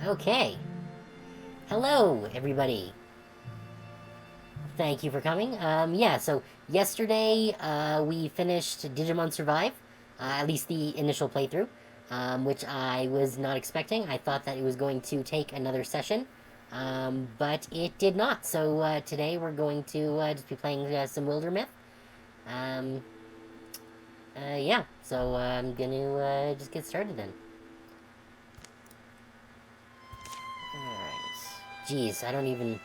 Okay. Hello, everybody. Thank you for coming. Yeah, so yesterday, we finished Digimon Survive, at least the initial playthrough, which I was not expecting. I thought that it was going to take another session, but it did not. So, today we're going to, just be playing, some Wildermyth. Um, yeah, so, I'm gonna, just get started then. Alright. Jeez, I don't even...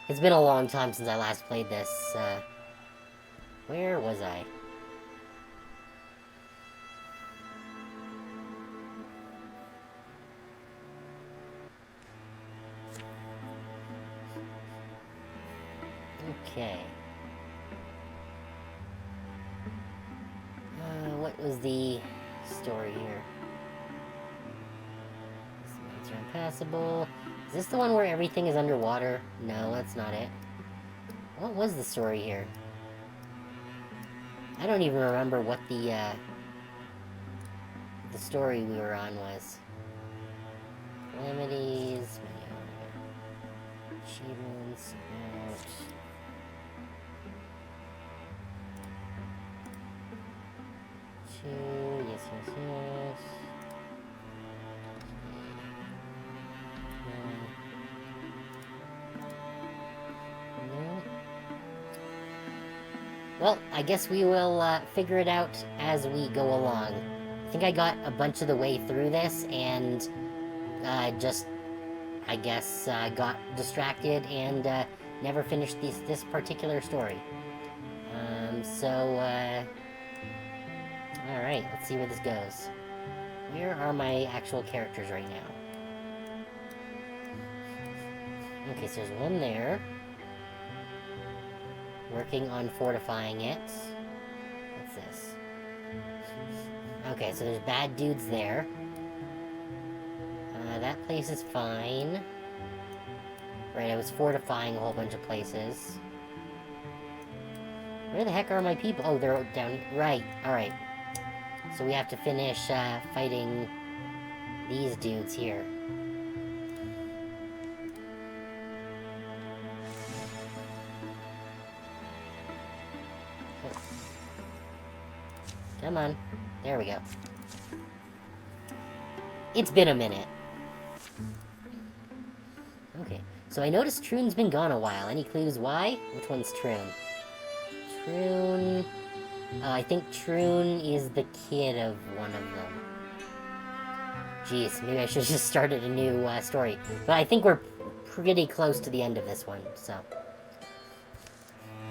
It's been a long time since I last played this. Where was I? Okay. What was the story here? These mountains are impassable. Is this the one where everything is underwater? No, that's not it. What was the story here? I don't even remember what the story we were on was. Calamities, achievements, about... Yes, yes, yes. No. Well, I guess we will figure it out as we go along. I think I got a bunch of the way through this and just, I guess, got distracted and never finished this particular story. Alright, let's see where this goes. Where are my actual characters right now? Okay, so there's one there. Working on fortifying it. What's this? Okay, so there's bad dudes there. That place is fine. Right, I was fortifying a whole bunch of places. Where the heck are my people? Oh, they're down... Right, alright. So we have to finish, fighting these dudes here. Come on. There we go. It's been a minute. Okay. So I noticed Troon's been gone a while. Any clues why? Which one's Troon? Troon... I think Troon is the kid of one of them. Jeez, maybe I should have just started a new, story. But I think we're pretty close to the end of this one, so...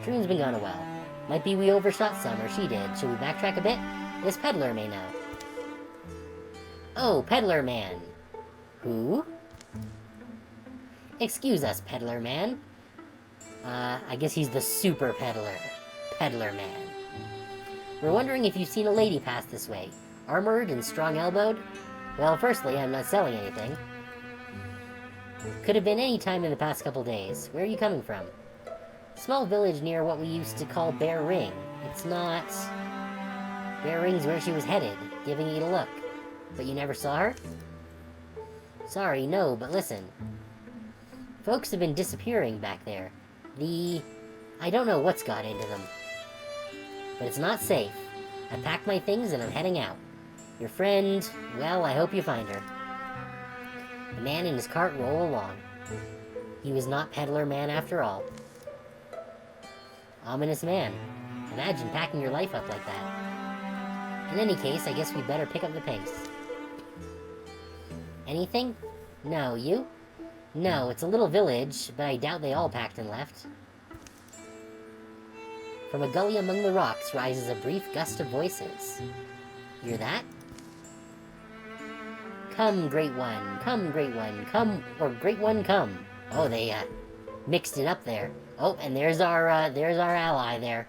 Troon's been gone a while. Might be we overshot some, or she did. Should we backtrack a bit? This peddler may know. Oh, Peddler Man. Who? Excuse us, Peddler Man. I guess he's the super peddler. Peddler Man. We're wondering if you've seen a lady pass this way. Armored and strong-elbowed? Well, firstly, I'm not selling anything. Could have been any time in the past couple days. Where are you coming from? Small village near what we used to call Bear Ring. It's not... Bear Ring's where she was headed, giving it a look. But you never saw her? Sorry, no, but listen. Folks have been disappearing back there. I don't know what's got into them. But it's not safe. I packed my things and I'm heading out. Your friend, well, I hope you find her. The man and his cart roll along. He was not Peddler Man after all. Ominous man. Imagine packing your life up like that. In any case, I guess we better pick up the pace. Anything? No, you? No, it's a little village, but I doubt they all packed and left. From a gully among the rocks rises a brief gust of voices. Hear that? Come, Great One, come, Great One, come, or Great One, come. Oh, they, mixed it up there. Oh, and there's our ally there.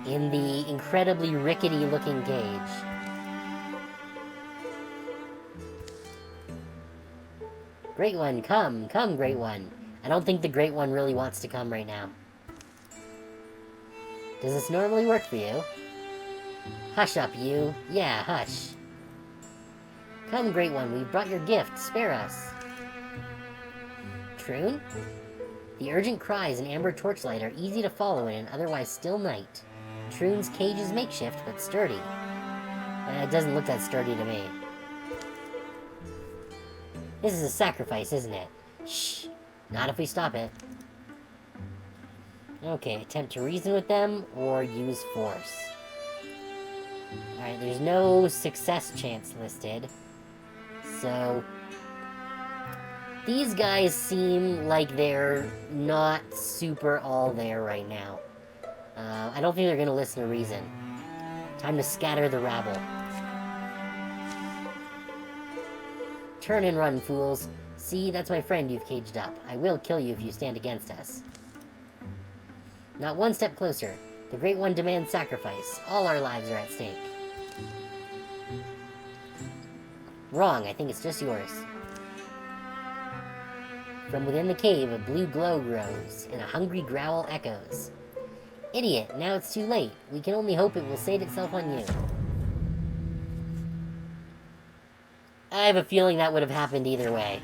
In the incredibly rickety-looking cage. Great One, come, come, Great One. I don't think the Great One really wants to come right now. Does this normally work for you? Hush up, you. Yeah, hush. Come, Great One, we've brought your gift. Spare us. Troon? The urgent cries and amber torchlight are easy to follow in an otherwise still night. Troon's cage is makeshift, but sturdy. It doesn't look that sturdy to me. This is a sacrifice, isn't it? Shh. Not if we stop it. Okay, attempt to reason with them, or use force. Alright, there's no success chance listed. So... these guys seem like they're not super all there right now. I don't think they're gonna listen to reason. Time to scatter the rabble. Turn and run, fools. See, that's my friend you've caged up. I will kill you if you stand against us. Not one step closer. The Great One demands sacrifice. All our lives are at stake. Wrong, I think it's just yours. From within the cave, a blue glow grows, and a hungry growl echoes. Idiot, now it's too late. We can only hope it will sate itself on you. I have a feeling that would have happened either way.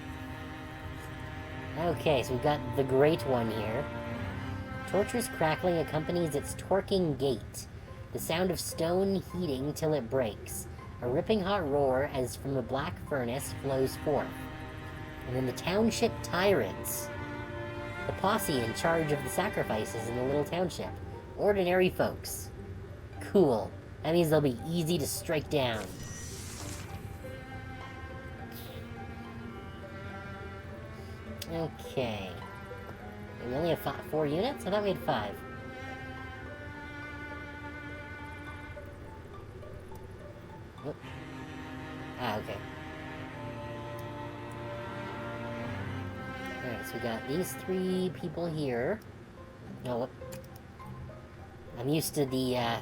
Okay, so we've got the Great One here. Torturous crackling accompanies its torquing gait. The sound of stone heating till it breaks. A ripping hot roar as from a black furnace flows forth. And then the township tyrants. The posse in charge of the sacrifices in the little township. Ordinary folks. Cool. That means they'll be easy to strike down. Okay. We only have 4 units? I thought we had 5. Oh. Ah, okay. Alright, so we got these 3 people here. Oh, I'm used to the,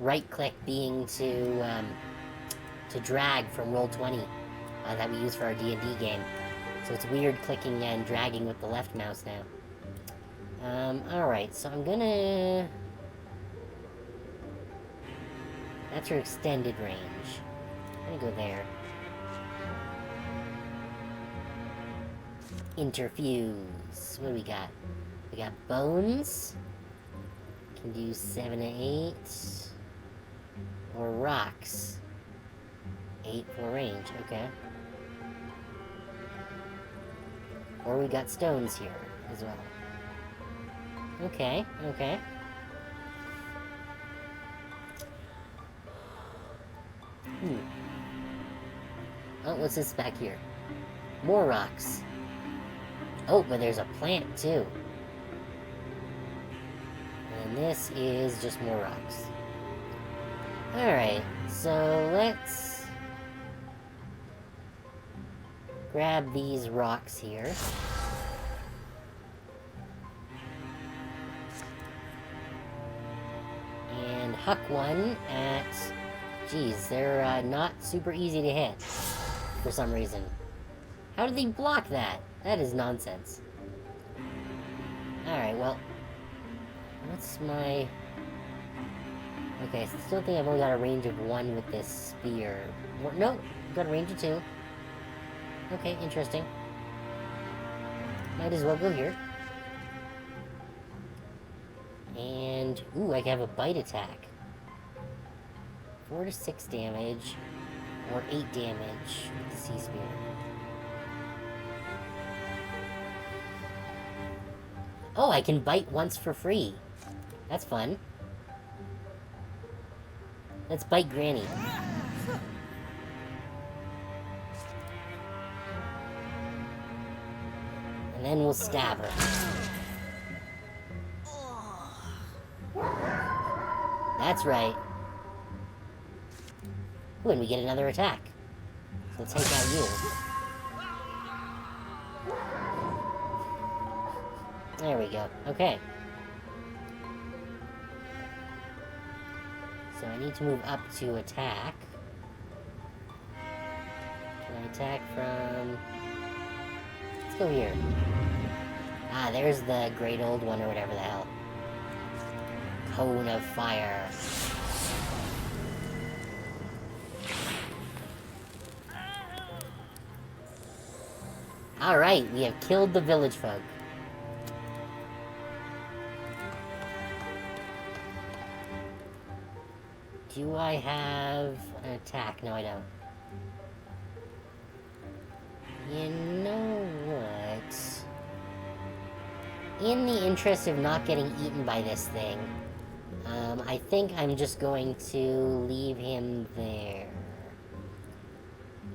right-click being to drag from Roll20 that we use for our D&D game. So it's weird clicking and dragging with the left mouse now. Alright, so I'm gonna... That's her extended range. I'm gonna go there. Interfuse. What do we got? We got bones. Can do 7 to 8. Or rocks. 8 for range, okay. Or we got stones here as well. Okay, okay. Oh, what's this back here? More rocks. Oh, but there's a plant too. And this is just more rocks. Alright, so let's grab these rocks here. And huck one at... Geez, they're not super easy to hit for some reason. How did they block that? That is nonsense. Alright, well... What's my... Okay, so I still think I've only got a range of 1 with this spear. No, got a range of 2. Okay, interesting. Might as well go here. And... Ooh, I can have a bite attack. 4 to 6 damage. Or 8 damage with the sea spear. Oh, I can bite once for free. That's fun. Let's bite Granny. And then we'll stab her. That's right. Ooh, and we get another attack. So let's take out you. There we go. Okay. So I need to move up to attack. Can I attack from... Let's go here. Ah, there's the great old one or whatever the hell. Cone of fire. Alright, we have killed the village folk. Do I have an attack? No, I don't. You know what? In the interest of not getting eaten by this thing, I think I'm just going to leave him there.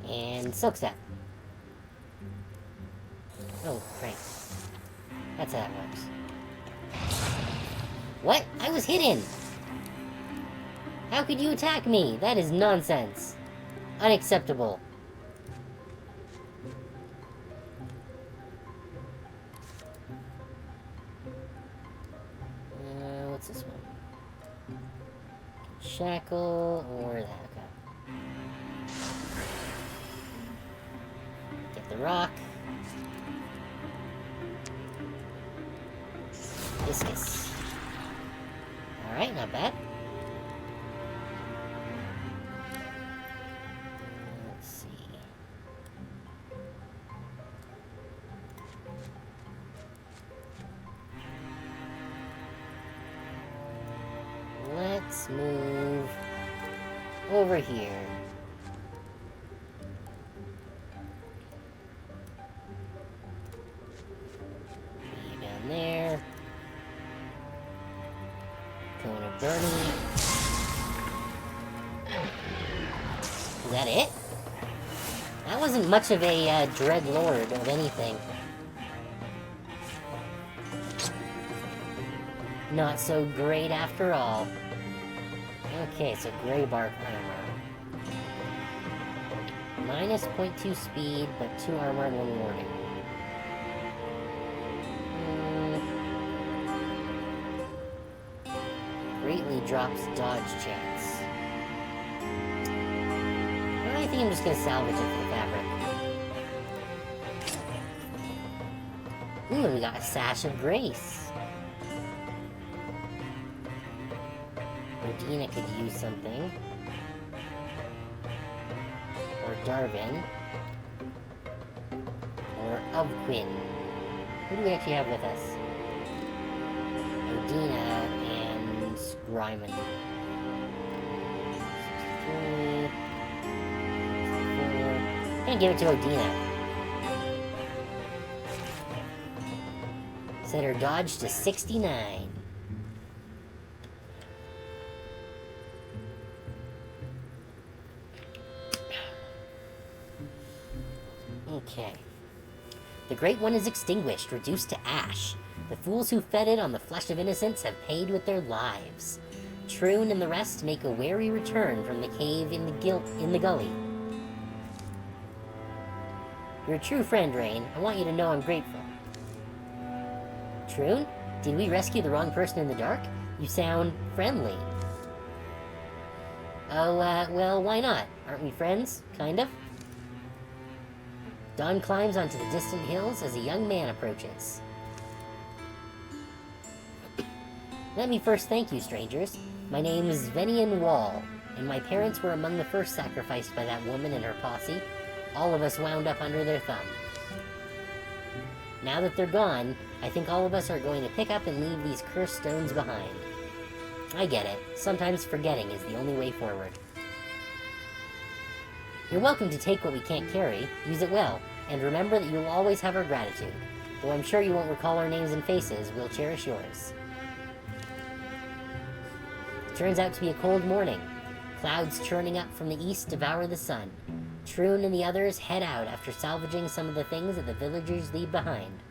And Silk Step. Oh, right. That's how that works. What? I was hidden! How could you attack me? That is nonsense. Unacceptable. What's this one? Shackle or that? Okay. Get the rock. Discus. Alright, not bad. Let's see. Let's move over here. You down there. Kona Bernie. Is that it? That wasn't much of a dread lord of anything. Not so great after all. Okay, so gray bark armor. Minus 0.2 speed, but 2 armor and 1 warning. Greatly drops dodge chance. I think I'm just gonna salvage it for the fabric. Ooh, and we got a Sash of Grace. Odina could use something. Or Darvin. Or Ovquin. Who do we actually have with us? Odina and Gryman. 63. 64. I'm gonna give it to Odina. Set her dodge to 69. Okay. The Great One is extinguished, reduced to ash. The fools who fed it on the flesh of innocents have paid with their lives. Troon and the rest make a wary return from the cave in the gully. You're a true friend, Rain. I want you to know I'm grateful. Troon? Did we rescue the wrong person in the dark? You sound friendly. Oh, well, why not? Aren't we friends? Kind of? Dawn climbs onto the distant hills as a young man approaches. Let me first thank you, strangers. My name is Venian Wall, and my parents were among the first sacrificed by that woman and her posse. All of us wound up under their thumb. Now that they're gone, I think all of us are going to pick up and leave these cursed stones behind. I get it. Sometimes forgetting is the only way forward. You're welcome to take what we can't carry, use it well, and remember that you will always have our gratitude. Though I'm sure you won't recall our names and faces, we'll cherish yours. It turns out to be a cold morning. Clouds churning up from the east devour the sun. Troon and the others head out after salvaging some of the things that the villagers leave behind.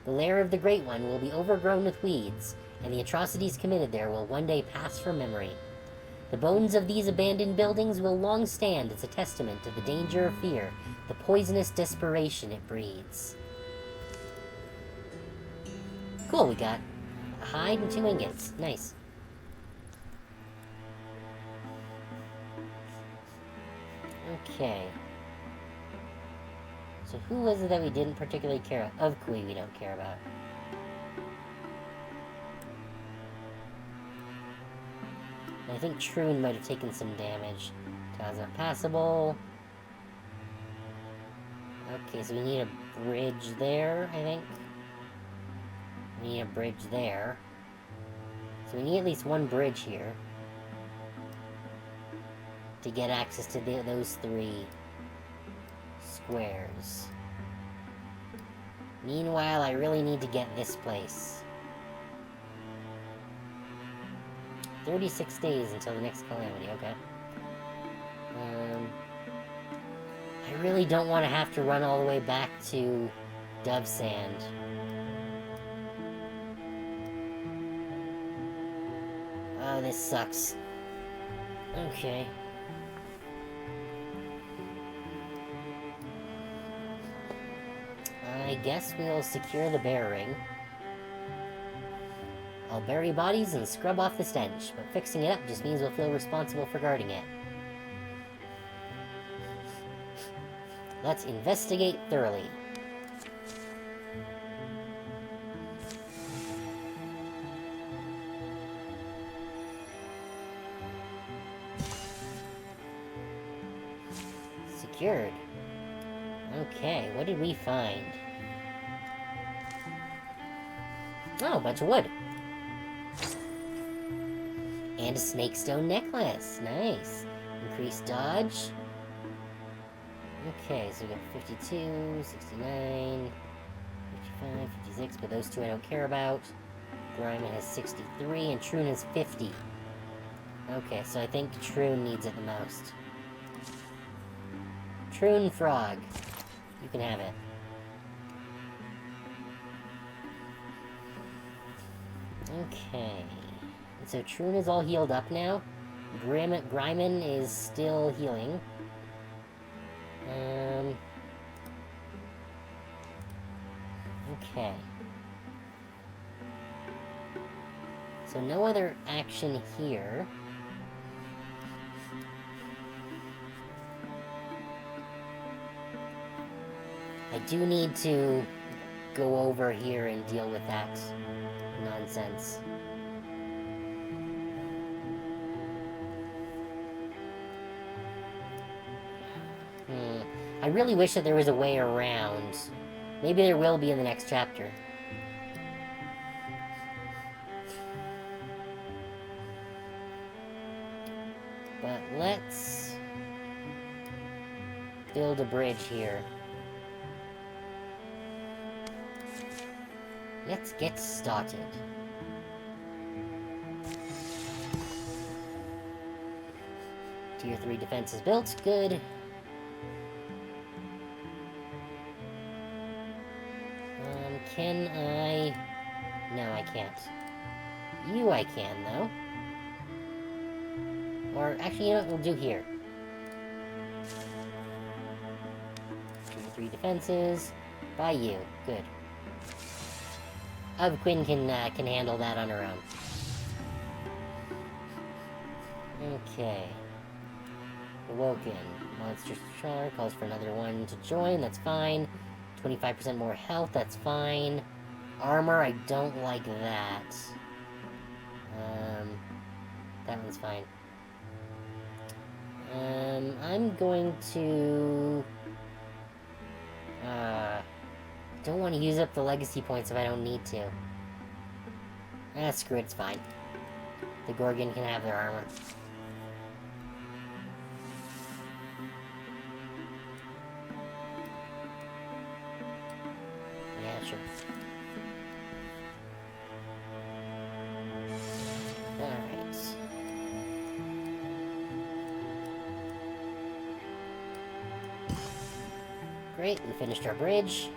The lair of the Great One will be overgrown with weeds, and the atrocities committed there will one day pass from memory. The bones of these abandoned buildings will long stand as a testament to the danger of fear, the poisonous desperation it breeds. Cool, we got a hide and 2 ingots. Nice. Okay. So who was it that we didn't particularly care about? Of Kui we don't care about. I think Troon might have taken some damage. Tile's not passable. Okay, so we need a bridge there, I think. We need a bridge there. So we need at least one bridge here. To get access to those 3 squares. Meanwhile, I really need to get this place. 36 days until the next calamity, okay. I really don't want to have to run all the way back to Dove Sand. Oh, this sucks. Okay. I guess we'll secure the bear ring. I'll bury bodies and scrub off the stench, but fixing it up just means we'll feel responsible for guarding it. Let's investigate thoroughly. Secured. Okay, what did we find? Oh, a bunch of wood. And a snakestone necklace. Nice. Increased dodge. Okay, so we got 52, 69, 55, 56, but those 2 I don't care about. Gryman has 63, and Troon has 50. Okay, so I think Troon needs it the most. Troon Frog. You can have it. Okay. And so Troon is all healed up now. Gryman is still healing. Okay. So no other action here. I do need to go over here and deal with that nonsense. I really wish that there was a way around. Maybe there will be in the next chapter. But let's build a bridge here. Let's get started. Tier 3 defense is built. Good. Can I... No, I can't. You I can, though. Or, actually, you know what we'll do here? 2 to 3 defenses. By you. Good. Quinn can handle that on her own. Okay. Awoken. Monster Char calls for another one to join. That's fine. 25% more health, that's fine. Armor, I don't like that. That one's fine. I'm going to... don't want to use up the legacy points if I don't need to. Screw it, it's fine. The Gorgon can have their armor. Sure. Alright. Great, we finished our bridge.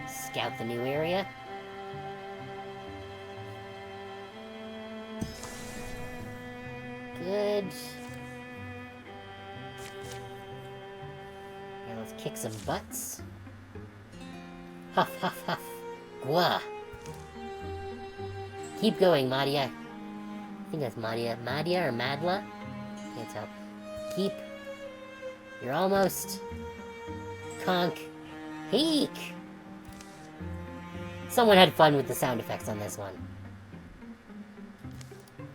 Scout the new area. Good. Let's kick some butts. Huff, huff, huff. Gwa. Keep going, Madia. I think that's Madia. Madia or Madla? Can't tell. Keep. You're almost. Conk. Heek! Someone had fun with the sound effects on this one.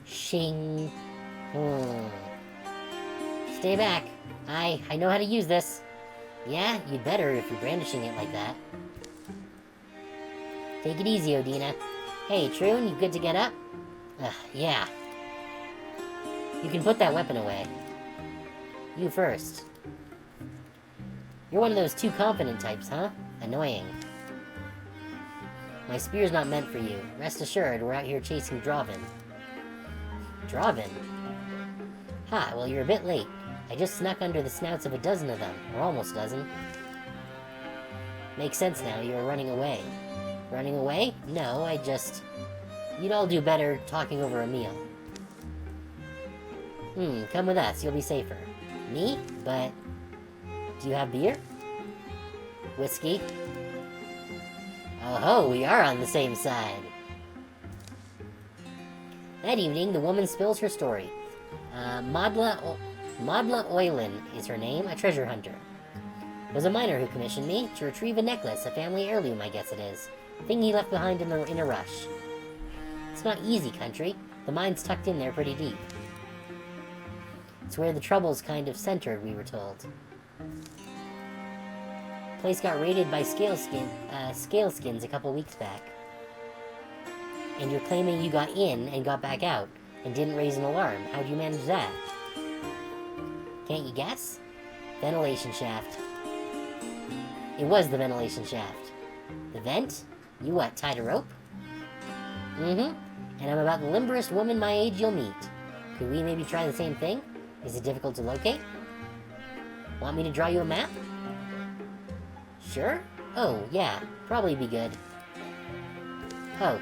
Shing. Stay stay back. I know how to use this. Yeah, you'd better if you're brandishing it like that. Take it easy, Odina. Hey, Troon, you good to get up? Yeah. You can put that weapon away. You first. You're one of those too confident types, huh? Annoying. My spear's not meant for you. Rest assured, we're out here chasing Dravin. Dravin? Ha, well you're a bit late. I just snuck under the snouts of a dozen of them, or almost a dozen. Makes sense now, you were running away. Running away? No, I just... You'd all do better talking over a meal. Come with us, you'll be safer. Me? But... Do you have beer? Whiskey? Oh-ho, we are on the same side. That evening, the woman spills her story. Madla Oilin is her name, a treasure hunter. It was a miner who commissioned me to retrieve a necklace, a family heirloom, I guess it is. Thing he left behind in a rush. It's not easy country. The mine's tucked in there pretty deep. It's where the trouble's kind of centered, we were told. Place got raided by scaleskins a couple weeks back. And you're claiming you got in and got back out, and didn't raise an alarm. How'd you manage that? Can't you guess? Ventilation shaft. It was the ventilation shaft. The vent? You what, tied a rope? And I'm about the limberest woman my age you'll meet. Could we maybe try the same thing? Is it difficult to locate? Want me to draw you a map? Sure? Oh, yeah. Probably be good. Oh.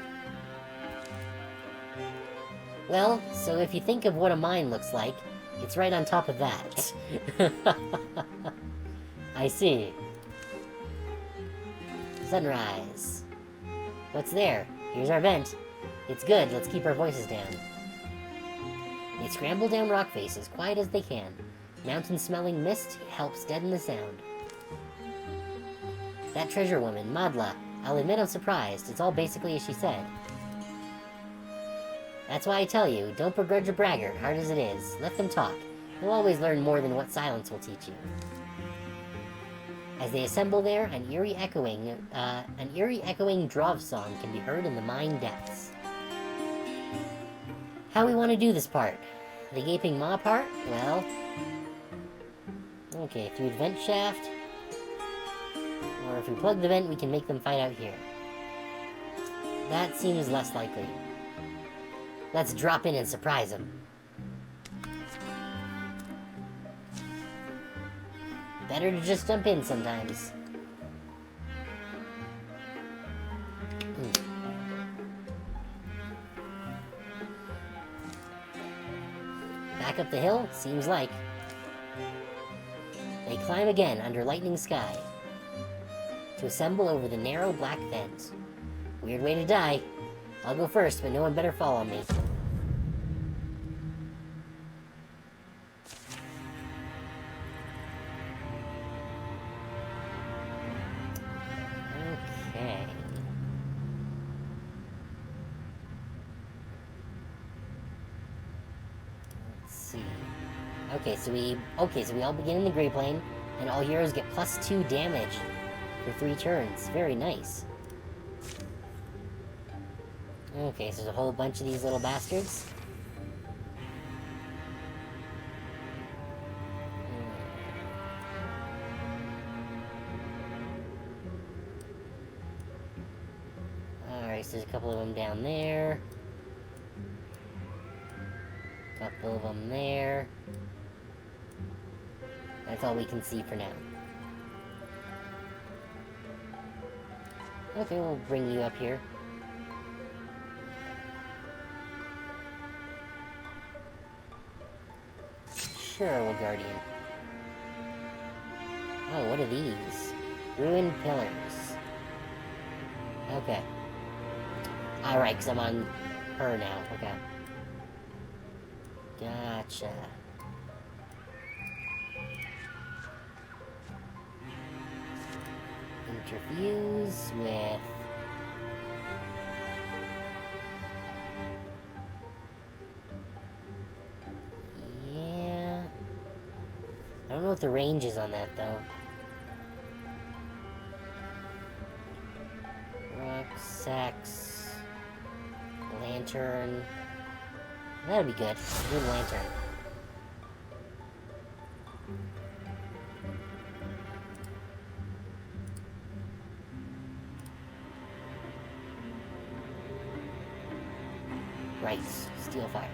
Well, so if you think of what a mine looks like, it's right on top of that. I see. Sunrise. What's there? Here's our vent. It's good, let's keep our voices down. They scramble down rock faces, quiet as they can. Mountain-smelling mist helps deaden the sound. That treasure woman, Madla. I'll admit I'm surprised. It's all basically as she said. That's why I tell you, don't begrudge a braggart, hard as it is. Let them talk. You'll always learn more than what silence will teach you. As they assemble there, an eerie echoing Drov song can be heard in the mine depths. How we want to do this part? The gaping maw part? Well... Okay, through the vent shaft. Or if we plug the vent, we can make them fight out here. That seems less likely. Let's drop in and surprise them. Better to just jump in sometimes. Back up the hill? Seems like. They climb again under lightning sky to assemble over the narrow black vent. Weird way to die. I'll go first, but no one better follow me. Okay. Let's see. Okay, so we all begin in the Grey Plane, and all heroes get +2 damage for 3 turns. Very nice. Okay, so there's a whole bunch of these little bastards. Alright, so there's a couple of them down there. Couple of them there. That's all we can see for now. Okay, we'll bring you up here. Sure, Guardian. Oh, what are these? Ruined pillars. Okay. Alright, because I'm on her now. Okay. Gotcha. Interviews with... don't know what the range is on that, though. Rucksacks. Lantern. That'd be good. Good lantern. Right. Steel fire.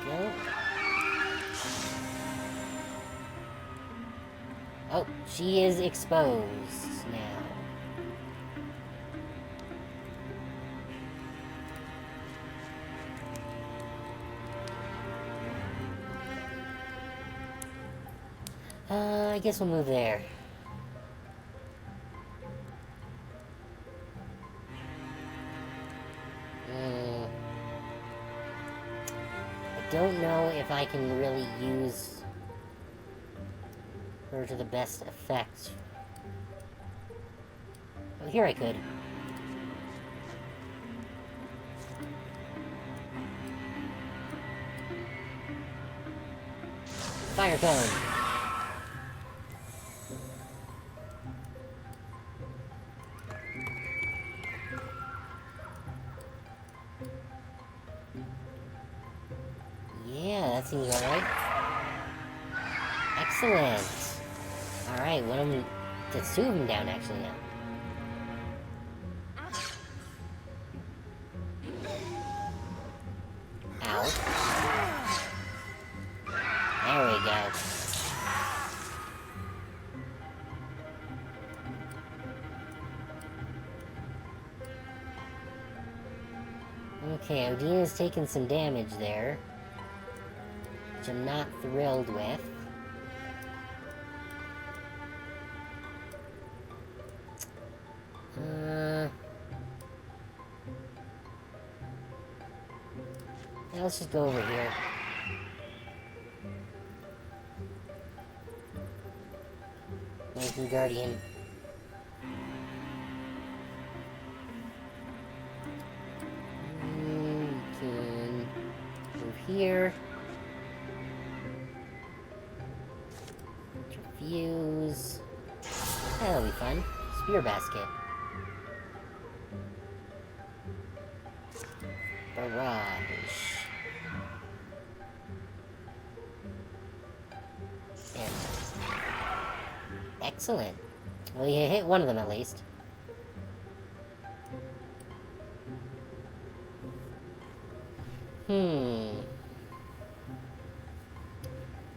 Go. Oh, she is exposed now. I guess we'll move there. I don't know if I can really use her to the best effect. Oh, here I could. Fire cone. Yeah, that seems alright. Excellent. Alright, one of them... That's two of them down, actually, now. Ow. There we go. Okay, Odina's taken some damage there, which I'm not thrilled with. Yeah, let's just go over here. Mountain Guardian. Can move here. Fuse. That'll be fun. Spear basket. Barrage. There. Excellent. Well, you hit one of them at least.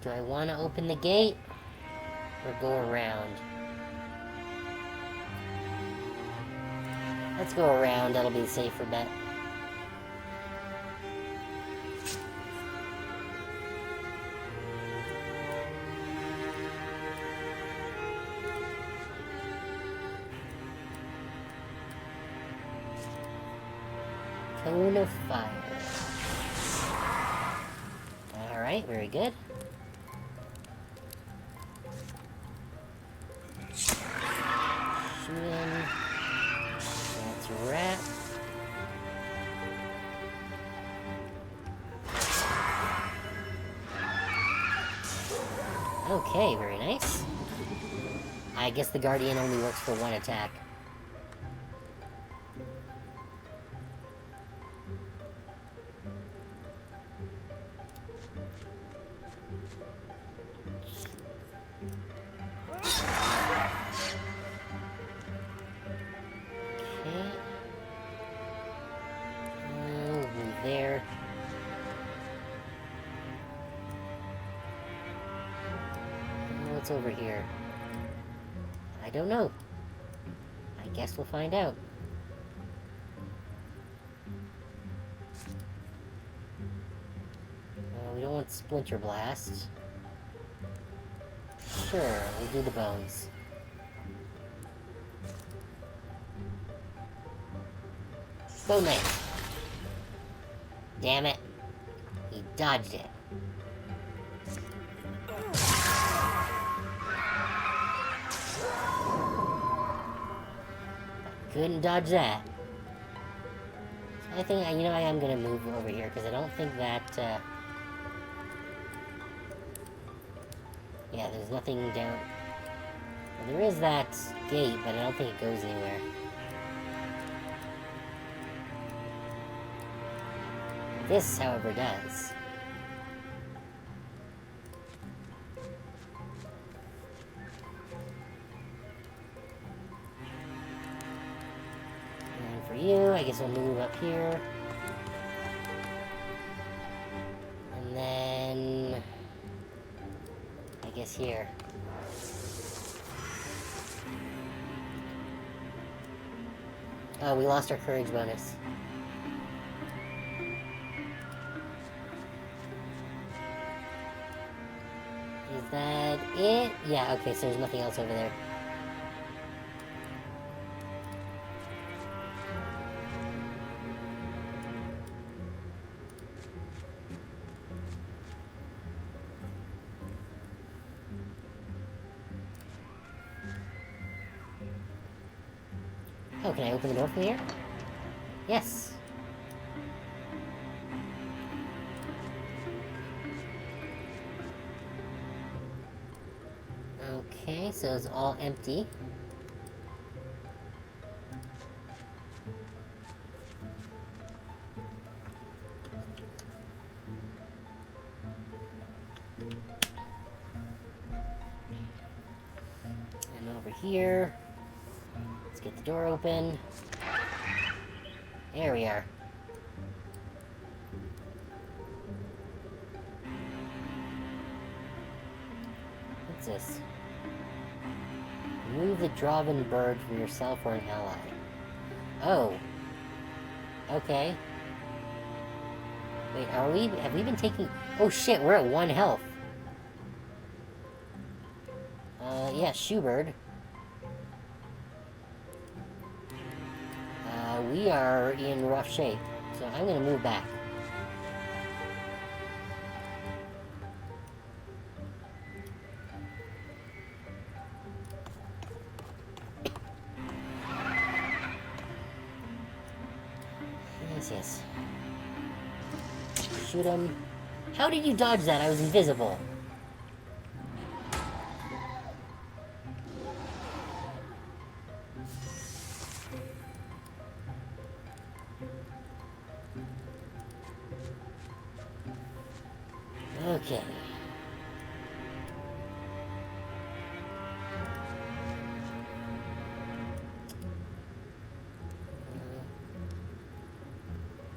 Do I want to open the gate? Or go around? Let's go around, that'll be the safer bet. Cone of fire. Alright, very good. That's a rat. Okay, very nice. I guess the Guardian only works for one attack. There. What's over here? I don't know. I guess we'll find out. We don't want Splinter Blast. Sure, we'll do the bones. Bone Knife. Damn it. He dodged it. Couldn't dodge that. I think, you know, I am gonna move over here, because I don't think that, yeah, there's nothing down... Well, there is that gate, but I don't think it goes anywhere. This, however, does. And for you, I guess we'll move up here. And then... I guess here. Oh, we lost our courage bonus. Is that it? Yeah, okay, so there's nothing else over there. Oh, can I open the door from here? Yes! Okay, so it's all empty. And over here, let's get the door open. There we are. What's this? Remove the Draven bird from yourself or an ally. Oh. Okay. Wait, have we been taking... Oh shit, we're at 1 health. Yeah, Shoebird. We are in rough shape, so I'm gonna move back. Yes. Shoot him. How did you dodge that? I was invisible. Okay.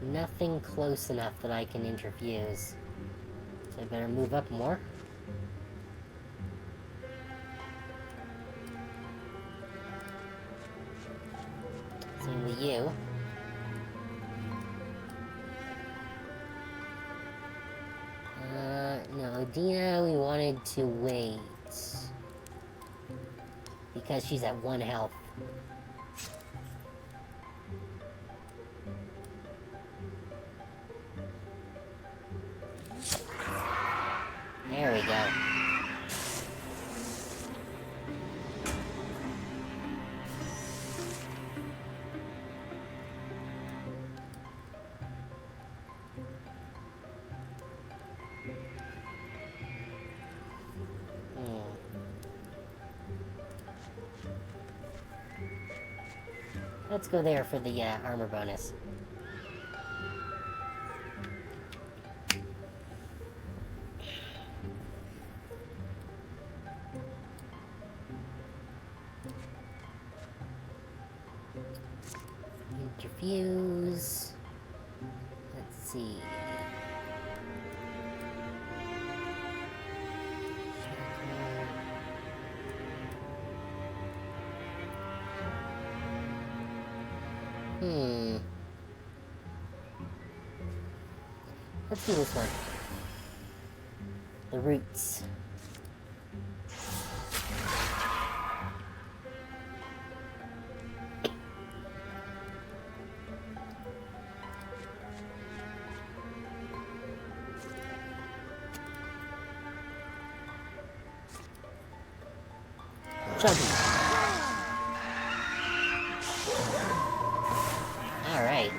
Nothing close enough that I can interfuse. So I better move up more. Same with you. No, Dina, we wanted to wait. Because she's at 1 health. There we go. Let's go there for the armor bonus. Interfuse. Let's see. Let's do this one. The roots. Chunky. Alright.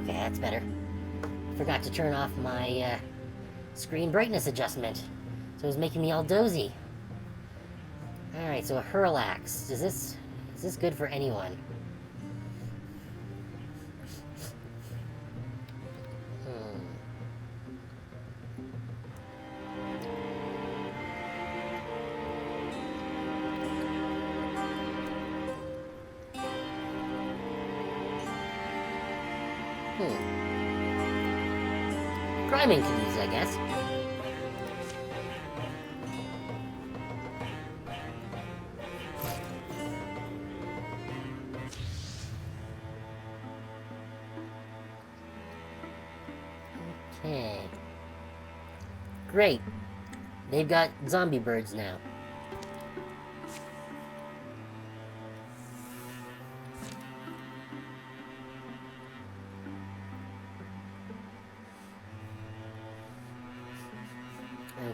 Okay, that's better. Forgot to turn off my screen brightness adjustment, so it was making me all dozy. Alright, so a hurl axe. Is this good for anyone? Priming could use, I guess. Okay. Great. They've got zombie birds now.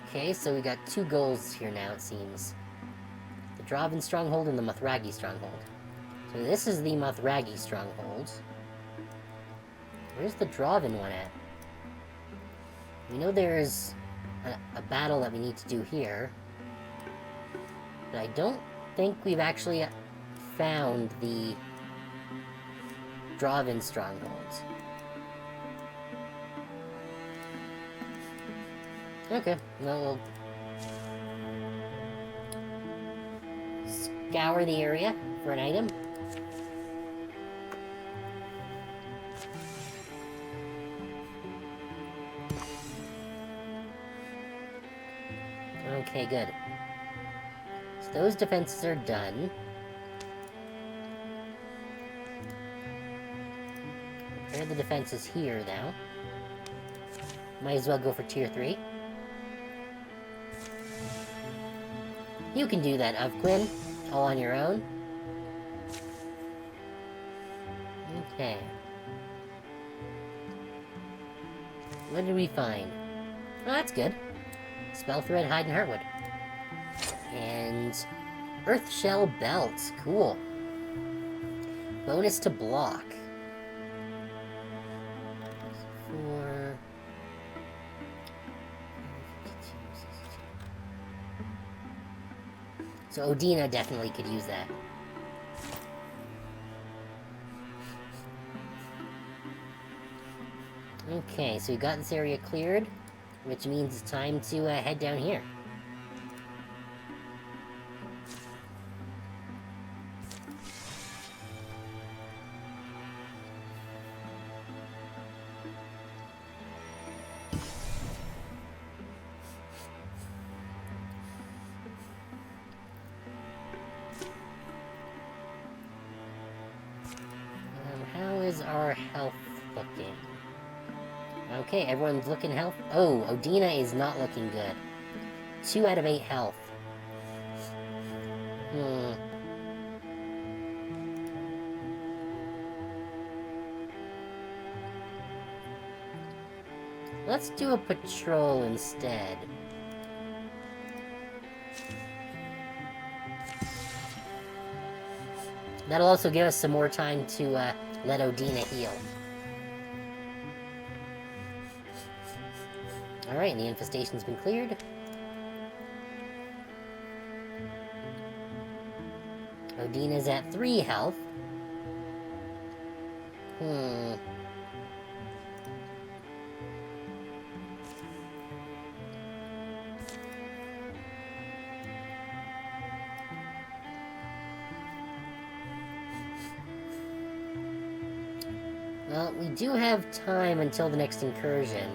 Okay, so we got two goals here now, it seems. The Draven Stronghold and the Mothragi Stronghold. So this is the Mothragi Stronghold. Where's the Draven one at? We know there's a battle that we need to do here. But I don't think we've actually found the Draven Strongholds. Okay, well, we'll scour the area for an item. Okay, good. So those defenses are done. Repair the defenses here now. Might as well go for tier 3. You can do that, Quinn, all on your own. Okay. What did we find? Oh, that's good. Spell Thread, Hide, and Heartwood. And Earth Shell Belt. Cool. Bonus to block. So Odina definitely could use that. Okay, so we got this area cleared, which means it's time to head down here. How is our health looking? Okay, everyone's looking health. Oh, Odina is not looking good. 2 out of 8 health. Let's do a patrol instead. That'll also give us some more time to let Odina heal. Alright, and the infestation's been cleared. Odina's at 3 health. Well, we do have time until the next incursion.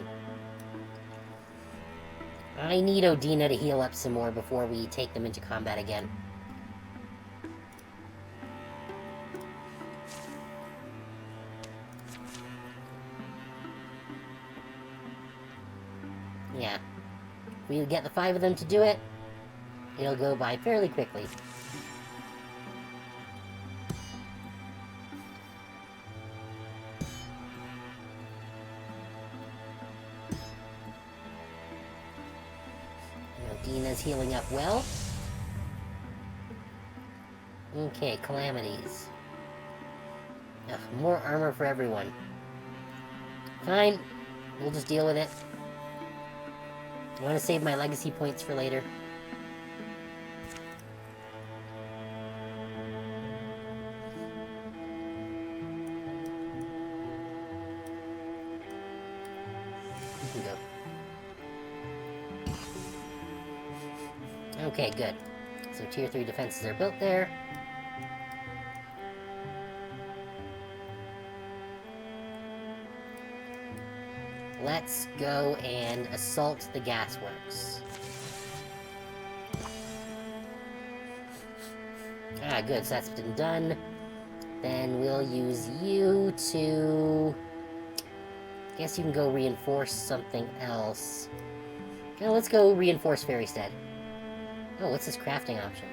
I need Odina to heal up some more before we take them into combat again. Yeah. If we get the 5 of them to do it, it'll go by fairly quickly. Odina's healing up well. Okay, calamities. Ugh, more armor for everyone. Fine. We'll just deal with it. I want to save my legacy points for later. You can go. Okay, good. So tier 3 defenses are built there. Let's go and assault the gasworks. Ah, good, so that's been done. Then we'll use you to... Guess you can go reinforce something else. Okay, let's go reinforce Fairystead. Oh, what's this crafting option?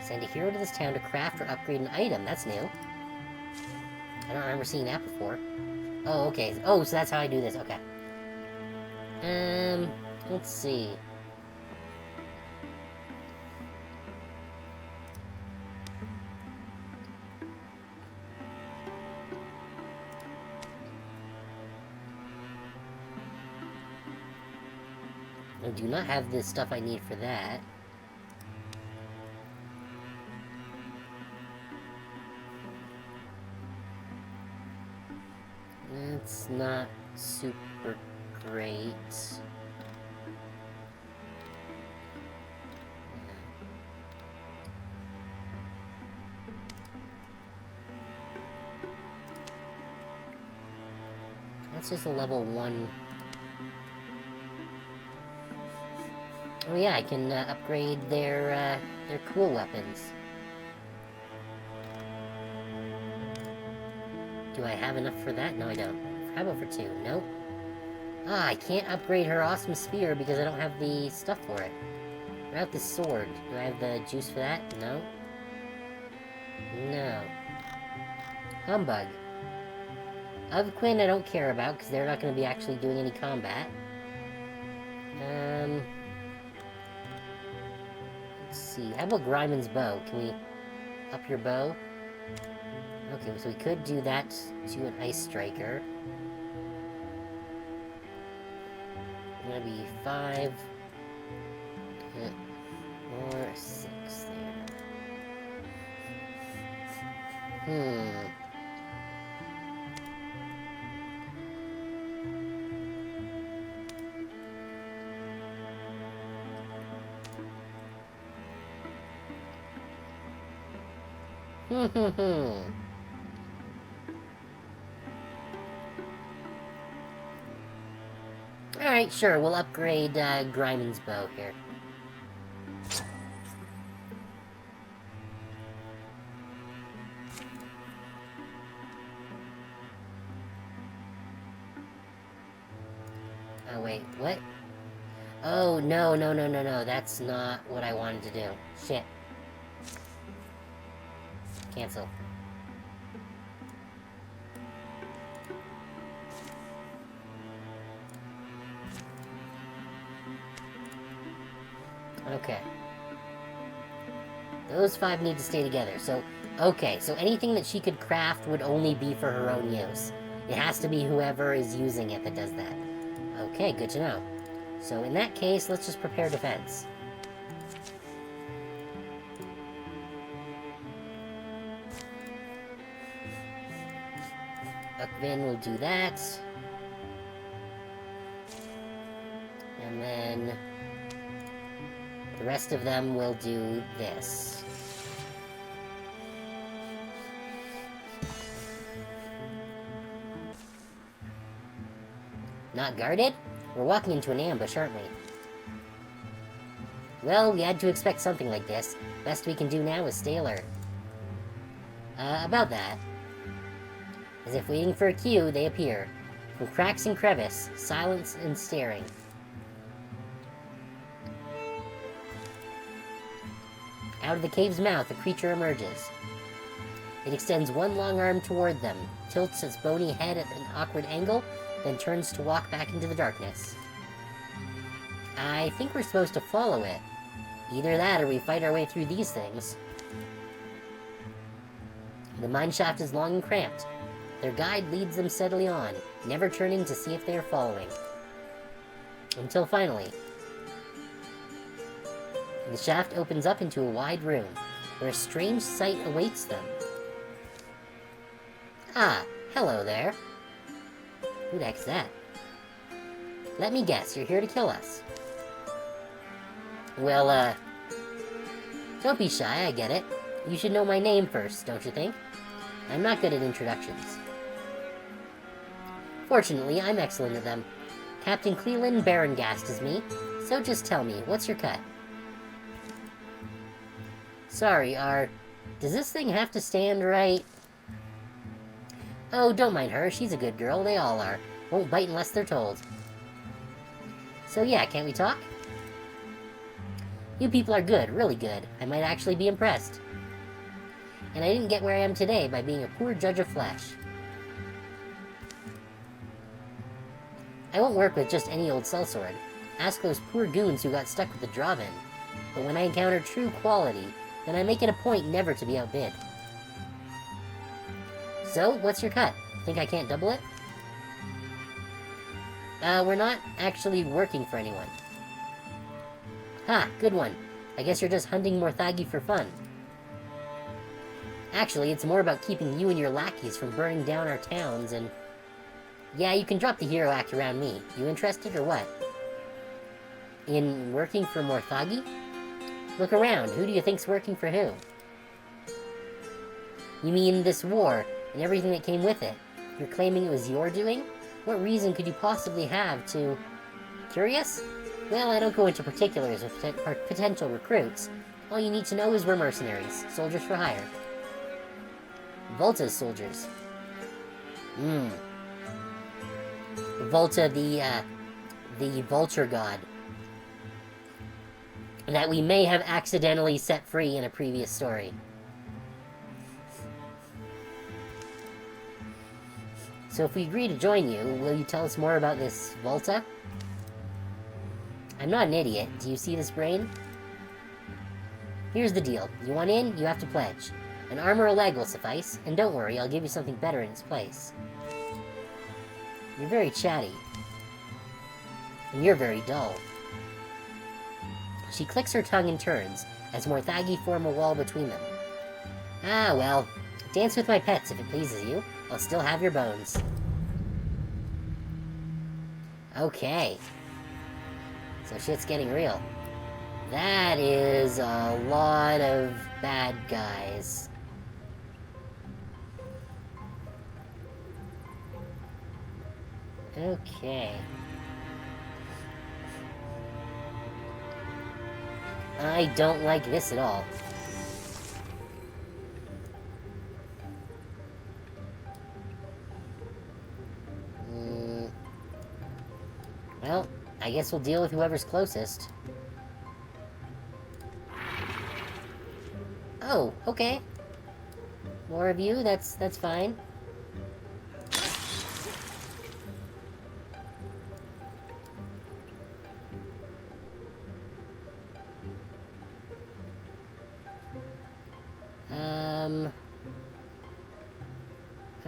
Send a hero to this town to craft or upgrade an item. That's new. I don't remember seeing that before. Oh, okay. Oh, so that's how I do this. Okay. Let's see. I do not have the stuff I need for that. That's not super great. That's just a level 1. Oh yeah, I can upgrade their cool weapons. Do I have enough for that? No, I don't. How about for 2? Nope. Ah, I can't upgrade her awesome spear because I don't have the stuff for it. What about the sword? Do I have the juice for that? No. No. Humbug. Quinn I don't care about because they're not going to be actually doing any combat. Let's see. How about Gryman's bow? Can we up your bow? Okay, so we could do that to an Ice Striker. Gonna be 5 or 6 there. Alright, sure, we'll upgrade Gryman's bow here. Oh, wait, what? Oh, no, that's not what I wanted to do. Shit. Cancel. Okay. Those 5 need to stay together, so... Okay, so anything that she could craft would only be for her own use. It has to be whoever is using it that does that. Okay, good to know. So in that case, let's just prepare defense. Ukvin will do that. And then... the rest of them will do this. Not guarded? We're walking into an ambush, aren't we? Well, we had to expect something like this. Best we can do now is stay alert. About that. As if waiting for a cue, they appear. From cracks and crevice, silence and staring. Out of the cave's mouth, a creature emerges. It extends one long arm toward them, tilts its bony head at an awkward angle, then turns to walk back into the darkness. I think we're supposed to follow it. Either that or we fight our way through these things. The mineshaft is long and cramped. Their guide leads them steadily on, never turning to see if they are following. Until finally, the shaft opens up into a wide room, where a strange sight awaits them. Ah, hello there. Who the heck's that? Let me guess, you're here to kill us. Well, don't be shy, I get it. You should know my name first, don't you think? I'm not good at introductions. Fortunately, I'm excellent at them. Captain Cleland Barangast is me, so just tell me, what's your cut? Sorry, does this thing have to stand right? Oh, don't mind her, she's a good girl, they all are. Won't bite unless they're told. So yeah, can't we talk? You people are good, really good. I might actually be impressed. And I didn't get where I am today by being a poor judge of flesh. I won't work with just any old sellsword. Ask those poor goons who got stuck with the drawbin. But when I encounter true quality, then I make it a point never to be outbid. So, what's your cut? Think I can't double it? We're not actually working for anyone. Ha, good one. I guess you're just hunting Morthagi for fun. Actually, it's more about keeping you and your lackeys from burning down our towns and... Yeah, you can drop the hero act around me. You interested or what? In working for Morthagi? Look around, who do you think's working for who? You mean this war, and everything that came with it? You're claiming it was your doing? What reason could you possibly have to... Curious? Well, I don't go into particulars with potential recruits. All you need to know is we're mercenaries, soldiers for hire. Volta's soldiers. Volta, the vulture god. That we may have accidentally set free in a previous story. So if we agree to join you, will you tell us more about this Volta? I'm not an idiot. Do you see this brain? Here's the deal. You want in, you have to pledge. An arm or a leg will suffice, and don't worry, I'll give you something better in its place. You're very chatty. And you're very dull. She clicks her tongue and turns, as Morthagi form a wall between them. Ah, well, dance with my pets if it pleases you. I'll still have your bones. Okay. So shit's getting real. That is a lot of bad guys. Okay. I don't like this at all. Well, I guess we'll deal with whoever's closest. Oh, okay. More of you, that's fine.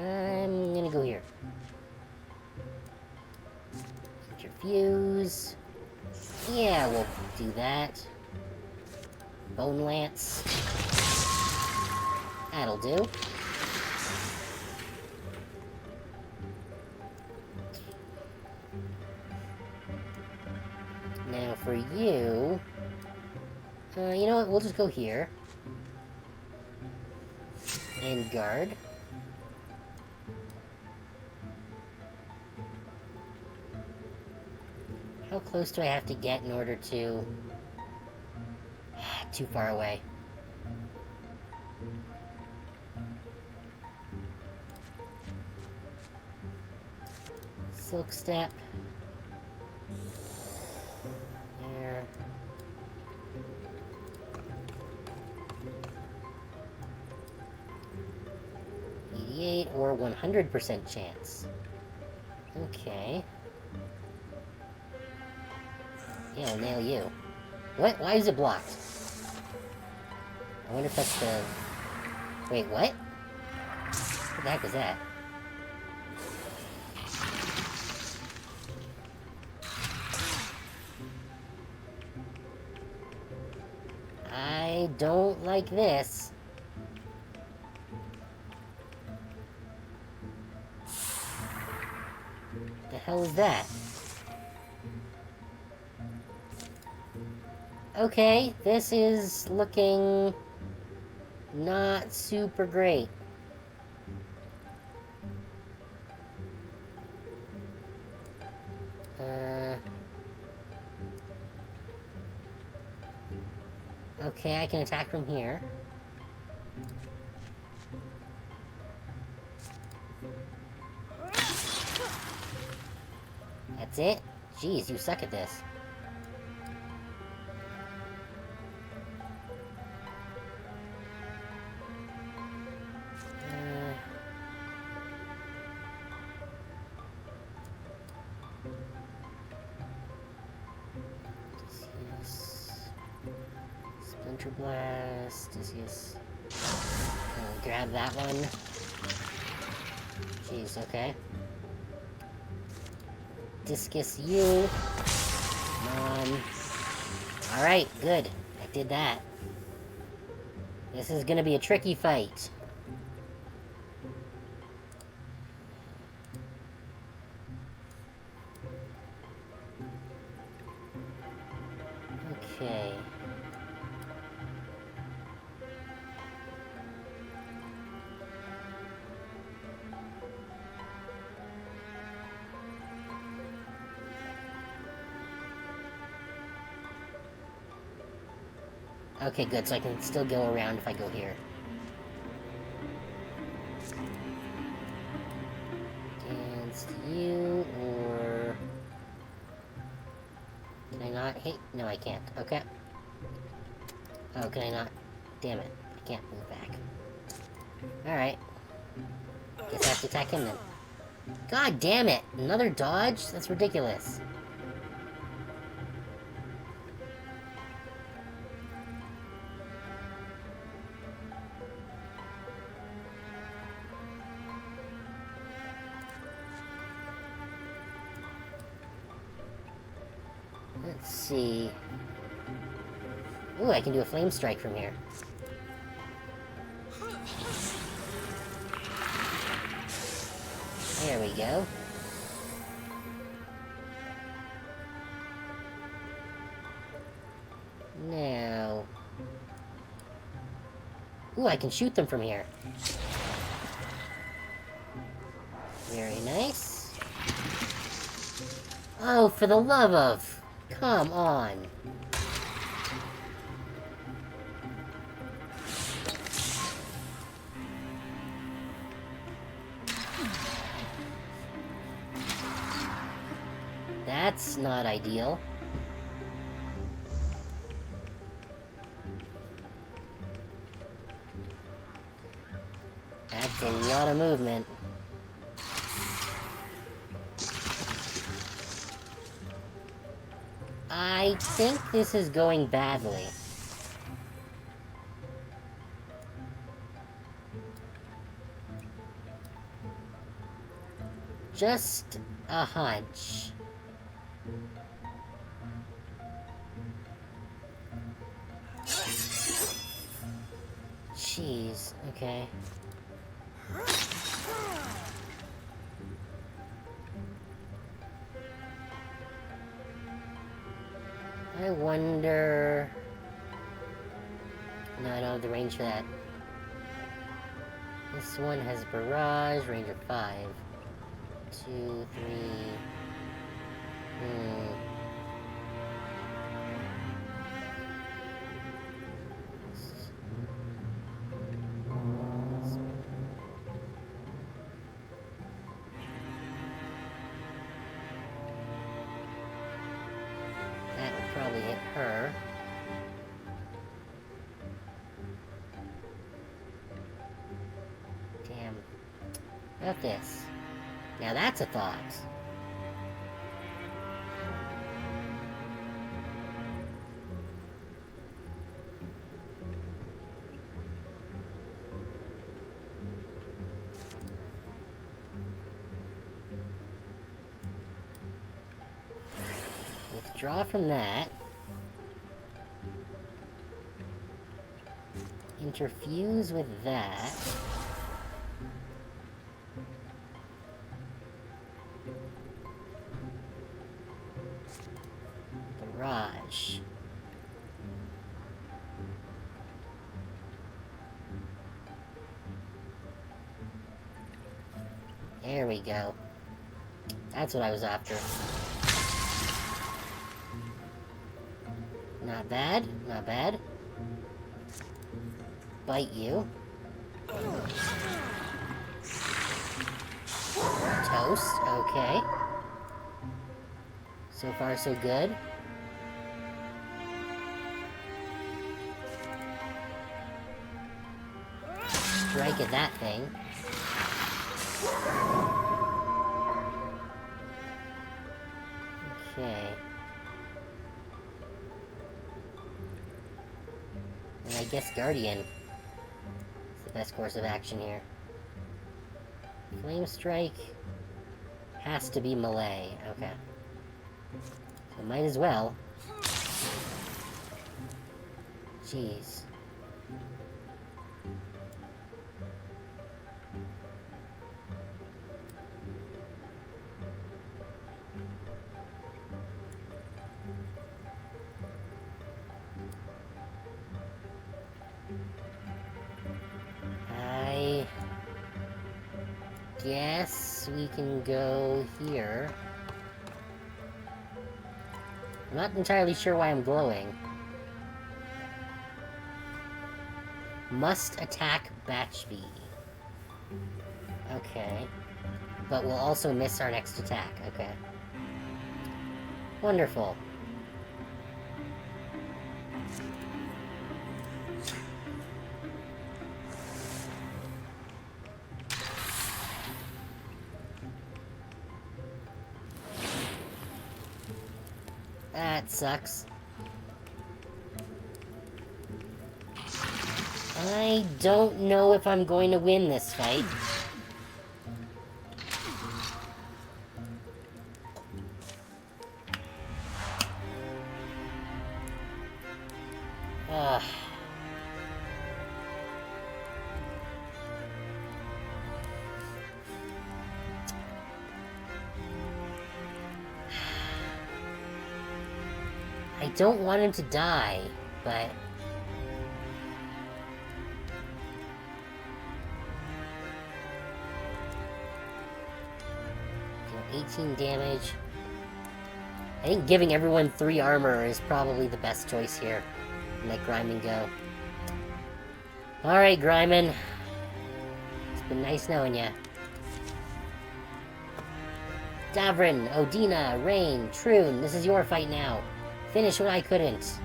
I'm gonna go here. Fuse. Yeah, we'll do that. Bone Lance. That'll do. Now for you... you know what, we'll just go here. And guard. How close do I have to get in order to... Too far away. Silk Step. There. Or 100% chance. Okay. Yeah, I'll nail you. What? Why is it blocked? I wonder if that's the... Wait, what? What the heck is that? I don't like this. The hell is that? Okay, this is looking not super great. Okay, I can attack from here. That's it? Jeez, you suck at this. Splinter Blast, yes. Grab that one. Jeez, okay. Discus you. Come on. Alright, good. I did that. This is gonna be a tricky fight. Okay. Okay, good, so I can still go around if I go here. Against you, or... Can I not hit? No, I can't. Okay. Oh, can I not? Damn it. I can't move back. Alright. Guess I have to attack him then. God damn it! Another dodge? That's ridiculous. Let's see. Ooh, I can do a flame strike from here. There we go. Now... Ooh, I can shoot them from here. Very nice. Oh, for the love of... Come on. That's not ideal. That's a lot of movement. I think this is going badly. Just a hunch. Jeez, okay. I wonder... No, I don't have the range for that. This one has barrage, range of 5. 2, 3... That would probably hit her. Damn. About this. Now that's a thought. Withdraw from that. interfuse with that. Barrage. There we go. That's what I was after. Not bad, not bad. Bite you. Toast, okay. So far, so good. Strike at that thing. Okay. And I guess Guardian is the best course of action here. Flame Strike has to be melee. Okay. So might as well. Jeez. I guess we can go here. I'm not entirely sure why I'm glowing. Must attack Batch B. Okay. But we'll also miss our next attack. Okay. Wonderful. That sucks. I don't know if I'm going to win this fight. Ugh. I don't want him to die, but... 18 damage. I think giving everyone 3 armor is probably the best choice here. Let Gryman go. Alright, Gryman. It's been nice knowing ya. Davrin, Odina, Rain, Troon, this is your fight now. Finish what I couldn't.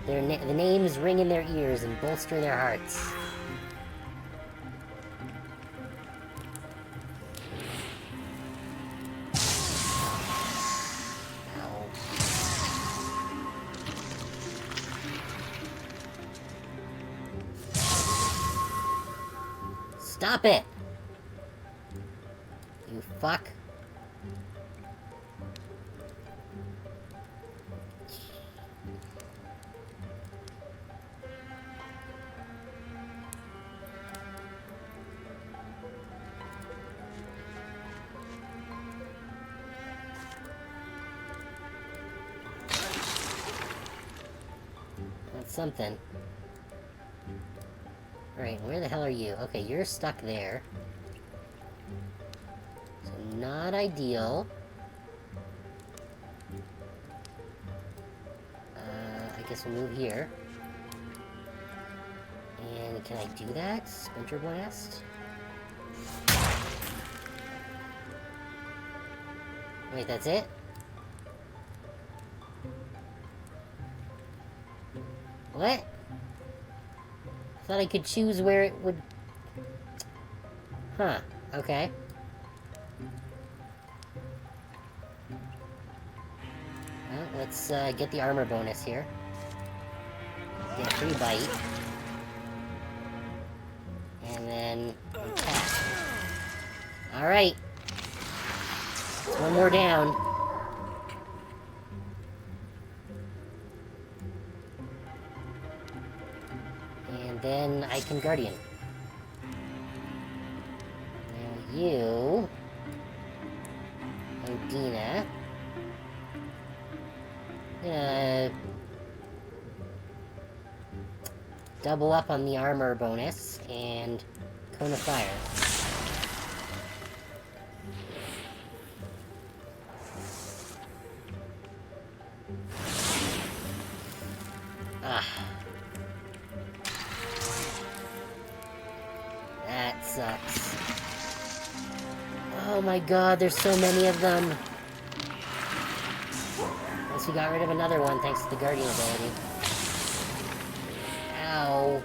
The names ring in their ears and bolster their hearts. Stop it! You fuck. That's something. Alright, where the hell are you? Okay, you're stuck there. So, not ideal. I guess we'll move here. And can I do that? Splinter Blast? Wait, that's it? What? I thought I could choose where it would... Huh, okay. Well, let's get the armor bonus here. Get a free bite. And then attack. Alright. One more down. And then I can Guardian. Now you... Odina... double up on the armor bonus, and Cone of Fire. Ah. That sucks. Oh my god, there's so many of them. Guess we got rid of another one thanks to the Guardian ability. Ow.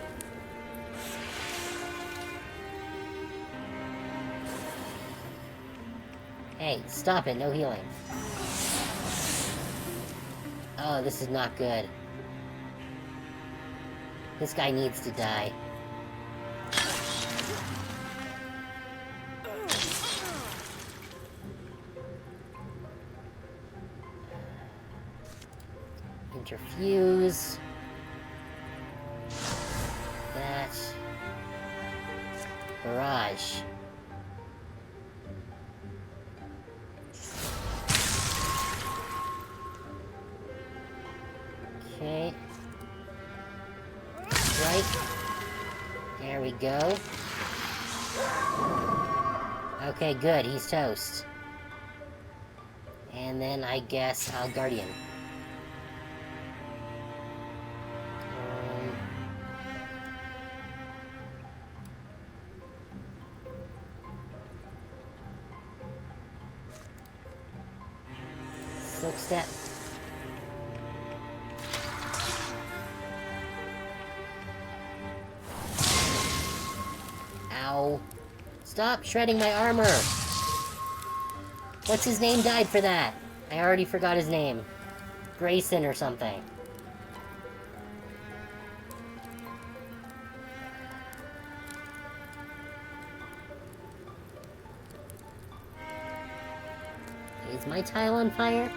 Hey, stop it, no healing. Oh, this is not good. This guy needs to die. Interfuse. That. Barrage. Okay. Right. There we go. Okay, good. He's toast. And then I guess I'll Guardian. Silk Step. Ow. Stop shredding my armor! What's his name died for that? I already forgot his name. Grayson or something. Is my tile on fire?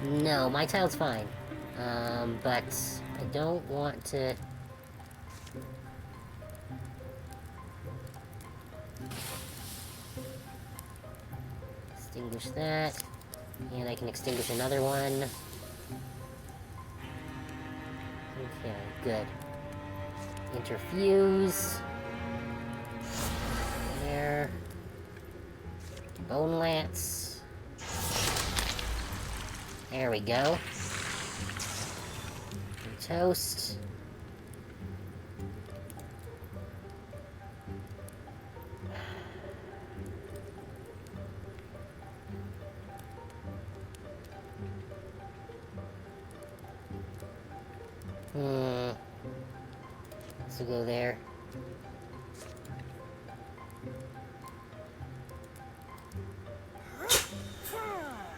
No, my tile's fine. But I don't want to... Extinguish that. And I can extinguish another one. Okay, good. Interfuse. There. Bone Lance. There we go. Toast. So go there.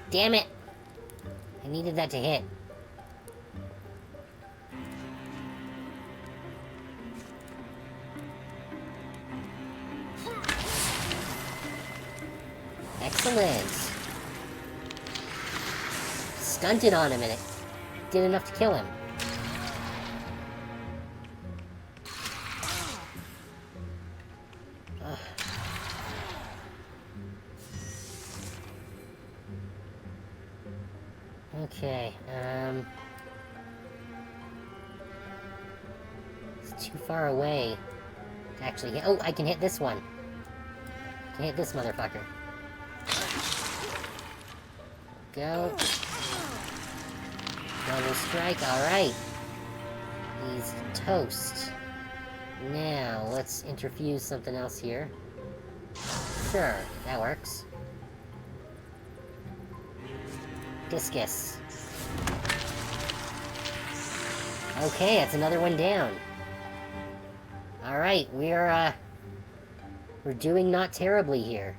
Damn it! I needed that to hit. Excellent! Stunted on him and it did enough to kill him. Ugh. Okay, it's too far away to actually hit. Oh, I can hit this one. I can hit this motherfucker. Go. Double strike, alright. He's toast. Now, let's interfuse something else here. Sure, that works. Discus. Okay, that's another one down. Alright, we're doing not terribly here.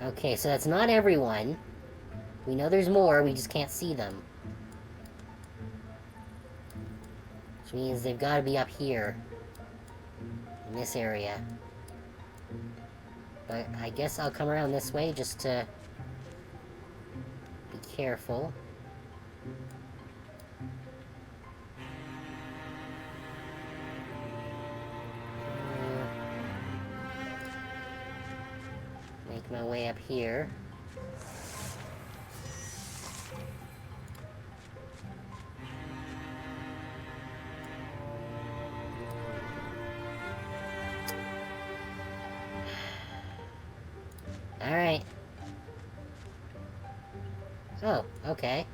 Okay, so that's not everyone. We know there's more, we just can't see them. Which means they've got to be up here. In this area. But I guess I'll come around this way just to be careful. Make my way up here. Alright. Oh, okay.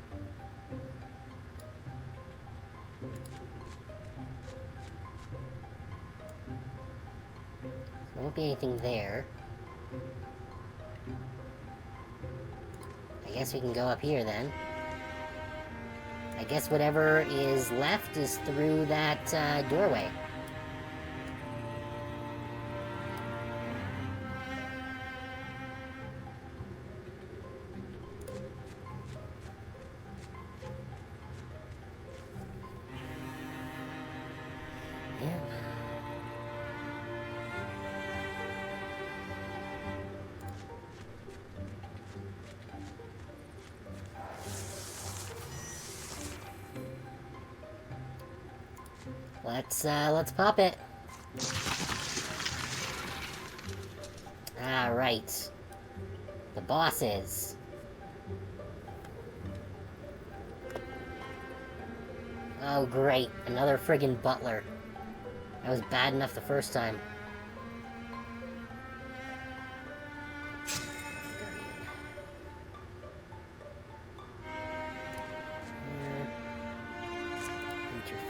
There won't be anything there. I guess we can go up here then. I guess whatever is left is through that doorway. Let's pop it. Ah, right. The bosses. Oh, great. Another friggin' butler. That was bad enough the first time.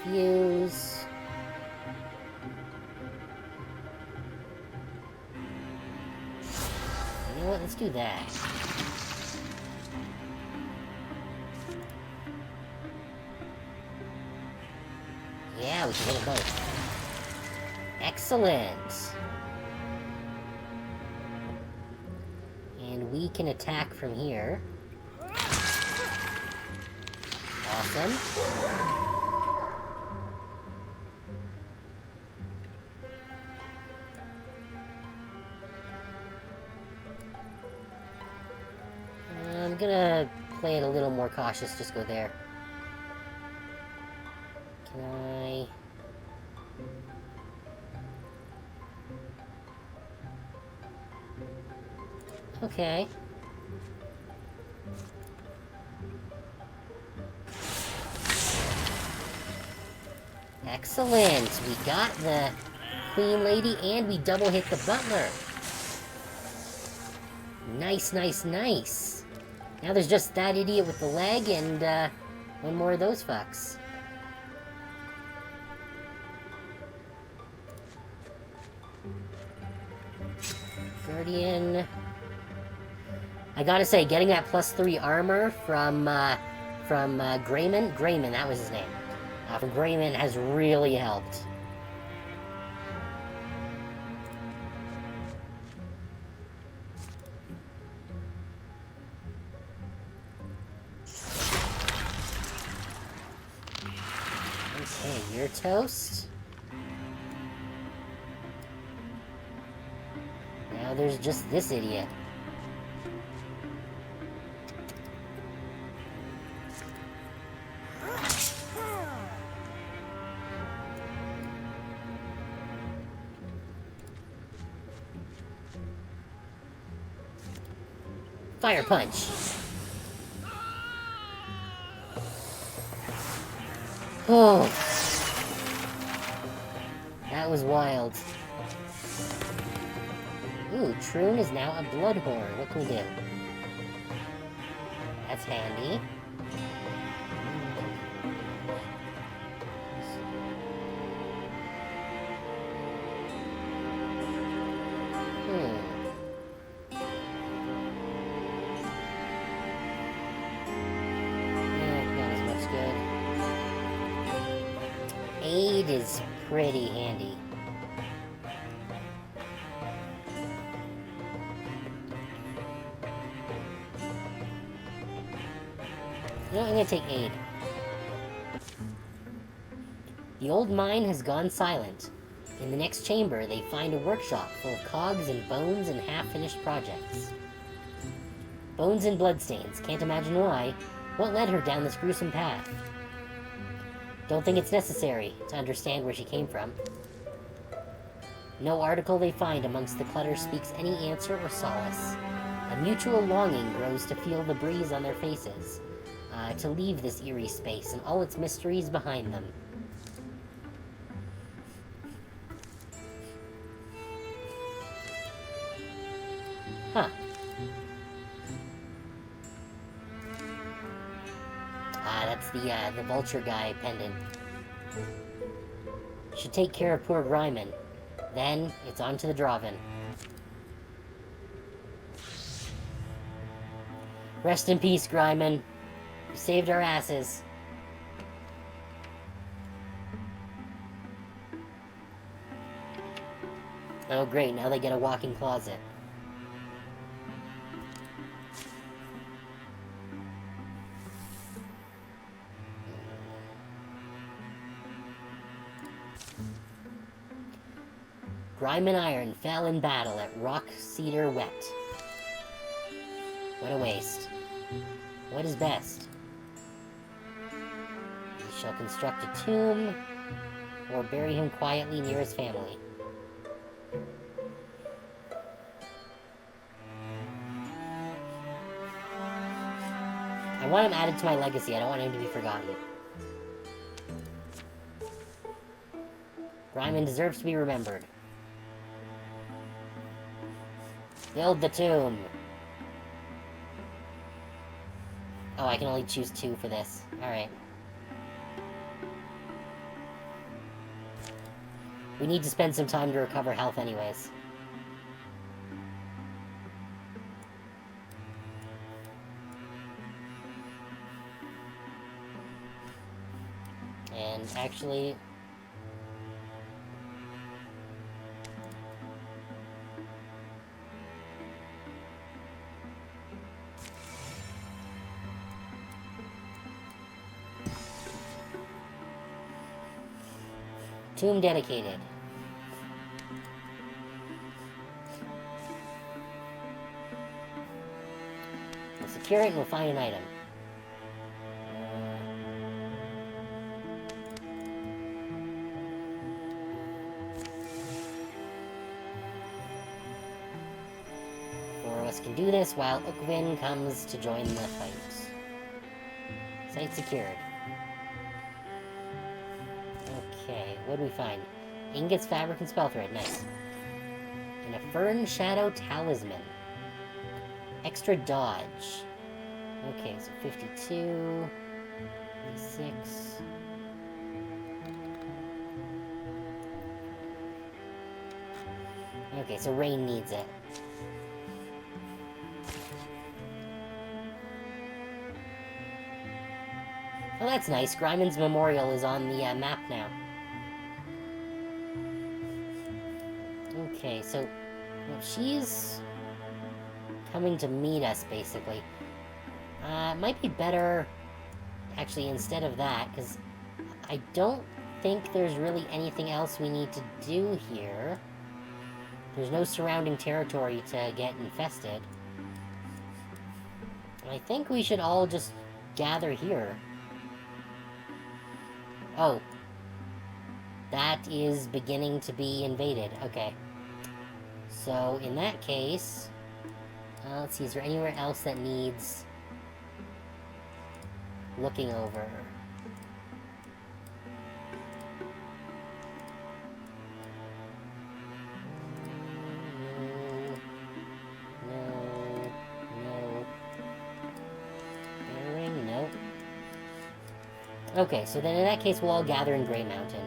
Interfuse. You know what? Let's do that. Yeah, we can hit them both. Excellent! And we can attack from here. Awesome. I'm gonna play it a little more cautious, just go there. Can I... Okay. Excellent! We got the Queen Lady and we double hit the Butler. Nice, nice, nice. Now there's just that idiot with the leg and one more of those fucks. Guardian. I gotta say, getting that +3 armor from Grayman, that was his name. From Grayman has really helped. Okay, you're toast. Now there's just this idiot. Fire punch. Oh. That was wild. Ooh, Troon is now a Bloodhorn. What can we do? That's handy. Aid is pretty handy. You know, I'm gonna take aid. The old mine has gone silent. In the next chamber, they find a workshop full of cogs and bones and half-finished projects. Bones and bloodstains. Can't imagine why. What led her down this gruesome path? Don't think it's necessary to understand where she came from. No article they find amongst the clutter speaks any answer or solace. A mutual longing grows to feel the breeze on their faces, to leave this eerie space and all its mysteries behind them. Huh. That's the vulture guy pendant. Should take care of poor Gryman. Then, it's on to the Draven. Rest in peace, Gryman. You saved our asses. Oh great, now they get a walk-in closet. Grime and Iron fell in battle at Rock Cedar Wet. What a waste. What is best? We shall construct a tomb, or bury him quietly near his family. I want him added to my legacy. I don't want him to be forgotten. Gryman deserves to be remembered. Build the tomb! Oh, I can only choose 2 for this. Alright. We need to spend some time to recover health anyways. And actually... Tomb dedicated. We'll secure it and we'll find an item. Four of us can do this while Ukvin comes to join the fight. Site secured. Okay, what do we find? Ingots, fabric, and spell thread. Nice. And a Fern Shadow Talisman. Extra dodge. Okay, so 52... 56... Okay, so Rain needs it. Oh, that's nice. Gryman's Memorial is on the map now. Okay, so well, she's coming to meet us, basically. It might be better, actually, instead of that, because I don't think there's really anything else we need to do here. There's no surrounding territory to get infested. And I think we should all just gather here. Oh. That is beginning to be invaded. Okay. So, in that case... let's see, is there anywhere else that needs... looking over? No. Okay, so then in that case we'll all gather in Grey Mountain.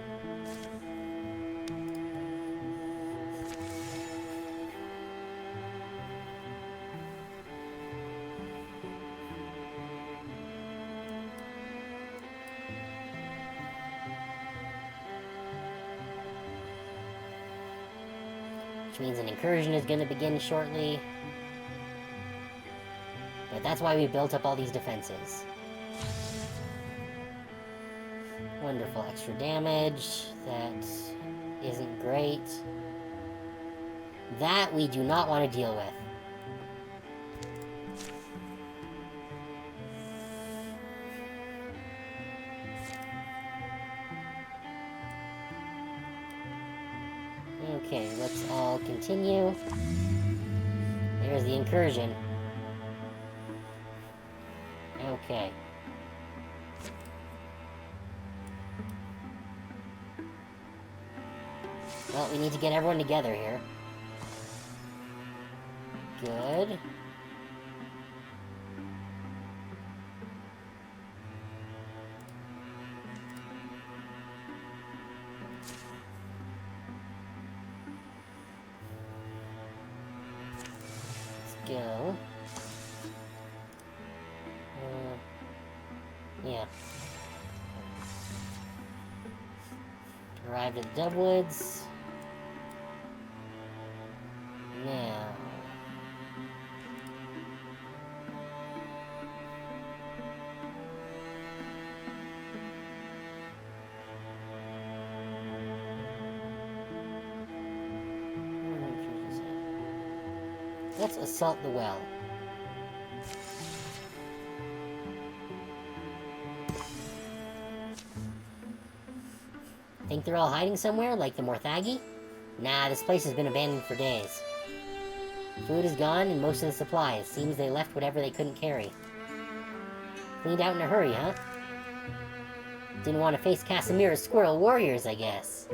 Which means an incursion is going to begin shortly. But that's why we built up all these defenses. Wonderful extra damage. That isn't great. That we do not want to deal with. Okay, let's all continue. There's the incursion. Okay. Well, we need to get everyone together here. Good. Let's go. Yeah. Arrived at Dubwoods. Now. Let's assault the well. Think they're all hiding somewhere, like the Morthagi? Nah, this place has been abandoned for days. Food is gone, and most of the supplies. Seems they left whatever they couldn't carry. Cleaned out in a hurry, huh? Didn't want to face Casimira's squirrel warriors, I guess.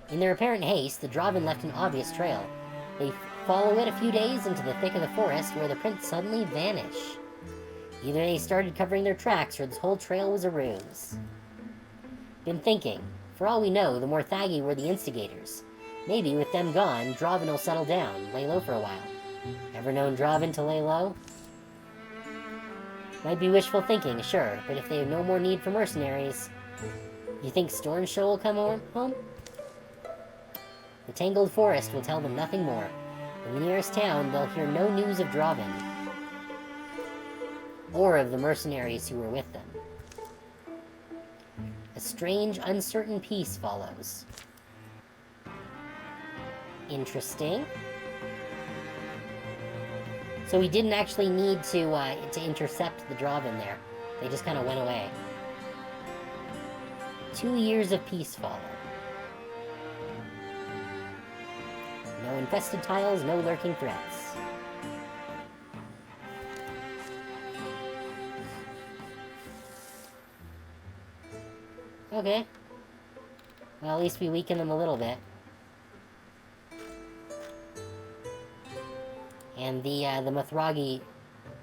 In their apparent haste, the Draven left an obvious trail. They follow it a few days into the thick of the forest, where the prints suddenly vanish. Either they started covering their tracks, or this whole trail was a ruse. Been thinking. For all we know, the Morthagi were the instigators. Maybe, with them gone, Draven will settle down, lay low for a while. Ever known Draven to lay low? Might be wishful thinking, sure, but if they have no more need for mercenaries... You think Stormshow will come home? The tangled forest will tell them nothing more. In the nearest town, they'll hear no news of Draven. Or of the mercenaries who were with them. A strange, uncertain peace follows. Interesting. So we didn't actually need to intercept the Draven there. They just kind of went away. 2 years of peace follow. No infested tiles, no lurking threats. Okay. Well, at least we weaken them a little bit. And the Mithragi...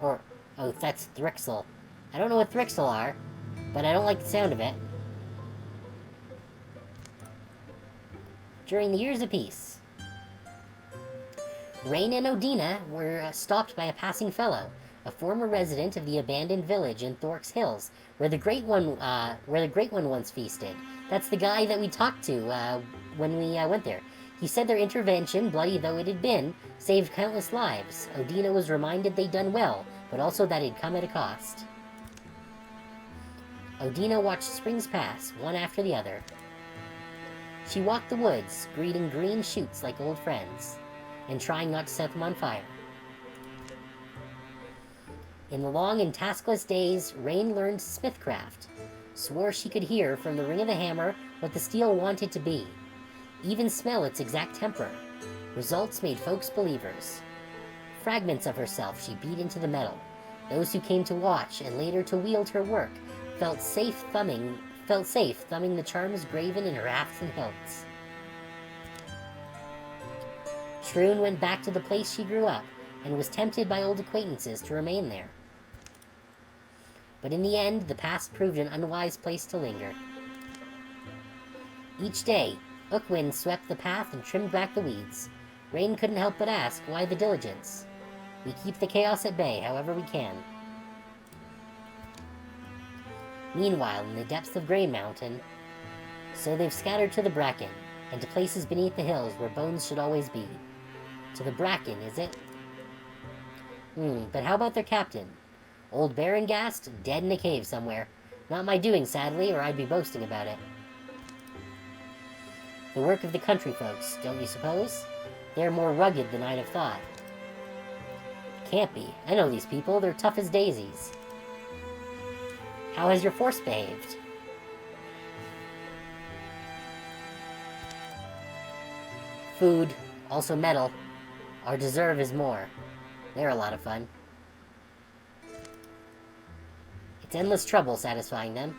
Or... Oh, that's Thrixel. I don't know what Thrixel are, but I don't like the sound of it. During the years of peace, Rain and Odina were stopped by a passing fellow, a former resident of the abandoned village in Thork's Hills, where the Great One once feasted. That's the guy that we talked to when we went there. He said their intervention, bloody though it had been, saved countless lives. Odina was reminded they'd done well, but also that it'd come at a cost. Odina watched springs pass, one after the other. She walked the woods, greeting green shoots like old friends, and trying not to set them on fire. In the long and taskless days, Rain learned smithcraft, swore she could hear from the ring of the hammer what the steel wanted to be, even smell its exact temper. Results made folks believers. Fragments of herself she beat into the metal. Those who came to watch and later to wield her work felt safe thumbing the charms graven in her hafts and hilts. Shroon went back to the place she grew up, and was tempted by old acquaintances to remain there. But in the end, the past proved an unwise place to linger. Each day, Ukwind swept the path and trimmed back the weeds. Rain couldn't help but ask, why the diligence? We keep the chaos at bay however we can. Meanwhile, in the depths of Grey Mountain, so they've scattered to the Bracken, and to places beneath the hills where bones should always be. To the Bracken, is it? But how about their captain? Old Barengast, dead in a cave somewhere. Not my doing, sadly, or I'd be boasting about it. The work of the country folks, don't you suppose? They're more rugged than I'd have thought. Can't be. I know these people. They're tough as daisies. How has your force behaved? Food, also metal. Our deserve is more. They're a lot of fun. It's endless trouble satisfying them.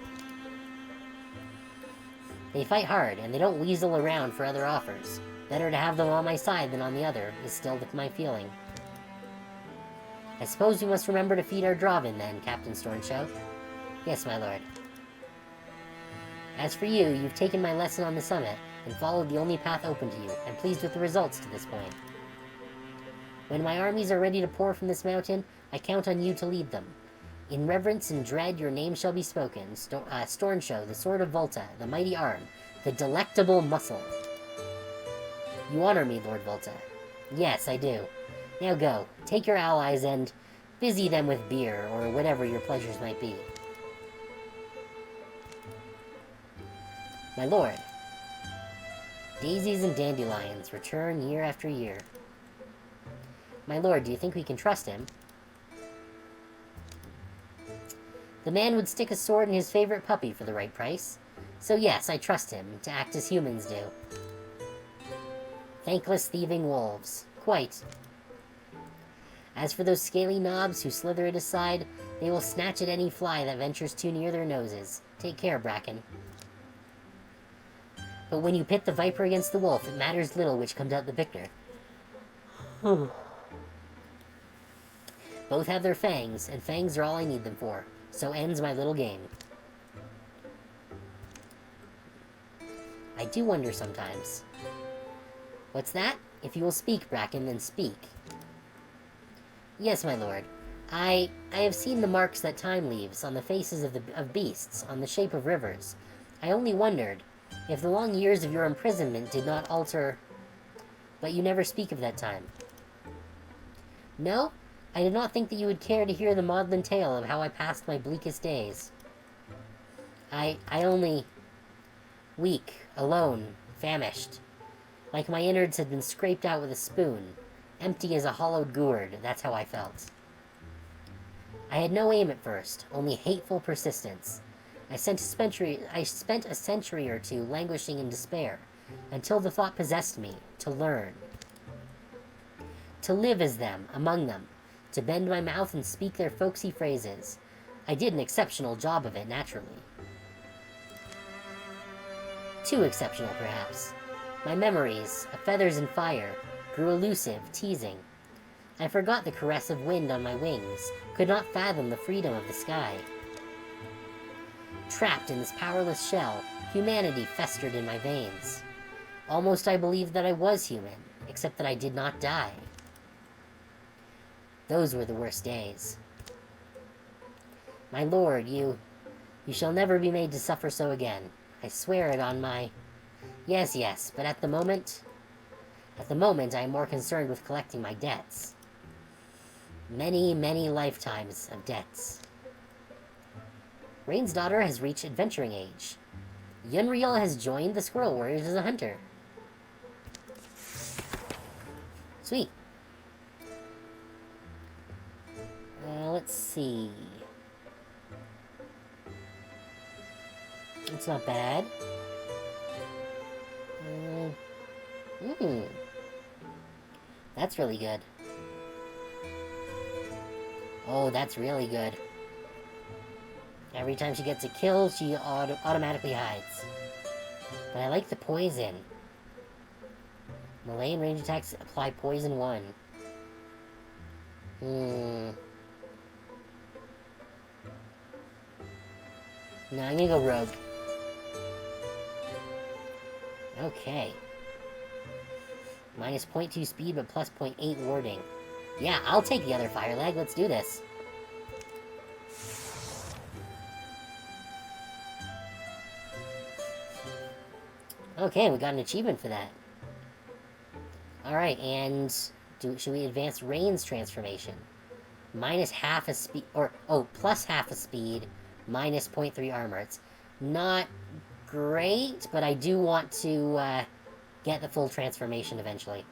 They fight hard, and they don't weasel around for other offers. Better to have them on my side than on the other, is still my feeling. I suppose we must remember to feed our Dravin, then, Captain Stornshow. Yes, my lord. As for you, you've taken my lesson on the summit, and followed the only path open to you. I'm pleased with the results to this point. When my armies are ready to pour from this mountain, I count on you to lead them. In reverence and dread, your name shall be spoken. Stornshow, the sword of Volta, the mighty arm, the delectable muscle. You honor me, Lord Volta. Yes, I do. Now go, take your allies and busy them with beer, or whatever your pleasures might be. My lord. Daisies and dandelions return year after year. My lord, do you think we can trust him? The man would stick a sword in his favorite puppy for the right price. So yes, I trust him, to act as humans do. Thankless thieving wolves. Quite. As for those scaly knobs who slither at his side, they will snatch at any fly that ventures too near their noses. Take care, Bracken. But when you pit the viper against the wolf, it matters little which comes out the victor. Both have their fangs, and fangs are all I need them for. So ends my little game. I do wonder sometimes. What's that? If you will speak, Bracken, then speak. Yes, my lord. I have seen the marks that time leaves on the faces of beasts, on the shape of rivers. I only wondered if the long years of your imprisonment did not alter... But you never speak of that time. No? I did not think that you would care to hear the maudlin tale of how I passed my bleakest days. I only... weak, alone, famished. Like my innards had been scraped out with a spoon. Empty as a hollowed gourd, that's how I felt. I had no aim at first, only hateful persistence. I spent a century or two languishing in despair, until the thought possessed me, to learn. To live as them, among them, to bend my mouth and speak their folksy phrases. I did an exceptional job of it, naturally. Too exceptional, perhaps. My memories, of feathers and fire, grew elusive, teasing. I forgot the caress of wind on my wings, could not fathom the freedom of the sky. Trapped in this powerless shell, humanity festered in my veins. Almost I believed that I was human, except that I did not die. Those were the worst days. My lord, you shall never be made to suffer so again. I swear it on my... Yes, but at the moment I am more concerned with collecting my debts. Many, many lifetimes of debts. Rain's daughter has reached adventuring age. Yunriel has joined the Squirrel Warriors as a hunter. Sweet. Let's see. It's not bad. That's really good. Oh, that's really good. Every time she gets a kill, she automatically hides. But I like the poison. Melee and range attacks apply poison 1. No, I'm gonna go rogue. Okay. Minus 0.2 speed, but plus 0.8 warding. Yeah, I'll take the other fire leg. Let's do this. Okay, we got an achievement for that. Alright, and should we advance Rain's transformation? Minus half a speed, or, plus half a speed, minus 0.3 armor. It's not great, but I do want to get the full transformation eventually.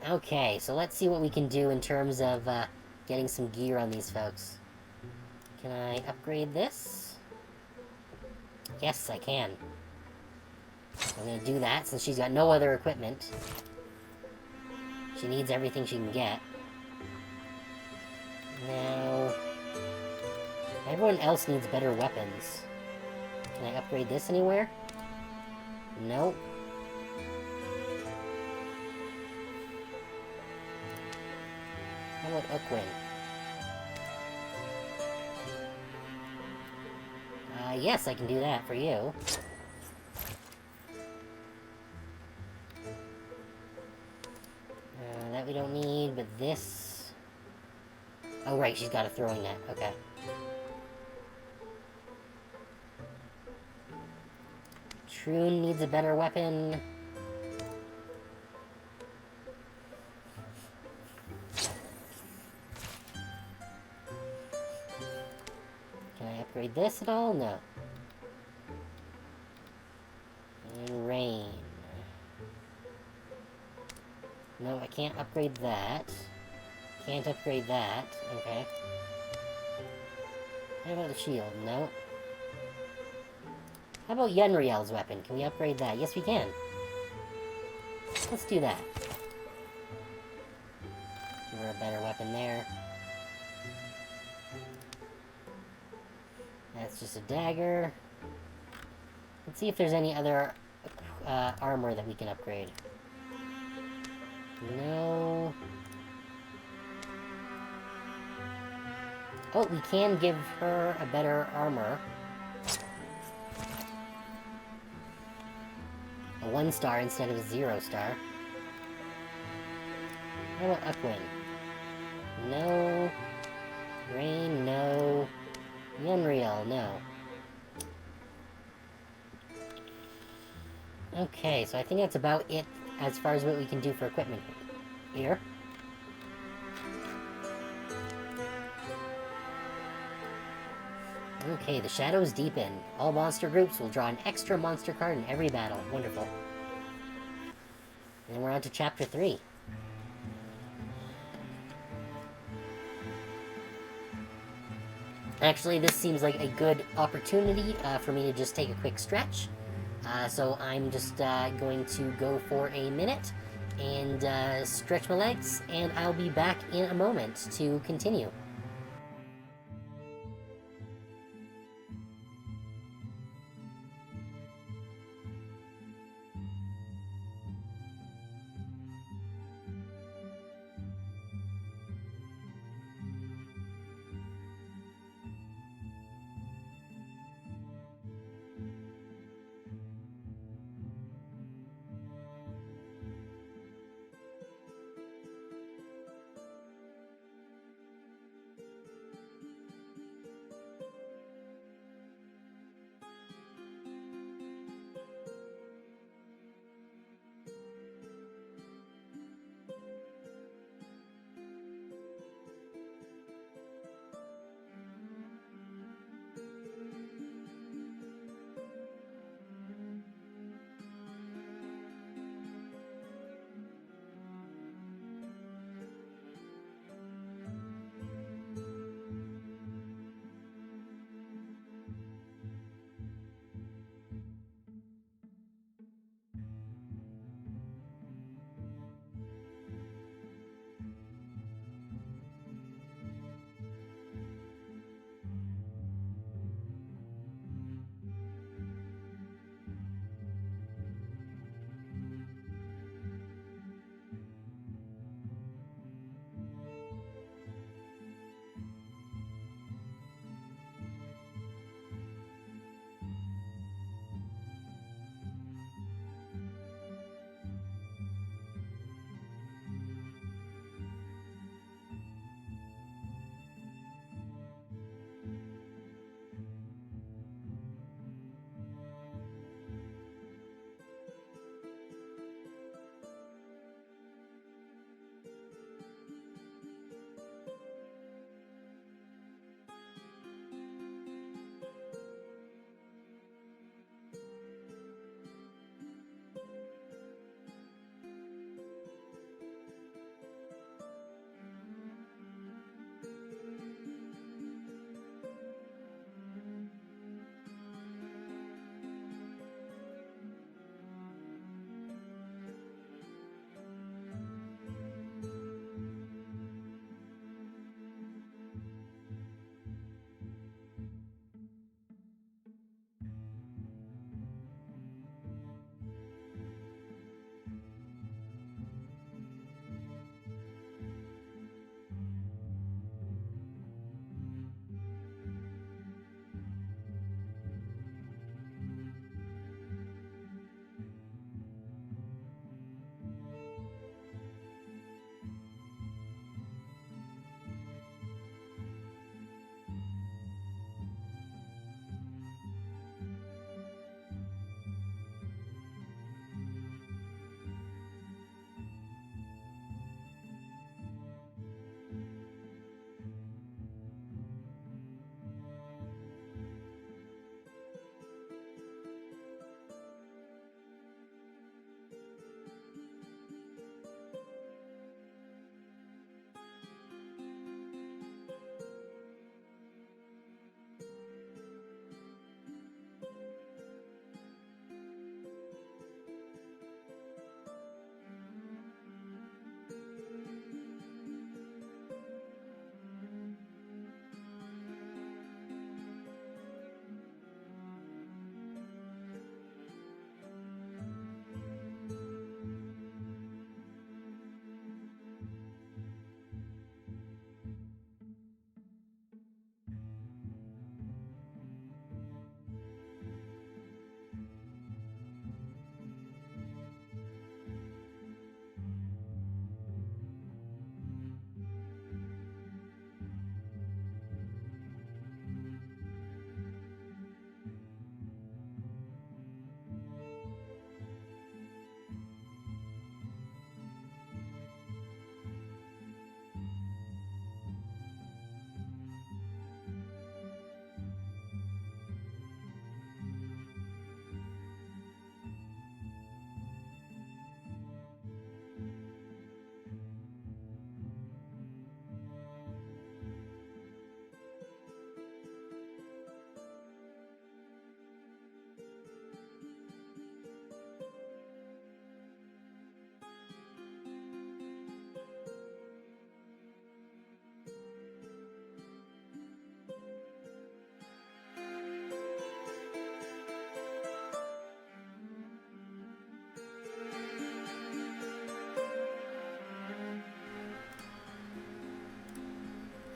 Okay, so let's see what we can do in terms of getting some gear on these folks. Can I upgrade this? Yes, I can. I'm gonna do that since she's got no other equipment. She needs everything she can get. Now, everyone else needs better weapons. Can I upgrade this anywhere? Nope. How about Ukwin? Yes, I can do that for you. That we don't need, but this... Oh, right, she's got a throwing net. Okay. Troon needs a better weapon. Can I upgrade this at all? No. And Rain. No, I can't upgrade that. Can't upgrade that. Okay. How about the shield? No. How about Yenriel's weapon? Can we upgrade that? Yes, we can. Let's do that. Give her a better weapon there. That's just a dagger. Let's see if there's any other armor that we can upgrade. No. Oh, we can give her a better armor. A 1-star instead of a 0-star. How about Ukwin? No. Rain, no. Yenriel, no. Okay, so I think that's about it as far as what we can do for equipment here. Okay, the shadows deepen. All monster groups will draw an extra monster card in every battle. Wonderful. And we're on to Chapter 3. Actually, this seems like a good opportunity for me to just take a quick stretch. So I'm just going to go for a minute and stretch my legs, and I'll be back in a moment to continue.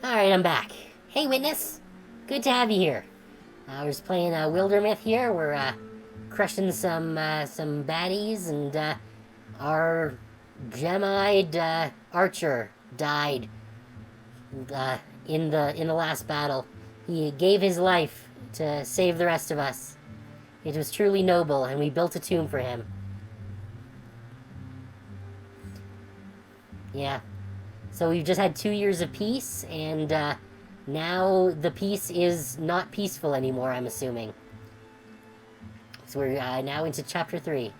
Alright, I'm back. Hey, witness! Good to have you here. We're just playing Wildermyth here. We're crushing some baddies, and our gem-eyed archer died in the last battle. He gave his life to save the rest of us. It was truly noble, and we built a tomb for him. Yeah. So we've just had 2 years of peace, and now the peace is not peaceful anymore, I'm assuming. So we're now into chapter 3.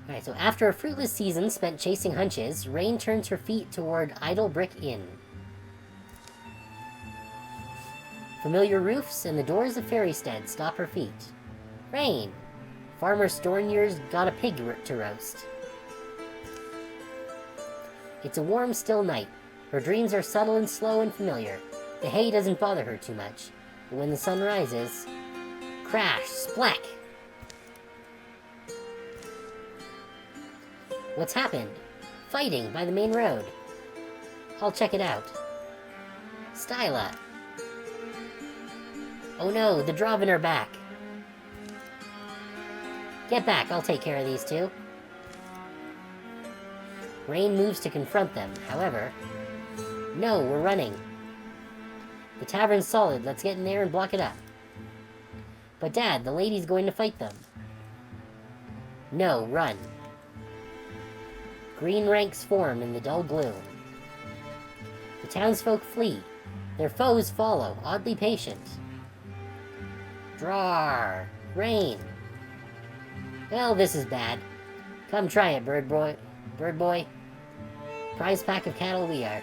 Alright, so after a fruitless season spent chasing hunches, Rain turns her feet toward Idle Brick Inn. Familiar roofs and the doors of Fairystead stop her feet. Rain! Farmer Stornier's got a pig to roast. It's a warm, still night. Her dreams are subtle and slow and familiar. The hay doesn't bother her too much. But when the sun rises... Crash! Splack! What's happened? Fighting by the main road. I'll check it out. Styla! Oh no, the Drovin are back. Get back, I'll take care of these two. Rain moves to confront them, however... No, we're running. The tavern's solid, let's get in there and block it up. But Dad, the lady's going to fight them. No, run. Green ranks form in the dull gloom. The townsfolk flee. Their foes follow, oddly patient. Drar! Rain! Well, this is bad. Come try it, bird boy. Bird boy. Prize pack of cattle we are.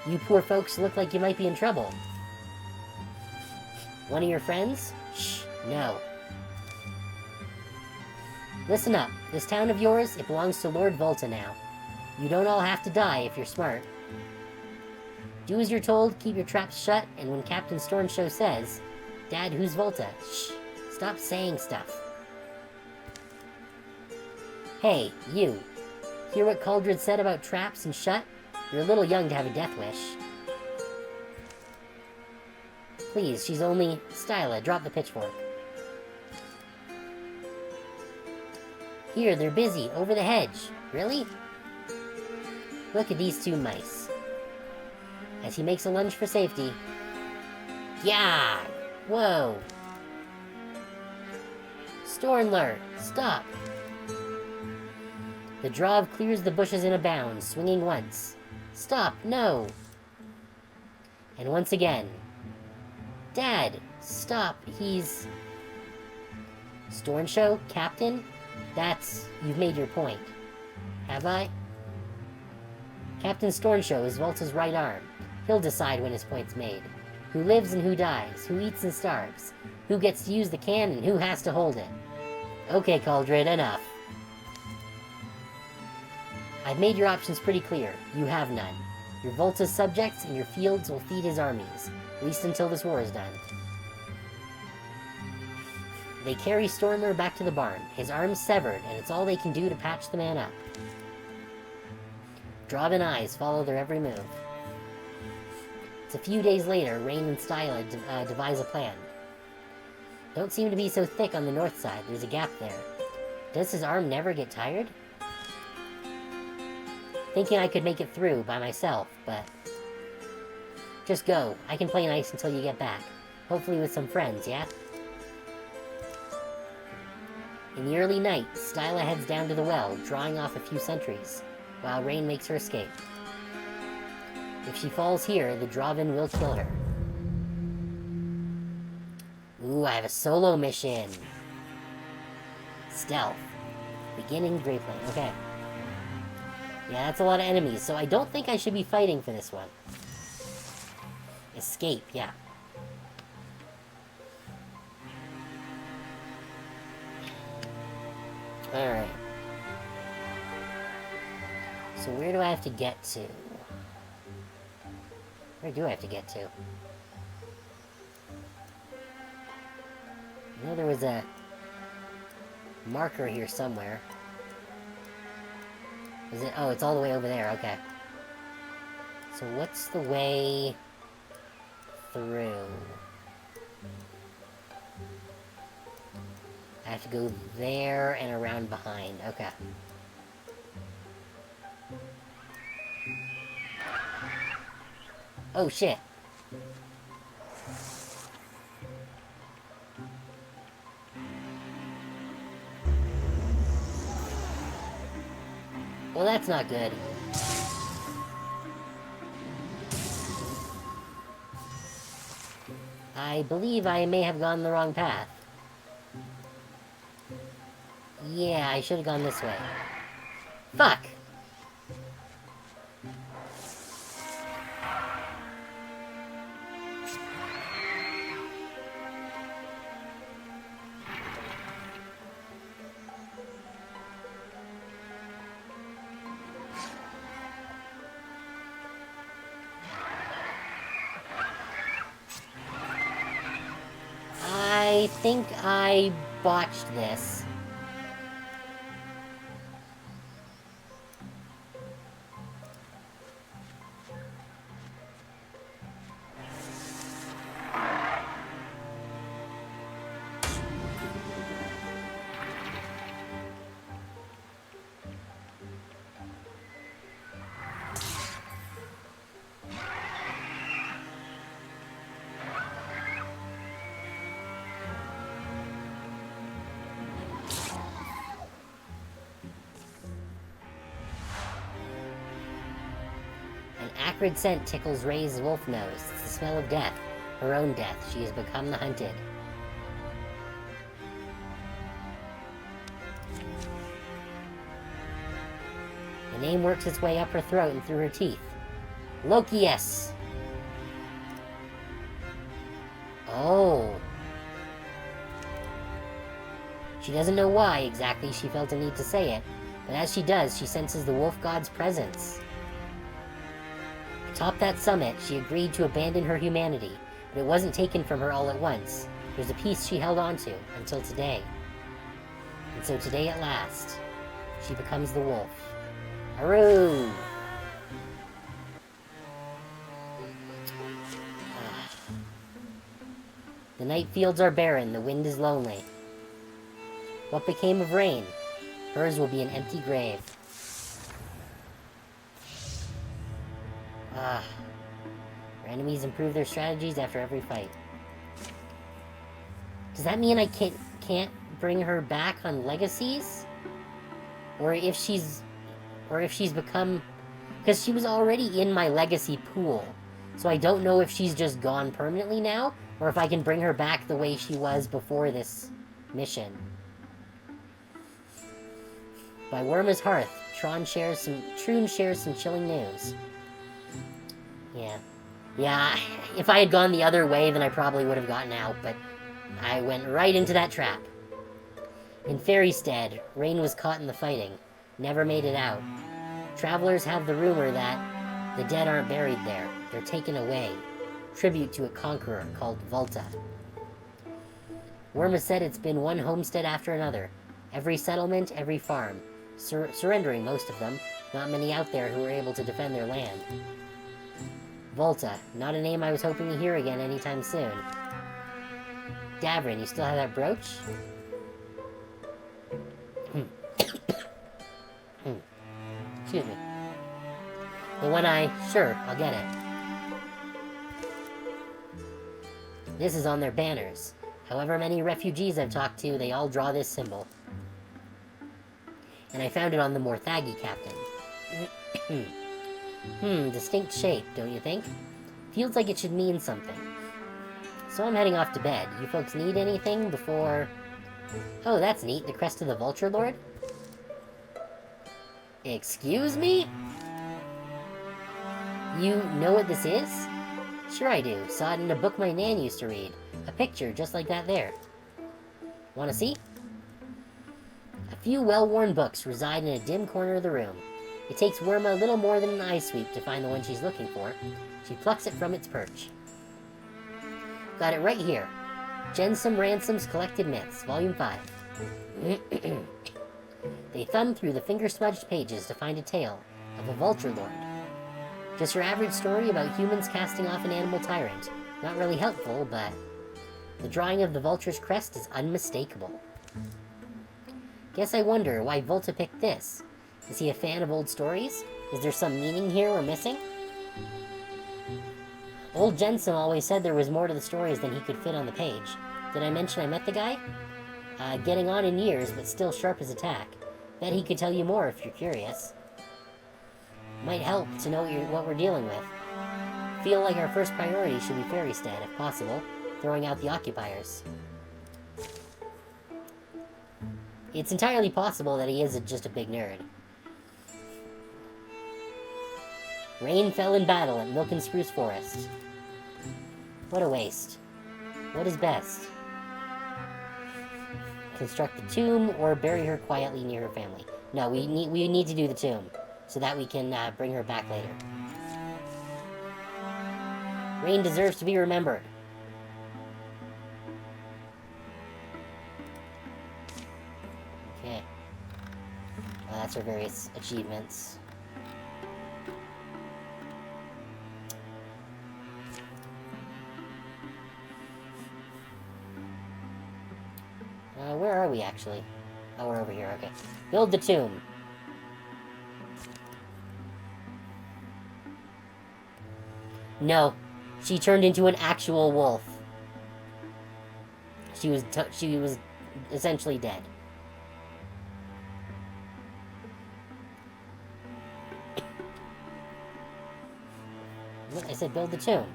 You poor folks look like you might be in trouble. One of your friends? Shh, no. Listen up. This town of yours, it belongs to Lord Volta now. You don't all have to die if you're smart. Do as you're told, keep your traps shut, and when Captain Stornshow says, Dad, who's Volta? Shh. Stop saying stuff. Hey, you. Hear what Cauldred said about traps and shut? You're a little young to have a death wish. Please, she's only... Styla, drop the pitchfork. Here, they're busy, over the hedge. Really? Look at these two mice. As he makes a lunge for safety. Yeah! Whoa! Stornler, stop! The Drov clears the bushes in a bound, swinging once. Stop, no! And once again. Dad, stop, he's... Stornshow, Captain? You've made your point. Have I? Captain Stornshow is Volta's right arm. He'll decide when his point's made. Who lives and who dies, who eats and starves, who gets to use the can and who has to hold it. Okay, Cauldred, enough. I've made your options pretty clear. You have none. You're Volta's subjects, and your fields will feed his armies, at least until this war is done. They carry Stornler back to the barn, his arms severed, and it's all they can do to patch the man up. Drovin eyes follow their every move. It's a few days later, Rain and Styla devise a plan. Don't seem to be so thick on the north side, there's a gap there. Does his arm never get tired? Thinking I could make it through by myself, but... Just go, I can play nice until you get back. Hopefully with some friends, yeah? In the early night, Styla heads down to the well, drawing off a few sentries, while Rain makes her escape. If she falls here, the Drovin will kill her. Ooh, I have a solo mission! Stealth. Beginning Great Plain. Okay. Yeah, that's a lot of enemies, so I don't think I should be fighting for this one. Escape, yeah. Alright. So where do I have to get to? Where do I have to get to? I know there was a marker here somewhere. Is it? Oh, it's all the way over there. Okay. So what's the way through? I have to go there and around behind. Okay. Oh, shit. Well, that's not good. I believe I may have gone the wrong path. Yeah, I should have gone this way. Fuck! I think I botched this. Acrid scent tickles Ray's wolf nose. It's the smell of death. Her own death. She has become the hunted. The name works its way up her throat and through her teeth. Lokius! Oh. She doesn't know why exactly she felt a need to say it, but as she does, she senses the wolf god's presence. Atop that summit, she agreed to abandon her humanity, but it wasn't taken from her all at once. There's a piece she held on to, until today. And so today at last, she becomes the wolf. Aru! The night fields are barren, the wind is lonely. What became of rain? Hers will be an empty grave. Our enemies improve their strategies after every fight. Does that mean I can't bring her back on legacies? Or if she's become... Because she was already in my legacy pool. So I don't know if she's just gone permanently now, or if I can bring her back the way she was before this mission. By Worma's Hearth, Troon shares some chilling news. Yeah, if I had gone the other way, then I probably would have gotten out, but I went right into that trap. In Fairystead, Rain was caught in the fighting, never made it out. Travelers have the rumor that the dead aren't buried there, they're taken away, tribute to a conqueror called Volta. Worma said it's been one homestead after another, every settlement, every farm, surrendering most of them, not many out there who were able to defend their land. Volta, not a name I was hoping to hear again anytime soon. Davrin, you still have that brooch? Excuse me. The one sure, I'll get it. This is on their banners. However many refugees I've talked to, they all draw this symbol. And I found it on the Morthagi captain. Distinct shape, don't you think? Feels like it should mean something. So I'm heading off to bed. You folks need anything before... Oh, that's neat. The crest of the Vulture Lord? Excuse me? You know what this is? Sure I do. Saw it in a book my nan used to read. A picture just like that there. Wanna see? A few well-worn books reside in a dim corner of the room. It takes Worma a little more than an eye sweep to find the one she's looking for. She plucks it from its perch. Got it right here. Jensum Ransom's Collected Myths, Volume 5. They thumb through the finger-smudged pages to find a tale of a vulture lord. Just your average story about humans casting off an animal tyrant. Not really helpful, but the drawing of the vulture's crest is unmistakable. Guess I wonder why Volta picked this. Is he a fan of old stories? Is there some meaning here we're missing? Old Jensen always said there was more to the stories than he could fit on the page. Did I mention I met the guy? Getting on in years, but still sharp as a tack. Bet he could tell you more if you're curious. Might help to know what we're dealing with. Feel like our first priority should be Fairystead, if possible, throwing out the occupiers. It's entirely possible that he is just a big nerd. Rain fell in battle at Milk and Spruce Forest. What a waste. What is best? Construct the tomb or bury her quietly near her family. No, we need to do the tomb so that we can bring her back later. Rain deserves to be remembered. Okay. Well, that's our various achievements. Where are we, actually? Oh, we're over here, okay. Build the tomb. No. She turned into an actual wolf. She was essentially dead. Look, I said build the tomb.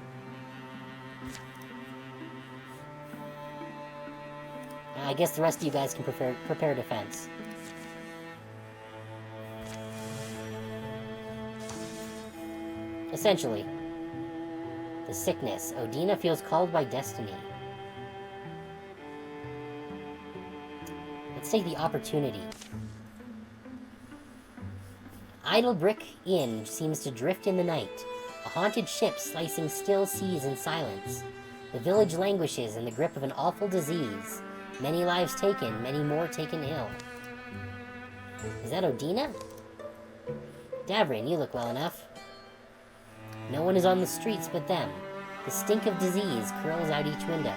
I guess the rest of you guys can prepare defense. Essentially, the sickness. Odina feels called by destiny. Let's take the opportunity. Idlebrick Inn seems to drift in the night. A haunted ship slicing still seas in silence. The village languishes in the grip of an awful disease. Many lives taken, many more taken ill. Is that Odina? Davrin, you look well enough. No one is on the streets but them. The stink of disease curls out each window.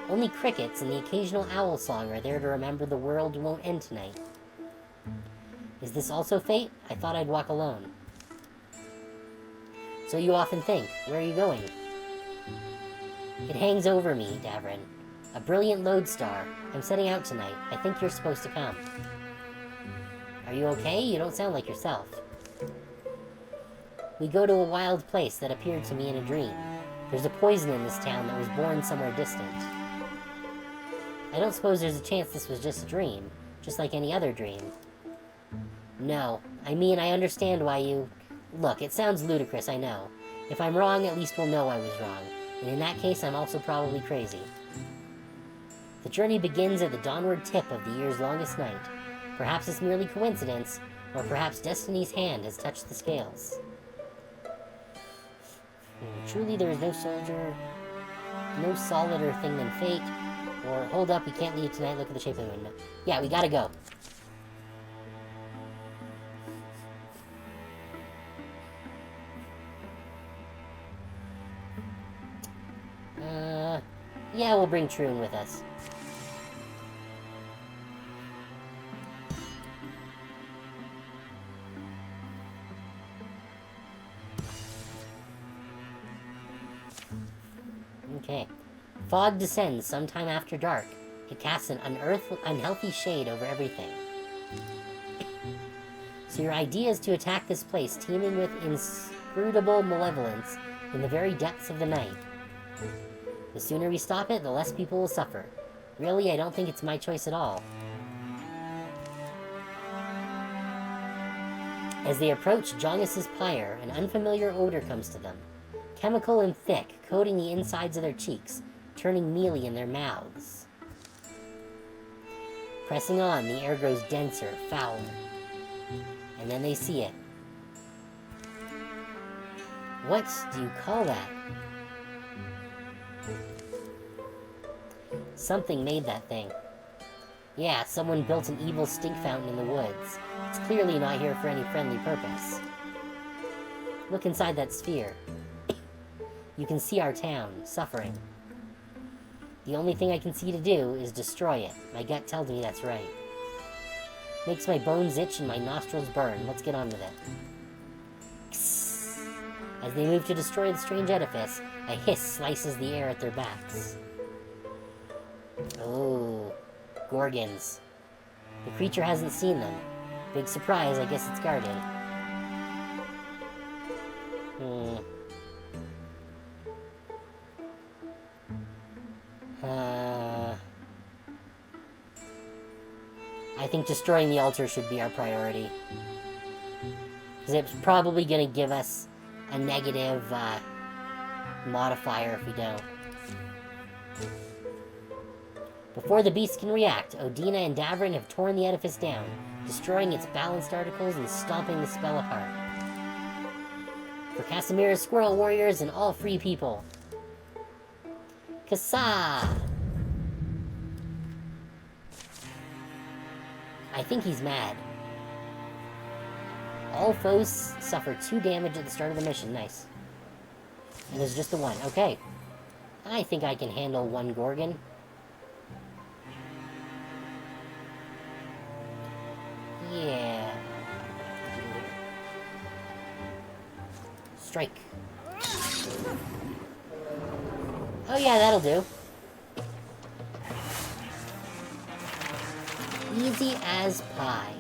Only crickets and the occasional owl song are there to remember the world won't end tonight. Is this also fate? I thought I'd walk alone. So you often think, where are you going? It hangs over me, Davrin. A brilliant lodestar. I'm setting out tonight. I think you're supposed to come. Are you okay? You don't sound like yourself. We go to a wild place that appeared to me in a dream. There's a poison in this town that was born somewhere distant. I don't suppose there's a chance this was just a dream, just like any other dream. No. I mean, I understand why you... Look, it sounds ludicrous, I know. If I'm wrong, at least we'll know I was wrong. And in that case, I'm also probably crazy. The journey begins at the dawnward tip of the year's longest night. Perhaps it's merely coincidence, or perhaps destiny's hand has touched the scales. Truly there is no solider thing than fate, or hold up, we can't leave tonight, look at the shape of the moon. Yeah, we gotta go. Yeah, we'll bring Troon with us. Okay. Fog descends sometime after dark. It casts an unhealthy shade over everything. So your idea is to attack this place teeming with inscrutable malevolence in the very depths of the night. The sooner we stop it, the less people will suffer. Really, I don't think it's my choice at all. As they approach Jongus' pyre, an unfamiliar odor comes to them. Chemical and thick, coating the insides of their cheeks, turning mealy in their mouths. Pressing on, the air grows denser, fouler. And then they see it. What do you call that? Something made that thing. Yeah, someone built an evil stink fountain in the woods. It's clearly not here for any friendly purpose. Look inside that sphere. You can see our town, suffering. The only thing I can see to do is destroy it. My gut tells me that's right. Makes my bones itch and my nostrils burn. Let's get on with it. As they move to destroy the strange edifice, a hiss slices the air at their backs. Oh, Gorgons. The creature hasn't seen them. Big surprise, I guess it's guarded. I think destroying the altar should be our priority. Because it's probably going to give us a negative modifier if we don't. Before the beast can react, Odina and Davrin have torn the edifice down, destroying its balanced articles and stomping the spell apart. For Casimira's Squirrel Warriors and all free people. Kassa! I think he's mad. All foes suffer 2 damage at the start of the mission. Nice. And there's just the 1. Okay. I think I can handle 1 Gorgon. Yeah. Strike. Oh yeah, that'll do. Easy as pie.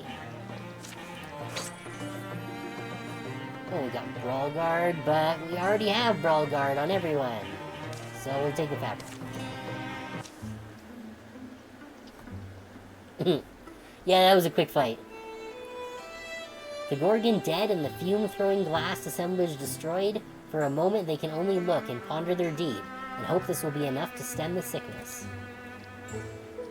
Oh, we got Brawl Guard, but we already have Brawl Guard on everyone. So we'll take the fabric. Yeah, that was a quick fight. The Gorgon dead and the fume-throwing glass assemblage destroyed, for a moment they can only look and ponder their deed, and hope this will be enough to stem the sickness.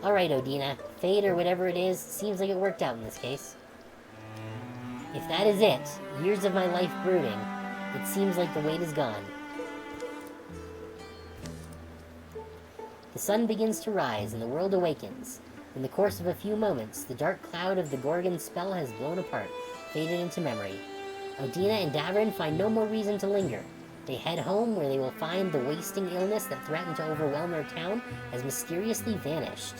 Alright, Odina. Fate or whatever it is, seems like it worked out in this case. If that is it, years of my life brooding, it seems like the wait is gone. The sun begins to rise and the world awakens. In the course of a few moments, the dark cloud of the Gorgon spell has blown apart, faded into memory. Odina and Davrin find no more reason to linger. They head home where they will find the wasting illness that threatened to overwhelm their town has mysteriously vanished.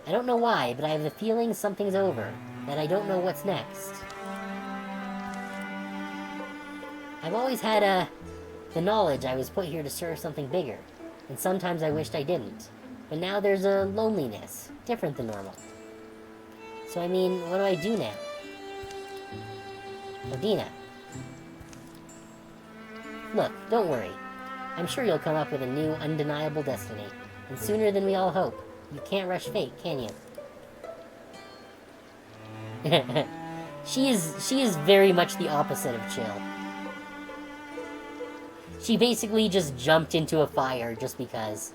I don't know why, but I have the feeling something's over, that I don't know what's next. I've always had the knowledge I was put here to serve something bigger, and sometimes I wished I didn't. But now there's a loneliness, different than normal. So I mean, what do I do now? Odina. Look, don't worry. I'm sure you'll come up with a new, undeniable destiny, and sooner than we all hope. You can't rush fate, can you? She is very much the opposite of chill. She basically just jumped into a fire just because.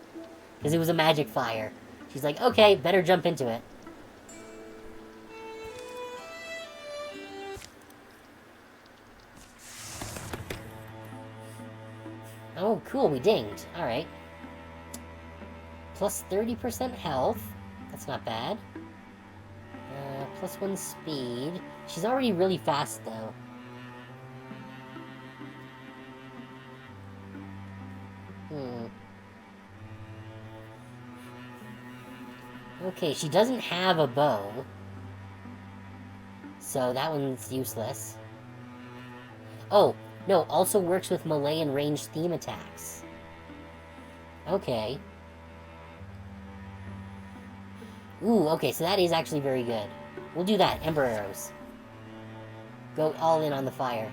Because it was a magic fire. She's like, okay, better jump into it. Oh, cool, we dinged. Alright. Plus 30% health. That's not bad. Plus 1 speed. She's already really fast, though. Okay, she doesn't have a bow. So that one's useless. Oh, no, also works with melee and ranged theme attacks. Okay. Ooh, okay, so that is actually very good. We'll do that, Ember Arrows. Go all in on the fire.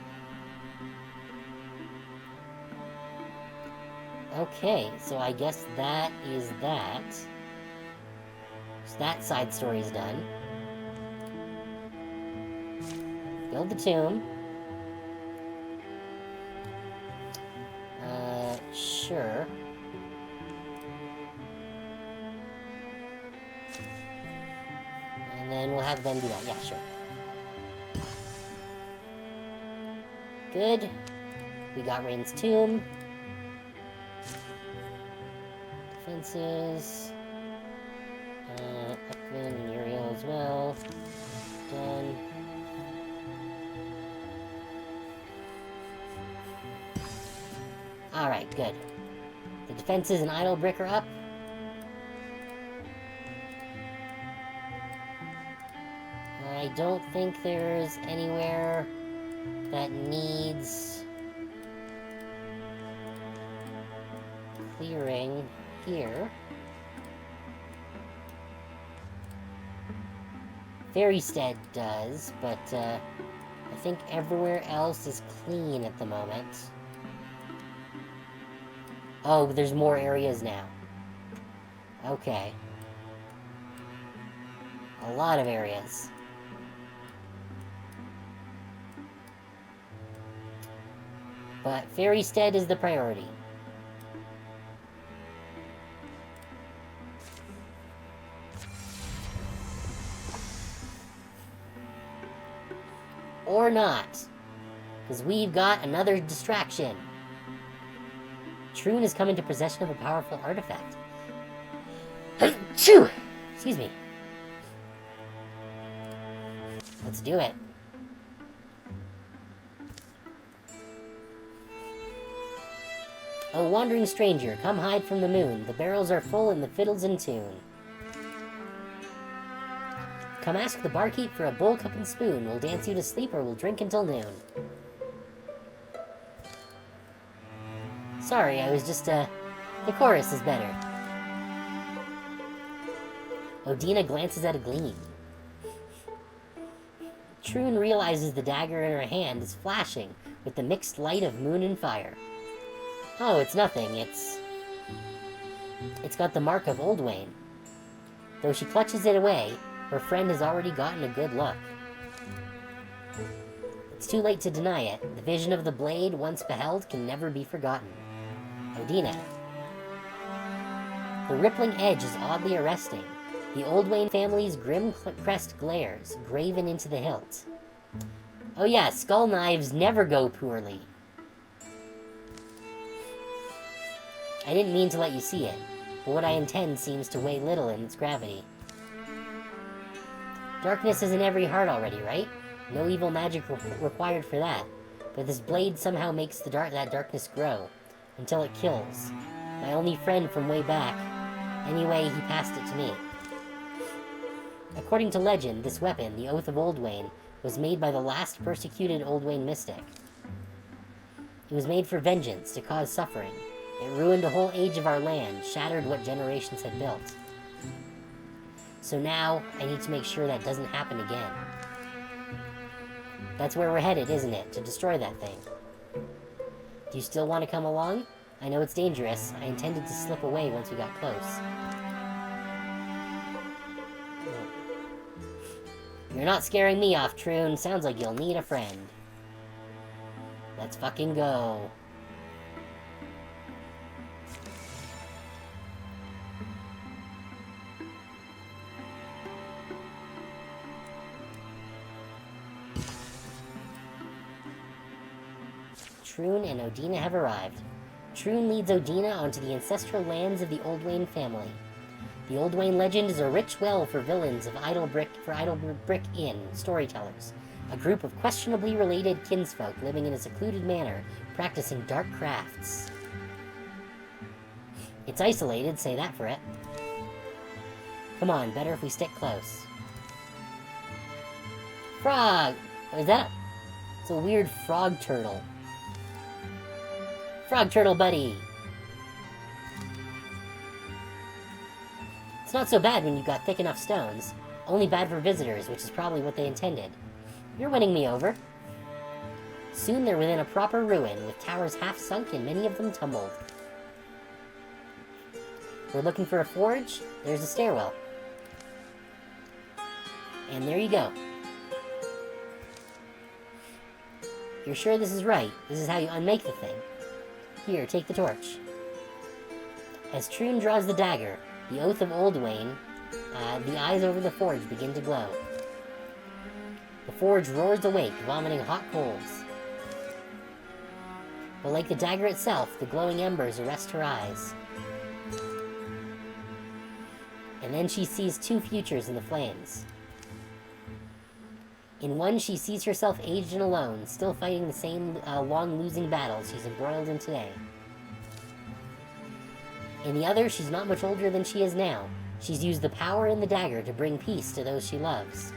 Okay, so I guess that is that. So that side story is done. Build the tomb. Sure. And then we'll have them do that. Yeah, sure. Good. We got Rain's tomb. Defenses. Alright, good. The defenses and idle brick are up. I don't think there's anywhere that needs clearing here. Fairystead does, but I think everywhere else is clean at the moment. Oh, there's more areas now. Okay. A lot of areas. But Fairystead is the priority. Or not. Because we've got another distraction. Troon has come into possession of a powerful artifact. Achoo! Excuse me. Let's do it. O wandering stranger, come hide from the moon. The barrels are full and the fiddle's in tune. Come ask the barkeep for a bowl, cup, and spoon. We'll dance you to sleep or we'll drink until noon. Sorry, I was just, the chorus is better. Odina glances at a gleam. Troon realizes the dagger in her hand is flashing with the mixed light of moon and fire. Oh, it's nothing. It's got the mark of Oldwain. Though she clutches it away, her friend has already gotten a good look. It's too late to deny it. The vision of the blade once beheld can never be forgotten. Odina. The rippling edge is oddly arresting. The Oldwain family's grim crest glares, graven into the hilt. Oh yeah, skull knives never go poorly. I didn't mean to let you see it, but what I intend seems to weigh little in its gravity. Darkness is in every heart already, right? No evil magic required for that, but this blade somehow makes that darkness grow, until it kills. My only friend from way back. Anyway, he passed it to me. According to legend, this weapon, the Oath of Oldwain, was made by the last persecuted Oldwain mystic. It was made for vengeance, to cause suffering. It ruined a whole age of our land, shattered what generations had built. So now, I need to make sure that doesn't happen again. That's where we're headed, isn't it? To destroy that thing. Do you still want to come along? I know it's dangerous. I intended to slip away once we got close. You're not scaring me off, Troon. Sounds like you'll need a friend. Let's fucking go. Troon and Odina have arrived. Troon leads Odina onto the ancestral lands of the Oldwain family. The Oldwain legend is a rich well for villains of Idle Brick Inn storytellers, a group of questionably related kinsfolk living in a secluded manner, practicing dark crafts. It's isolated, say that for it. Come on, better if we stick close. Frog! What is that? It's a weird frog turtle. Frog turtle buddy! It's not so bad when you've got thick enough stones. Only bad for visitors, which is probably what they intended. You're winning me over. Soon they're within a proper ruin, with towers half sunk and many of them tumbled. We're looking for a forge. There's a stairwell. And there you go. You're sure this is right? This is how you unmake the thing. Here, take the torch. As Troon draws the dagger, the Oath of Oldwain, the eyes over the forge begin to glow. The forge roars awake, vomiting hot coals. But like the dagger itself, the glowing embers arrest her eyes. And then she sees two futures in the flames. In one, she sees herself aged and alone, still fighting the same long losing battles she's embroiled in today. In the other, she's not much older than she is now. She's used the power in the dagger to bring peace to those she loves.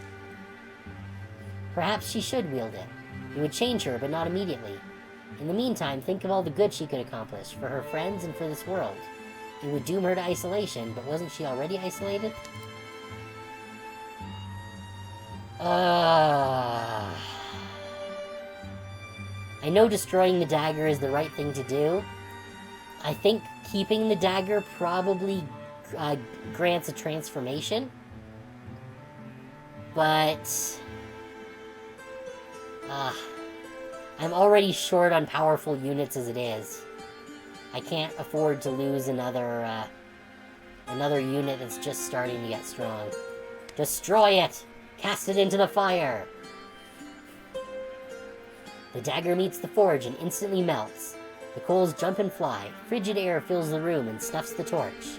Perhaps she should wield it. It would change her, but not immediately. In the meantime, think of all the good she could accomplish for her friends and for this world. It would doom her to isolation, but wasn't she already isolated? I know destroying the dagger is the right thing to do. I think keeping the dagger probably grants a transformation. But... I'm already short on powerful units as it is. I can't afford to lose another unit that's just starting to get strong. Destroy it! Cast it into the fire! The dagger meets the forge and instantly melts. The coals jump and fly. Frigid air fills the room and stuffs the torch.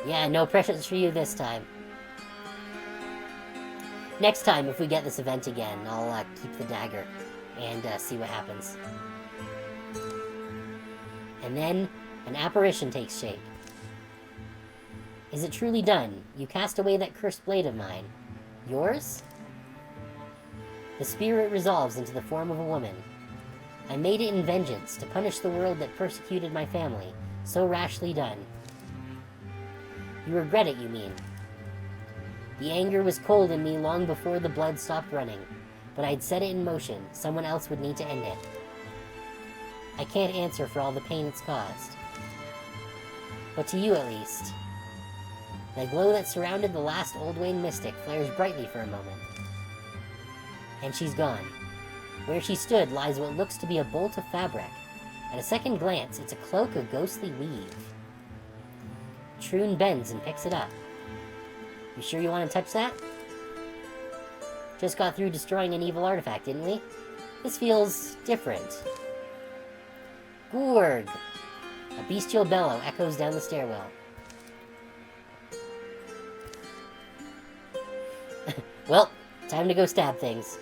Yeah, no pressures for you this time. Next time, if we get this event again, I'll keep the dagger and see what happens. And then, an apparition takes shape. Is it truly done? You cast away that cursed blade of mine. Yours? The spirit resolves into the form of a woman. I made it in vengeance, to punish the world that persecuted my family. So rashly done. You regret it, you mean? The anger was cold in me long before the blood stopped running. But I'd set it in motion. Someone else would need to end it. I can't answer for all the pain it's caused. But to you, at least. The glow that surrounded the last Old Wayne mystic flares brightly for a moment. And she's gone. Where she stood lies what looks to be a bolt of fabric. At a second glance, it's a cloak of ghostly weave. Troon bends and picks it up. You sure you want to touch that? Just got through destroying an evil artifact, didn't we? This feels different. Gourg! A bestial bellow echoes down the stairwell. Well, time to go stab things.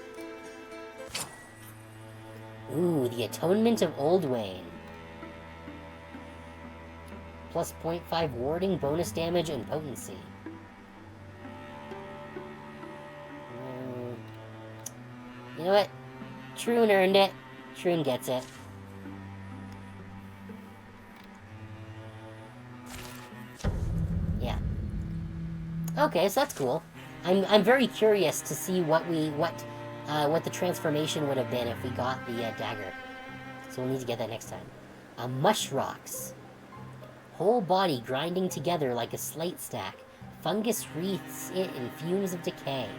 Ooh, the Atonement of Old Wayne. Plus 0.5 warding, bonus damage, and potency. You know what? Troon earned it. Troon gets it. Yeah. Okay, so that's cool. I'm very curious to see what the transformation would have been if we got the dagger. So we'll need to get that next time. Mushrocks. Whole body grinding together like a slate stack. Fungus wreaths it in fumes of decay.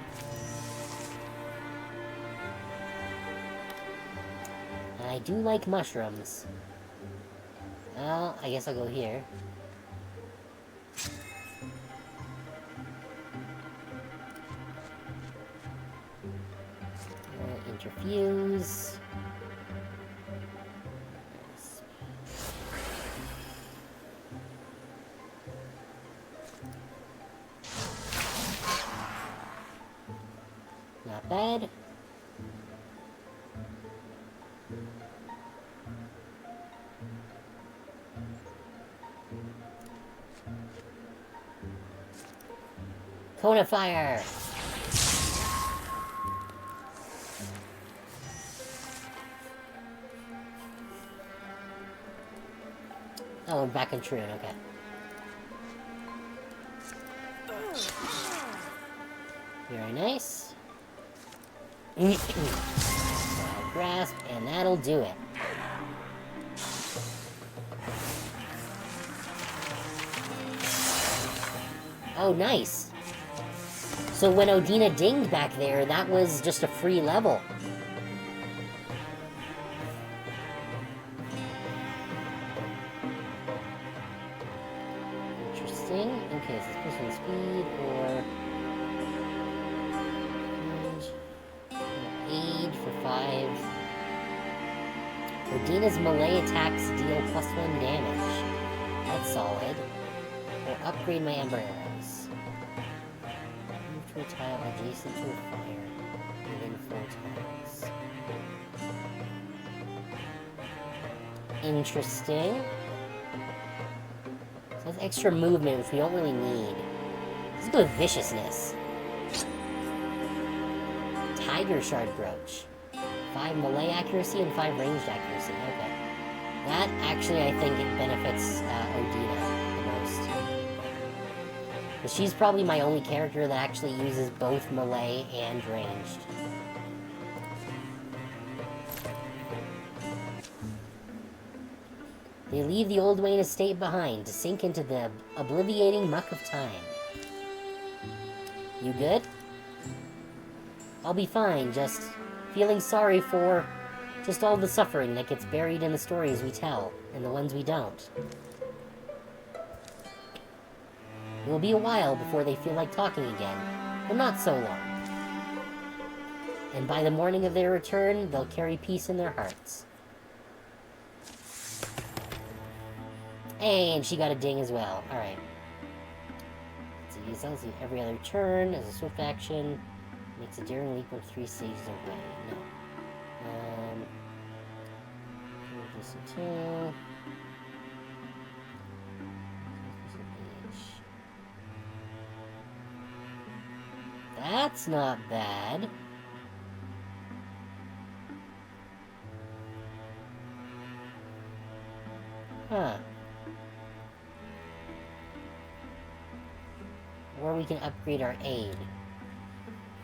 I do like mushrooms. Well, I guess I'll go here. Interfuse. Not bad. Cone of fire! Oh, we're back in Troon, okay. Very nice. Grasp, and that'll do it. Oh, nice. So when Odina dinged back there, that was just a free level. Interesting. Okay, so this one speed or aid for 5. Odina's melee attacks deal +1 damage. That's solid. Or upgrade my Ember Arrows. Move to a tile adjacent to a fire within 4 tiles. Interesting. With extra movement, which we don't really need. Let's go with viciousness. Tiger Shard Brooch. 5 melee accuracy and 5 ranged accuracy. Okay. That actually, I think, it benefits Odina the most. But she's probably my only character that actually uses both melee and ranged. They leave the old Wayne estate behind to sink into the obliviating muck of time. You good? I'll be fine, just feeling sorry for just all the suffering that gets buried in the stories we tell, and the ones we don't. It will be a while before they feel like talking again, but not so long. And by the morning of their return, they'll carry peace in their hearts. And she got a ding as well. Alright. So use those every other turn as a swift action. Makes a daring leap of 3 stages away. No. This two. That's not bad. Huh. Or we can upgrade our aid.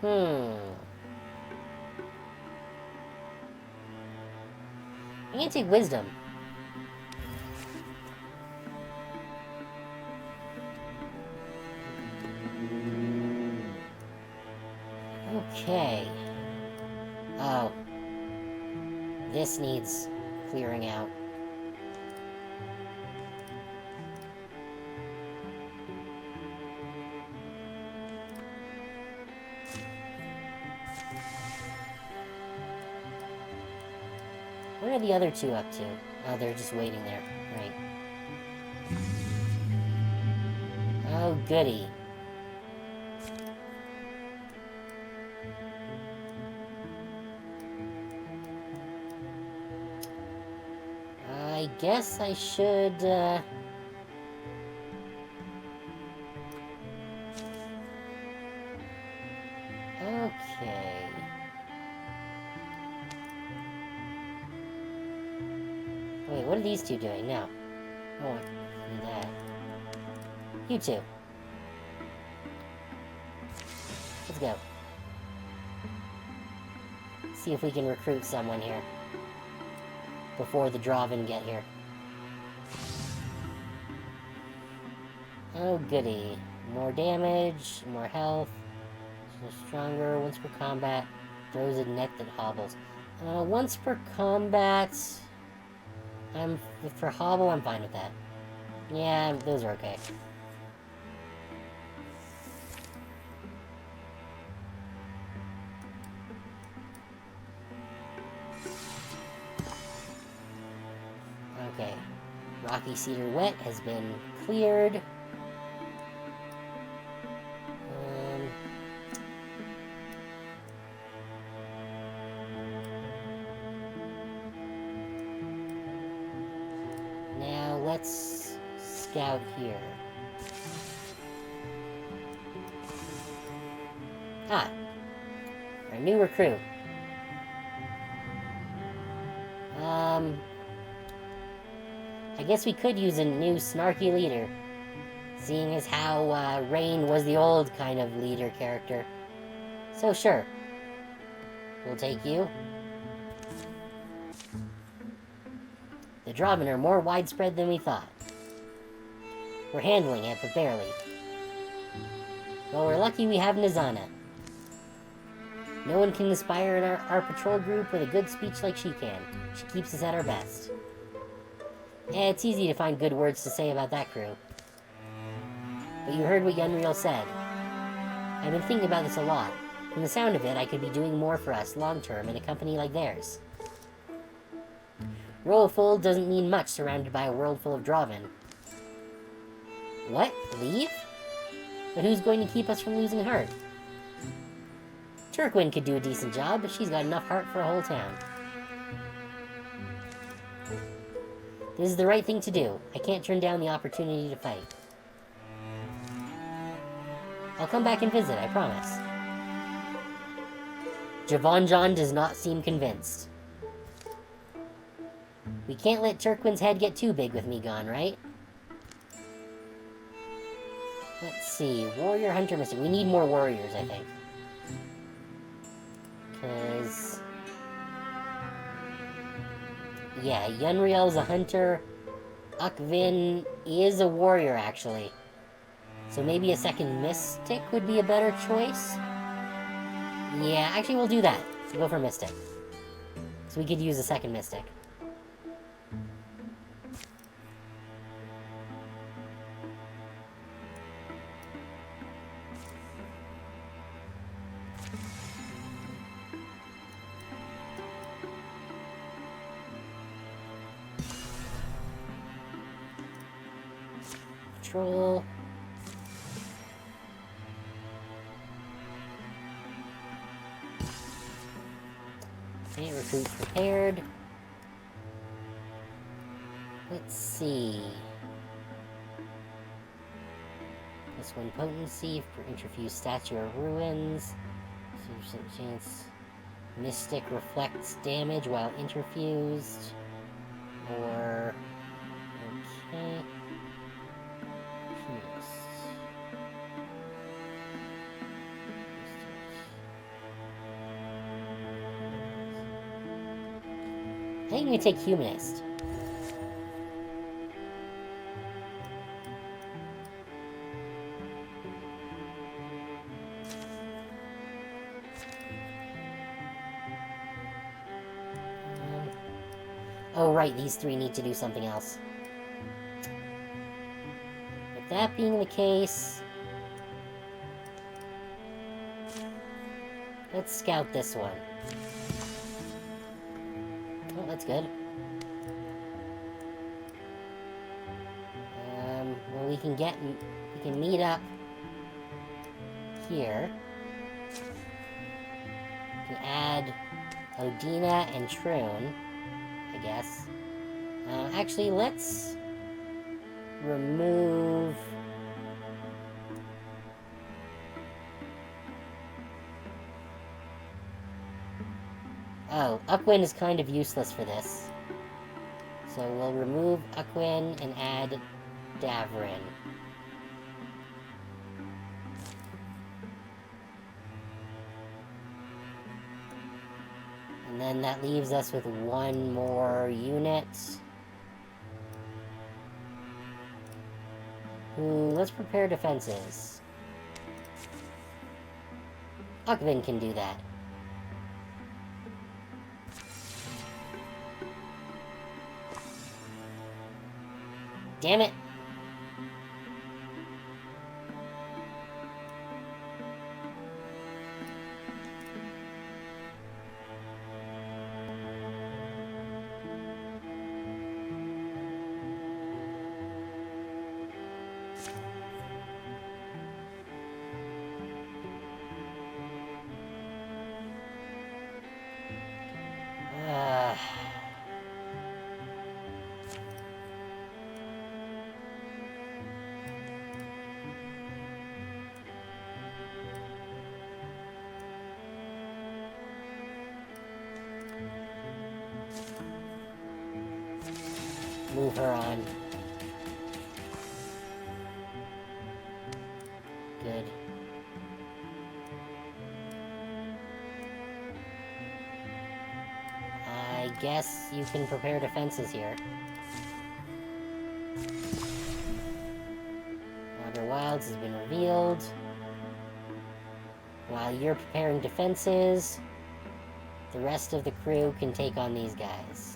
I'm gonna take wisdom. Okay. Oh. This needs clearing out. What are the other two up to? Oh, they're just waiting there. Right. Oh, goody. I guess I should, Okay. Wait, what are these two doing now? Oh, do that. You two. Let's go. See if we can recruit someone here. Before the Draven get here. Oh, goody. More damage, more health. So stronger, once per combat. Throws a net that hobbles. Once per combat... for hobble, I'm fine with that. Yeah, those are okay. Okay. Rocky Cedar Wet has been cleared. Now let's scout here. Ah, our new recruit. I guess we could use a new snarky leader, seeing as how Rain was the old kind of leader character. So sure, we'll take you. The Draven are more widespread than we thought. We're handling it, but barely. Well, we're lucky we have Nizana. No one can inspire in our patrol group with a good speech like she can. She keeps us at our best. It's easy to find good words to say about that crew. But you heard what Unreal said. I've been thinking about this a lot. From the sound of it, I could be doing more for us long-term in a company like theirs. Rollfold doesn't mean much surrounded by a world full of Draven. What? Leave? But who's going to keep us from losing heart? Turquin could do a decent job, but she's got enough heart for a whole town. This is the right thing to do. I can't turn down the opportunity to fight. I'll come back and visit, I promise. Javon John does not seem convinced. We can't let Turquin's head get too big with me gone, right? Let's see. Warrior, Hunter, Mystic. We need more warriors, I think. Because... yeah, Yunriel's a hunter. Ukvin is a warrior, actually. So maybe a second Mystic would be a better choice? Yeah, actually we'll do that. We'll go for Mystic. So we could use a second Mystic. Patrol. Okay, recruit prepared. Let's see. This one potency for interfused statue or ruins. 50% chance. Mystic reflects damage while interfused. Or okay. I think we take Humanist. Oh, right, these three need to do something else. With that being the case... let's scout this one. Oh, that's good. Well, we can meet up here. We can add Odina and Troon, I guess. Actually, let's remove... oh, Ukwin is kind of useless for this. So we'll remove Ukwin and add Davrin. And then that leaves us with one more unit. Let's prepare defenses. Ukwin can do that. Damn it! Move her on. Good. I guess you can prepare defenses here. Outer Wilds has been revealed. While you're preparing defenses, the rest of the crew can take on these guys.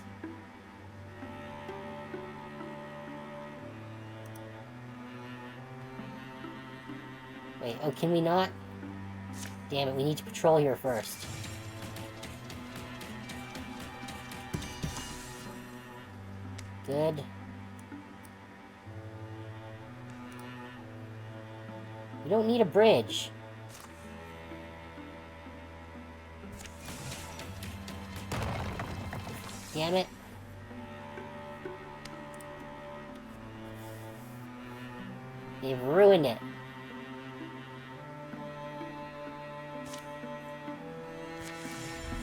Wait, oh, can we not? Damn it, we need to patrol here first. Good. We don't need a bridge. Damn it. They've ruined it.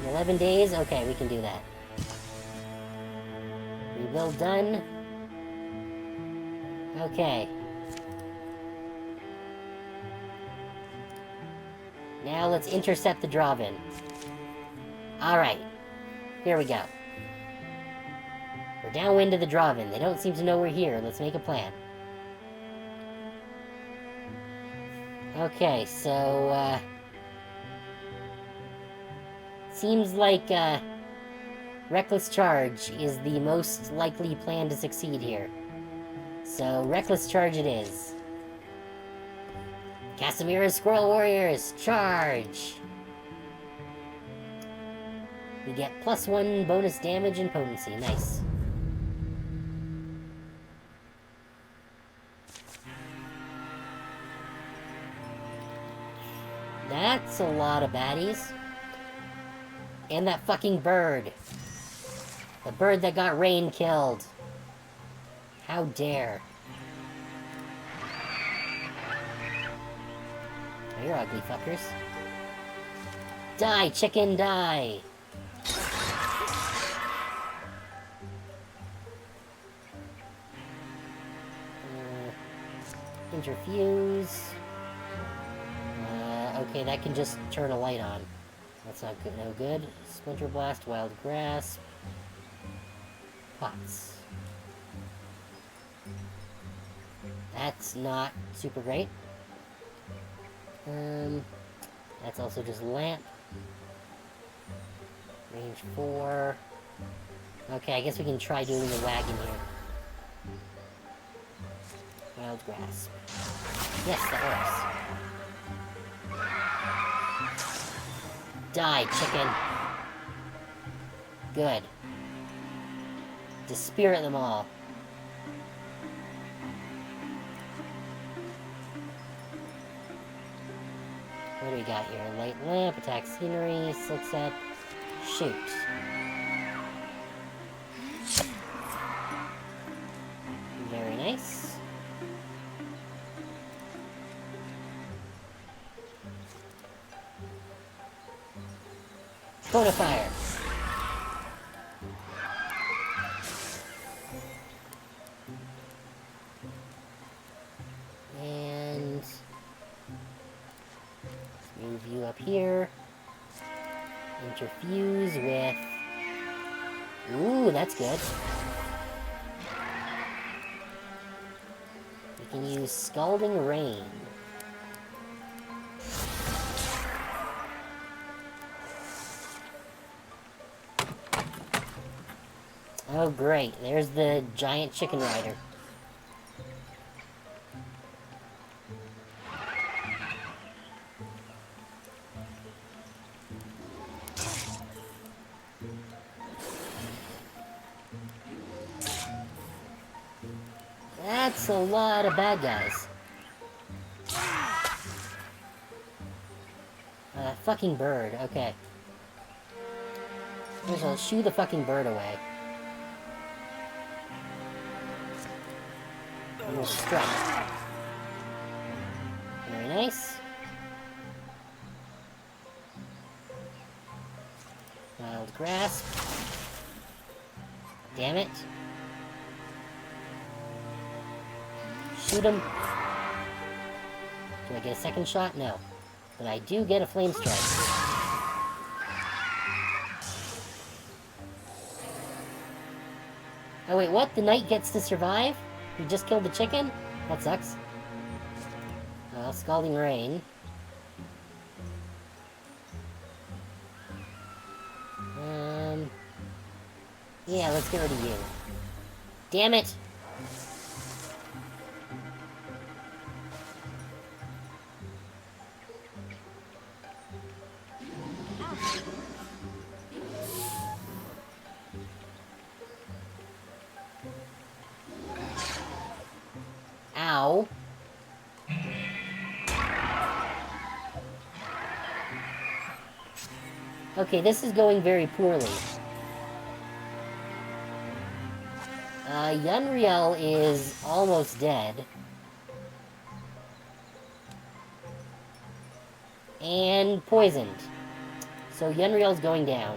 In 11 days? Okay, we can do that. Rebuild done. Okay. Now let's intercept the Dravin. Alright. Here we go. We're downwind of the Dravin. They don't seem to know we're here. Let's make a plan. Okay, so, seems like, Reckless Charge is the most likely plan to succeed here. So, Reckless Charge it is. Casimira's Squirrel Warriors, charge! We get +1 bonus damage and potency. Nice. That's a lot of baddies. And that fucking bird. The bird that got Rain killed. How dare. Oh, you're ugly fuckers. Die, chicken, die! Interfuse. Okay, that can just turn a light on. That's not good, no good. Splinter Blast, Wild Grasp. Pots. That's not super great. That's also just Lamp. Range 4. Okay, I guess we can try doing the wagon here. Wild Grasp. Yes, that works. Die, chicken. Good. Dispirit them all. What do we got here? Light Lamp, Attack Scenery, Silk Set, Shoot. Very nice. Cone of Fire. And move you up here. Interfuse with... Ooh, that's good. We can use Scalding Rain. Oh great, there's the giant chicken rider. That's a lot of bad guys. That fucking bird, okay. I'll shoo the fucking bird away. And we'll strike. Very nice. Wild Grasp. Damn it. Shoot him. Do I get a second shot? No. But I do get a Flame Strike. Oh wait, what? The knight gets to survive? We just killed the chicken? That sucks. Well, Scalding Rain. Yeah, let's get rid of you. Damn it! Ow. Okay, this is going very poorly. Yunriel is almost dead. And poisoned. So Yenriel's going down.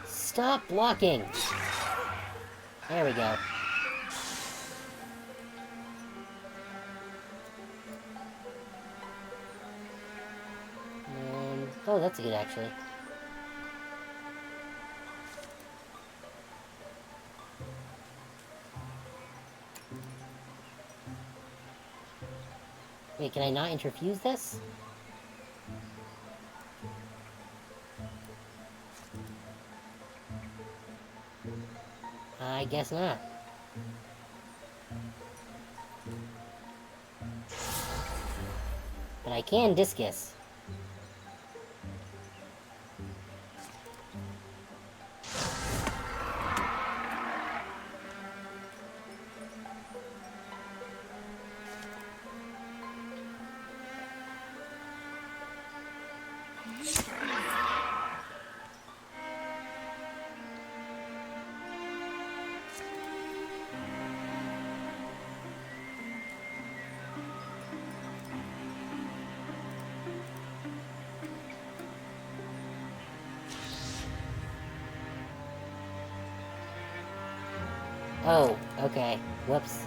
Stop blocking! There we go. Oh, that's good, actually. Wait, can I not interfuse this? I guess not. But I can discus. Oh, okay. Whoops.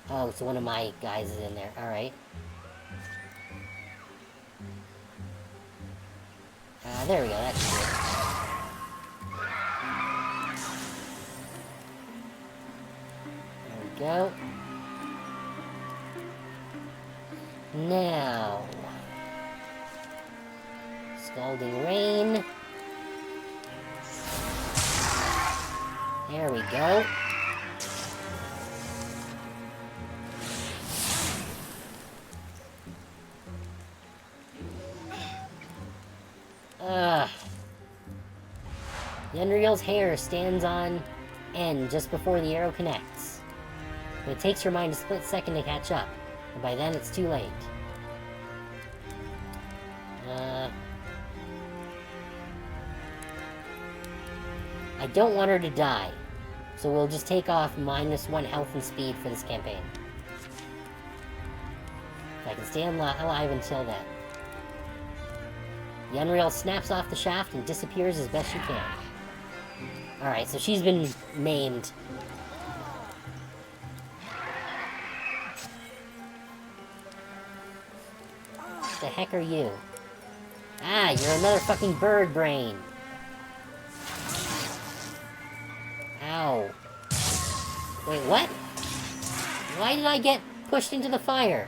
Oh, so one of my guys is in there. Alright. There we go. That's good. There we go. Now... Scalding Rain. There we go. Yenriel's hair stands on end just before the arrow connects. But it takes your mind a split second to catch up, and by then it's too late. I don't want her to die, so we'll just take off -1 health and speed for this campaign. If I can stay alive until then. Yenriel snaps off the shaft and disappears as best she can. Alright, so she's been maimed. What the heck are you? Ah, you're another fucking bird brain. Ow. Wait, what? Why did I get pushed into the fire?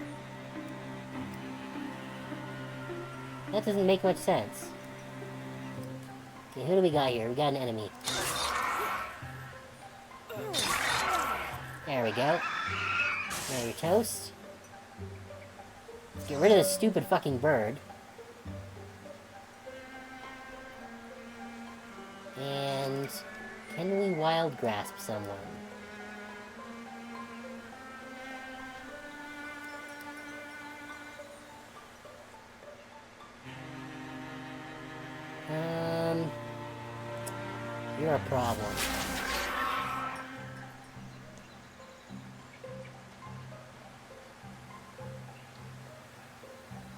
That doesn't make much sense. Okay, who do we got here? We got an enemy. There we go. There you're toast. Let's get rid of this stupid fucking bird. And... can we wild grasp someone? You're a problem.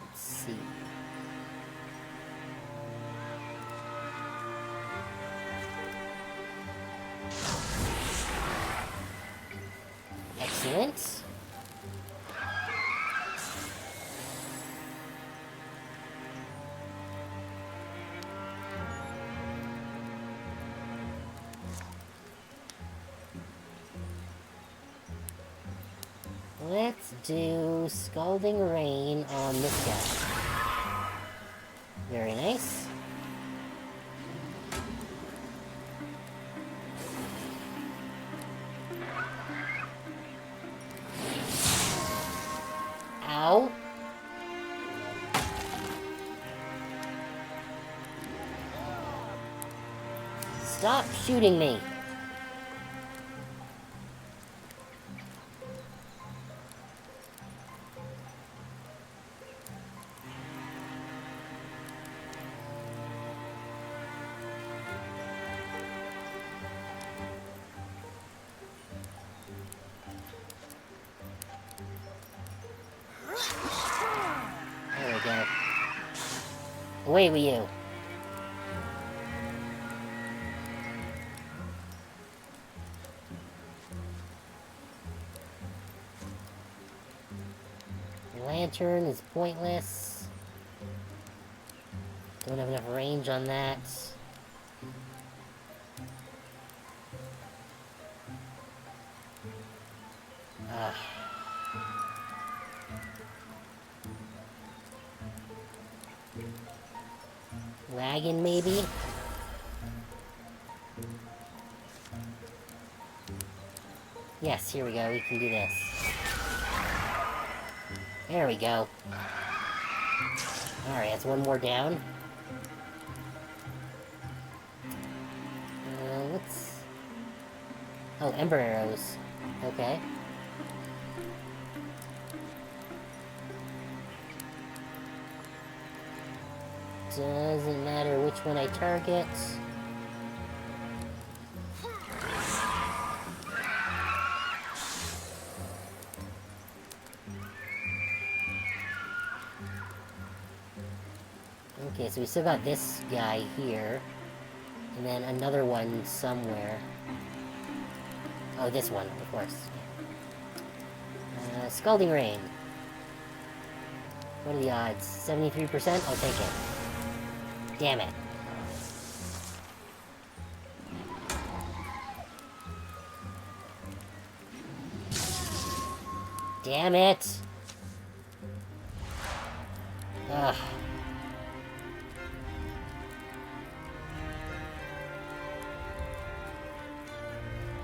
Let's see. Excellent. Let's do Scalding Rain on this guy. Very nice. Ow. Stop shooting me. Away with you. Lantern is pointless. Don't have enough range on that. Wagon, maybe? Yes, here we go. We can do this. There we go. Alright, that's one more down. What's... Oh, Ember Arrows. Okay. Doesn't matter which one I target. Okay, so we still got this guy here. And then another one somewhere. Oh, this one, of course. Scalding Rain. What are the odds? 73%? I'll take it. Damn it. Damn it! Ugh.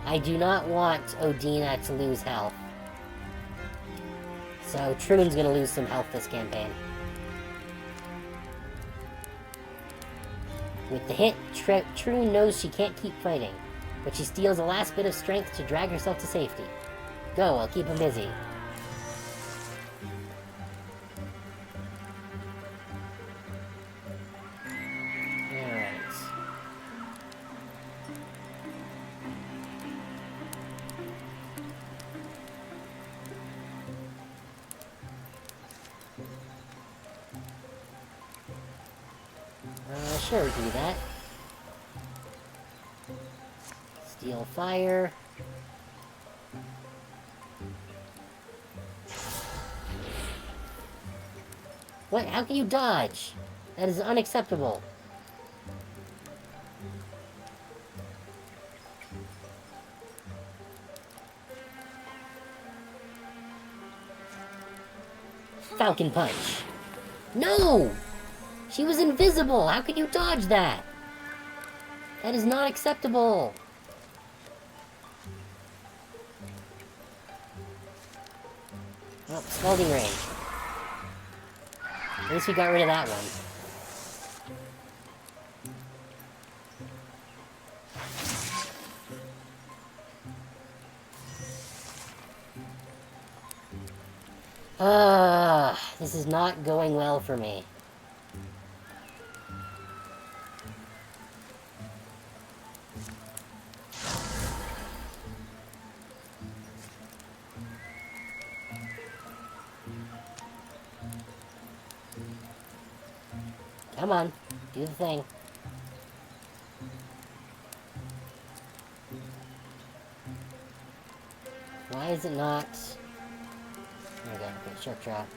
I do not want Odina to lose health. So, Troon's gonna lose some health this campaign. With the hit, Troon knows she can't keep fighting, but she steals a last bit of strength to drag herself to safety. Go, I'll keep him busy. Sure, we can do that. Steal fire. What? How can you dodge? That is unacceptable. Falcon Punch. No! She was invisible! How could you dodge that? That is not acceptable! Oh, Scalding Rain. At least we got rid of that one. This is not going well for me. Come on, do the thing. Why is it not... There we go, okay, Shark Drop.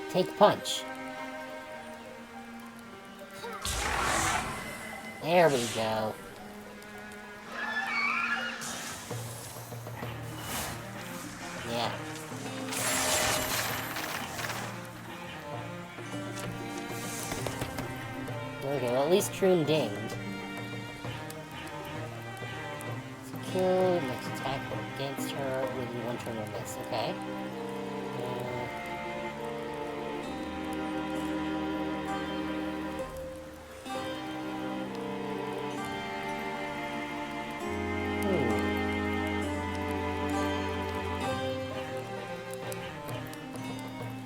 Take Punch. There we go. Yeah. Okay, well at least Troon dinged. Kill, next attack against her within one turn or miss. Okay.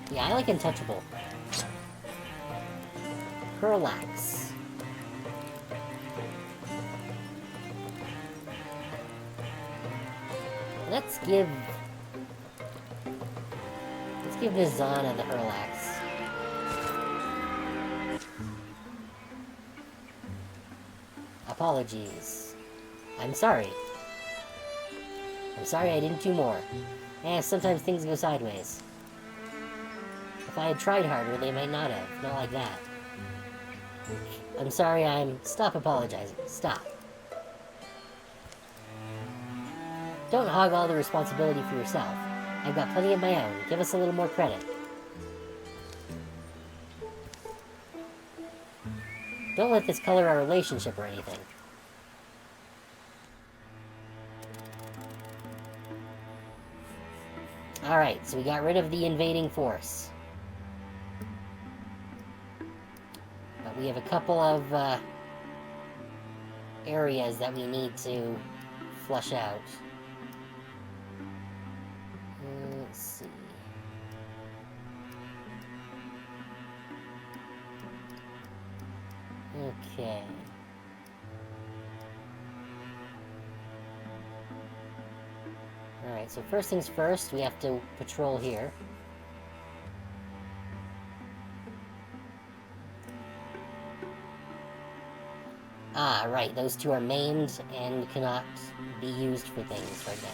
Yeah, I like Untouchable. Parallax. Let's give this Zana the Herlax. Apologies. I'm sorry. I'm sorry I didn't do more. Sometimes things go sideways. If I had tried harder, they might not have. Not like that. I'm sorry, Stop apologizing. Stop. Don't hog all the responsibility for yourself. I've got plenty of my own. Give us a little more credit. Don't let this color our relationship or anything. Alright, so we got rid of the invading force. But we have a couple of areas that we need to flush out. Let's see. Okay. Alright, so first things first, we have to patrol here. Ah, right, those two are maimed and cannot be used for things right now.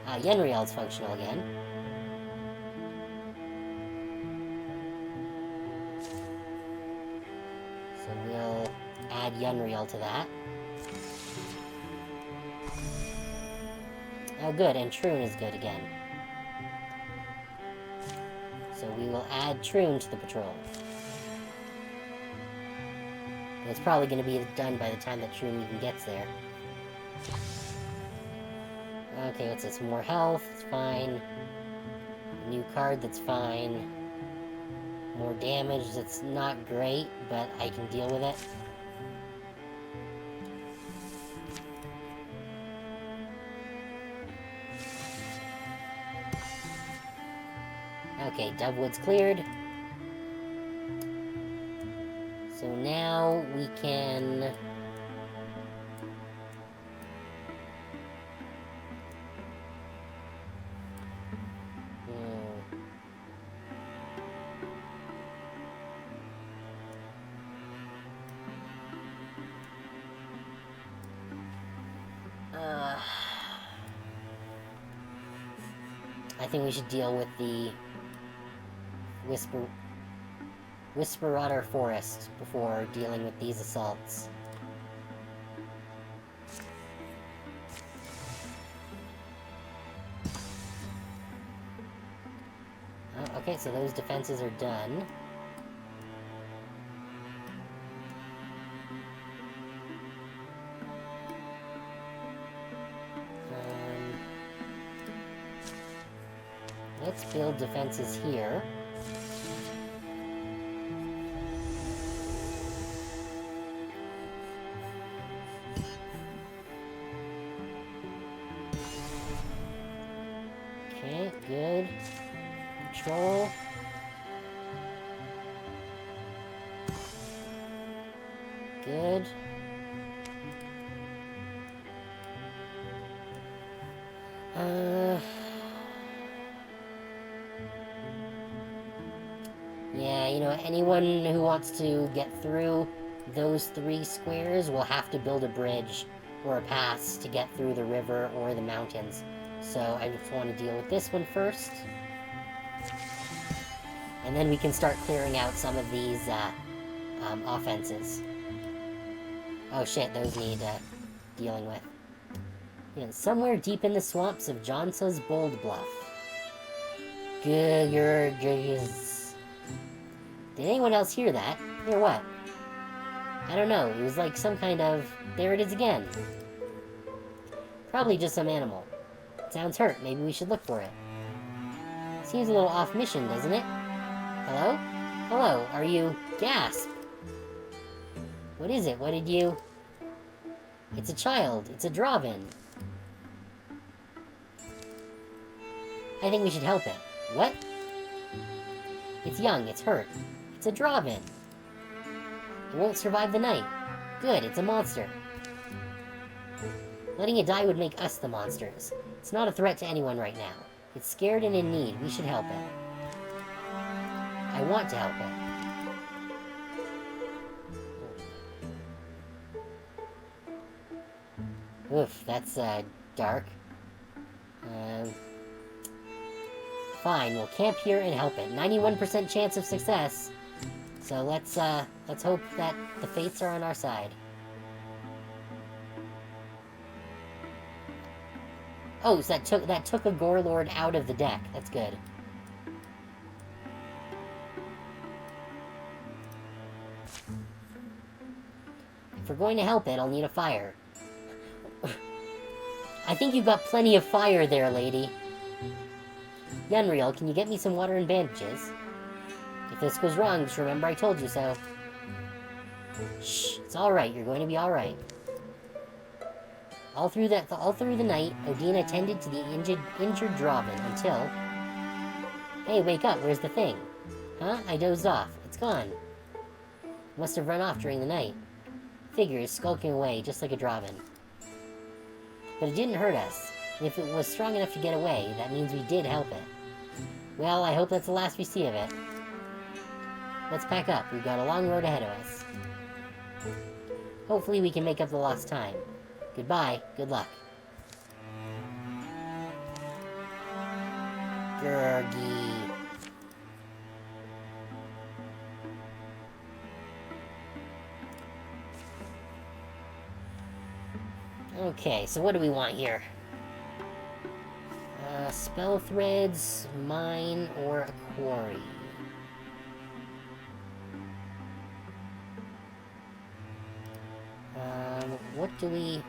Ah, Yenriel's functional again. So we'll add Yenriel to that. Oh good, and Troon is good again. So we will add Troon to the patrol. And it's probably going to be done by the time that Troon even gets there. Okay, what's this? More health, it's fine. New card, that's fine. More damage, that's not great, but I can deal with it. Okay, Dovewood's cleared. So now we can... I think we should deal with the Whisperotter Forest before dealing with these assaults. Oh, okay, so those defenses are done. Let's build defenses here. Okay, good. Control. Good. Yeah, you know, anyone who wants to get through those 3 squares will have to build a bridge or a pass to get through the river or the mountains. So I just want to deal with this one first. And then we can start clearing out some of these offenses. Oh shit, those need dealing with. You know, somewhere deep in the swamps of Jonsa's Bold Bluff. Did anyone else hear that? Hear what? I don't know, it was like some kind of... There it is again. Probably just some animal. It sounds hurt, maybe we should look for it. Seems a little off mission, doesn't it? Hello? Hello, are you... Gasp! What is it? What did you... It's a child. It's a Dravin. I think we should help it. What? It's young. It's hurt. It's a Dravin. It won't survive the night. Good, it's a monster. Letting it die would make us the monsters. It's not a threat to anyone right now. It's scared and in need. We should help it. I want to help it. Oof, that's, dark. Fine, we'll camp here and help it. 91% chance of success. So let's hope that the fates are on our side. Oh, so that took a Gore Lord out of the deck. That's good. If we're going to help it, I'll need a fire. I think you've got plenty of fire there, lady. Unreal, can you get me some water and bandages? If this goes wrong, just remember I told you so. Shh, it's alright, you're going to be alright. All through the night, Odin attended to the injured Draven until... Hey, wake up, where's the thing? Huh? I dozed off. It's gone. Must have run off during the night. Figures skulking away, just like a Draven. But it didn't hurt us. And if it was strong enough to get away, that means we did help it. Well, I hope that's the last we see of it. Let's pack up. We've got a long road ahead of us. Hopefully we can make up the lost time. Goodbye. Good luck. Gurgi. Okay, so what do we want here? Spell threads, mine, or a quarry? What do we...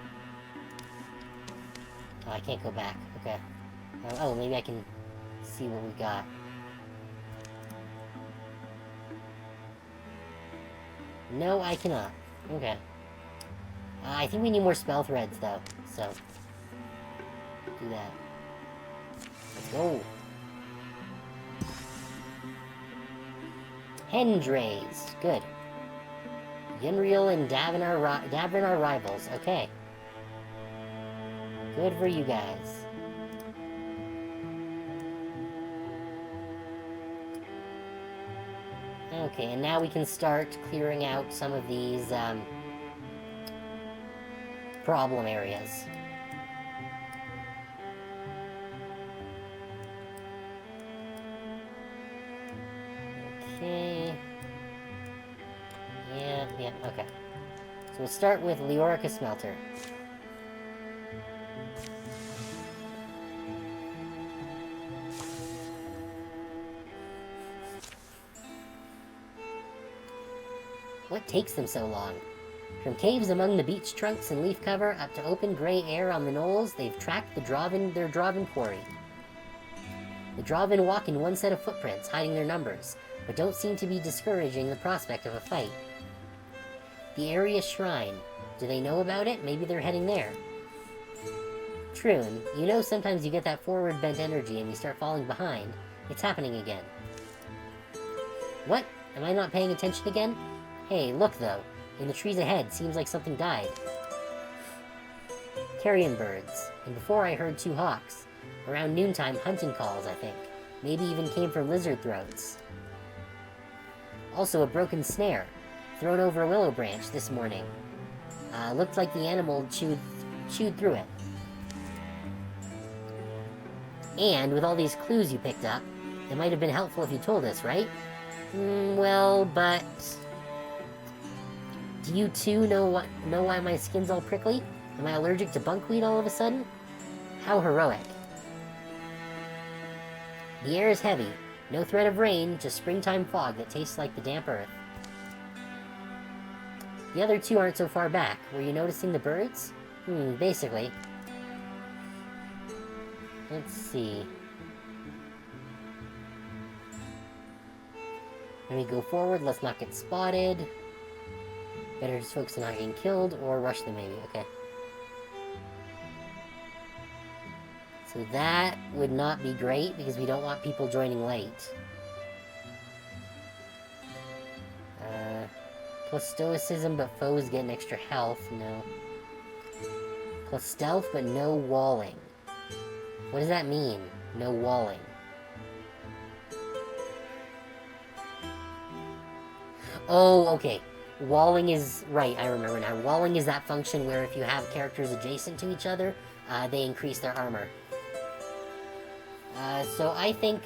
Oh, I can't go back. Okay. Oh, maybe I can see what we got. No, I cannot. Okay. I think we need more spell threads, though, so... do that. Let's go! Hendrays. Good. Unreal and Davin are rivals. Okay. Good for you guys. Okay, and now we can start clearing out some of these, problem areas. Okay. Yeah, okay. So we'll start with Leorica Smelter. What takes them so long? From caves among the beech trunks and leaf cover up to open gray air on the knolls, they've tracked their Draven quarry. The Draven walk in one set of footprints, hiding their numbers, but don't seem to be discouraging the prospect of a fight. The area shrine. Do they know about it? Maybe they're heading there. Troon, you know sometimes you get that forward-bent energy and you start falling behind. It's happening again. What? Am I not paying attention again? Hey, look though. In the trees ahead, seems like something died. Carrion birds. And before I heard 2 hawks. Around noontime, hunting calls, I think. Maybe even came from lizard throats. Also a broken snare. Thrown over a willow branch this morning. Looked like the animal chewed through it. And with all these clues you picked up, it might have been helpful if you told us, right? Well, but... Do you too know why my skin's all prickly? Am I allergic to bunkweed all of a sudden? How heroic. The air is heavy. No threat of rain, just springtime fog that tastes like the damp earth. The other 2 aren't so far back. Were you noticing the birds? Basically. Let's see. When we go forward, let's not get spotted. Better just focus on not getting killed, or rush them maybe, okay. So that would not be great, because we don't want people joining late. Plus stoicism, but foes get an extra health. No. Plus stealth, but no walling. What does that mean? No walling. Oh, okay. Walling is... Right, I remember now. Walling is that function where if you have characters adjacent to each other, they increase their armor. So I think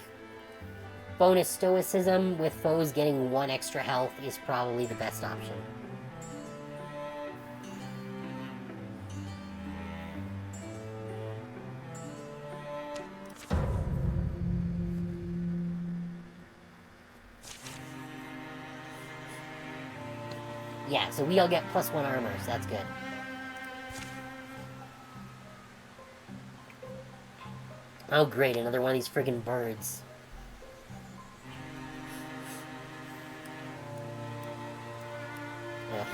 bonus stoicism with foes getting 1 extra health is probably the best option. Yeah, so we all get +1 armor, so that's good. Oh great, another one of these friggin' birds. Ugh.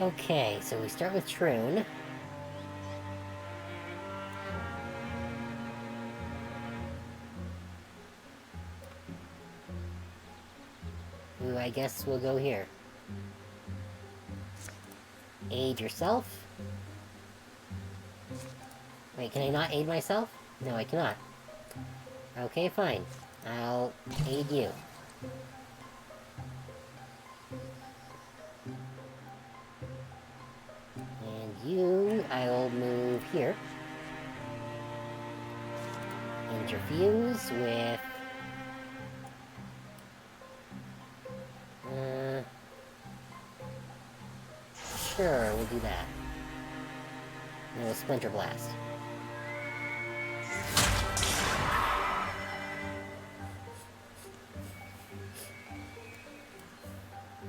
Okay, so we start with Troon. Ooh, I guess we'll go here. Aid yourself. Wait, can I not aid myself? No, I cannot. Okay, fine. I'll aid you. And you, I'll move here. Interfuse with... Sure, we'll do that. And we'll Splinter Blast.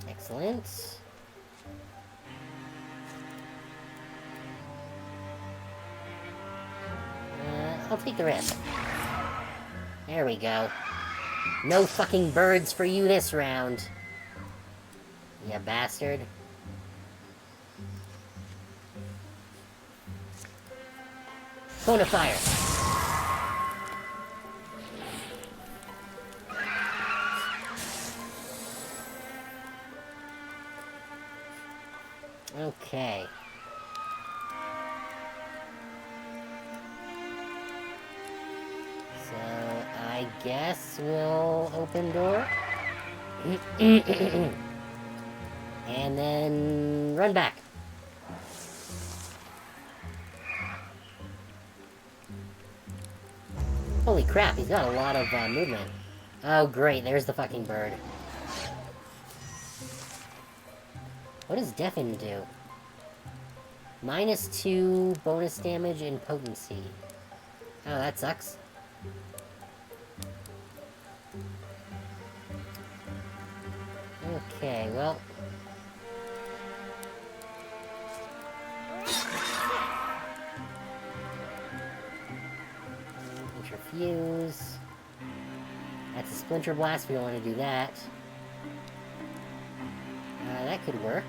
Excellent. I'll take the risk. There we go. No fucking birds for you this round. You bastard. Cone of fire. Okay. So, I guess we'll open door. And then run back. Holy crap, he's got a lot of movement. Oh great, there's the fucking bird. What does Deafen do? -2 bonus damage and potency. Oh, that sucks. Okay, well... Interfuse. That's a Splinter Blast, we don't want to do that. That could work.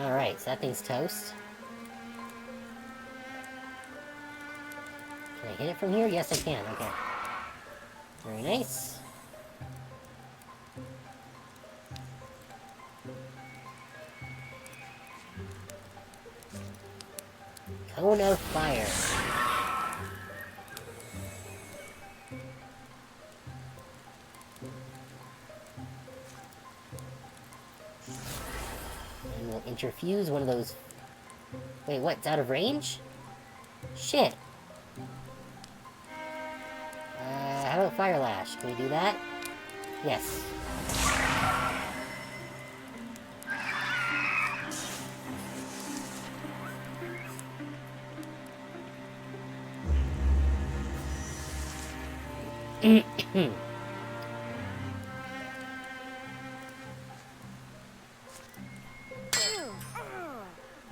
Alright, so that thing's toast. Can I hit it from here? Yes, I can. Okay. Very nice. Cone of fire. And we'll interfuse one of those... Wait, what? It's out of range? Shit. How about Fire Lash? Can we do that? Yes.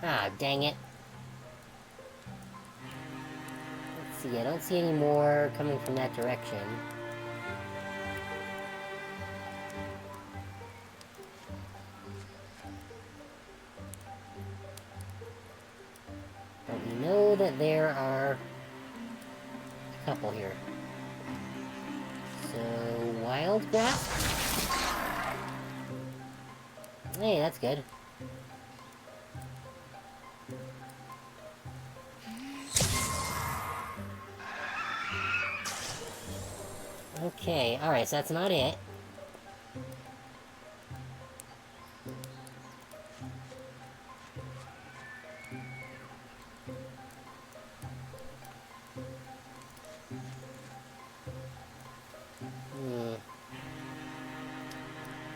Ah, dang it. Let's see, I don't see any more coming from that direction. know that there are a couple here. So, wild grass? Hey, that's good. Okay, alright, so that's not it.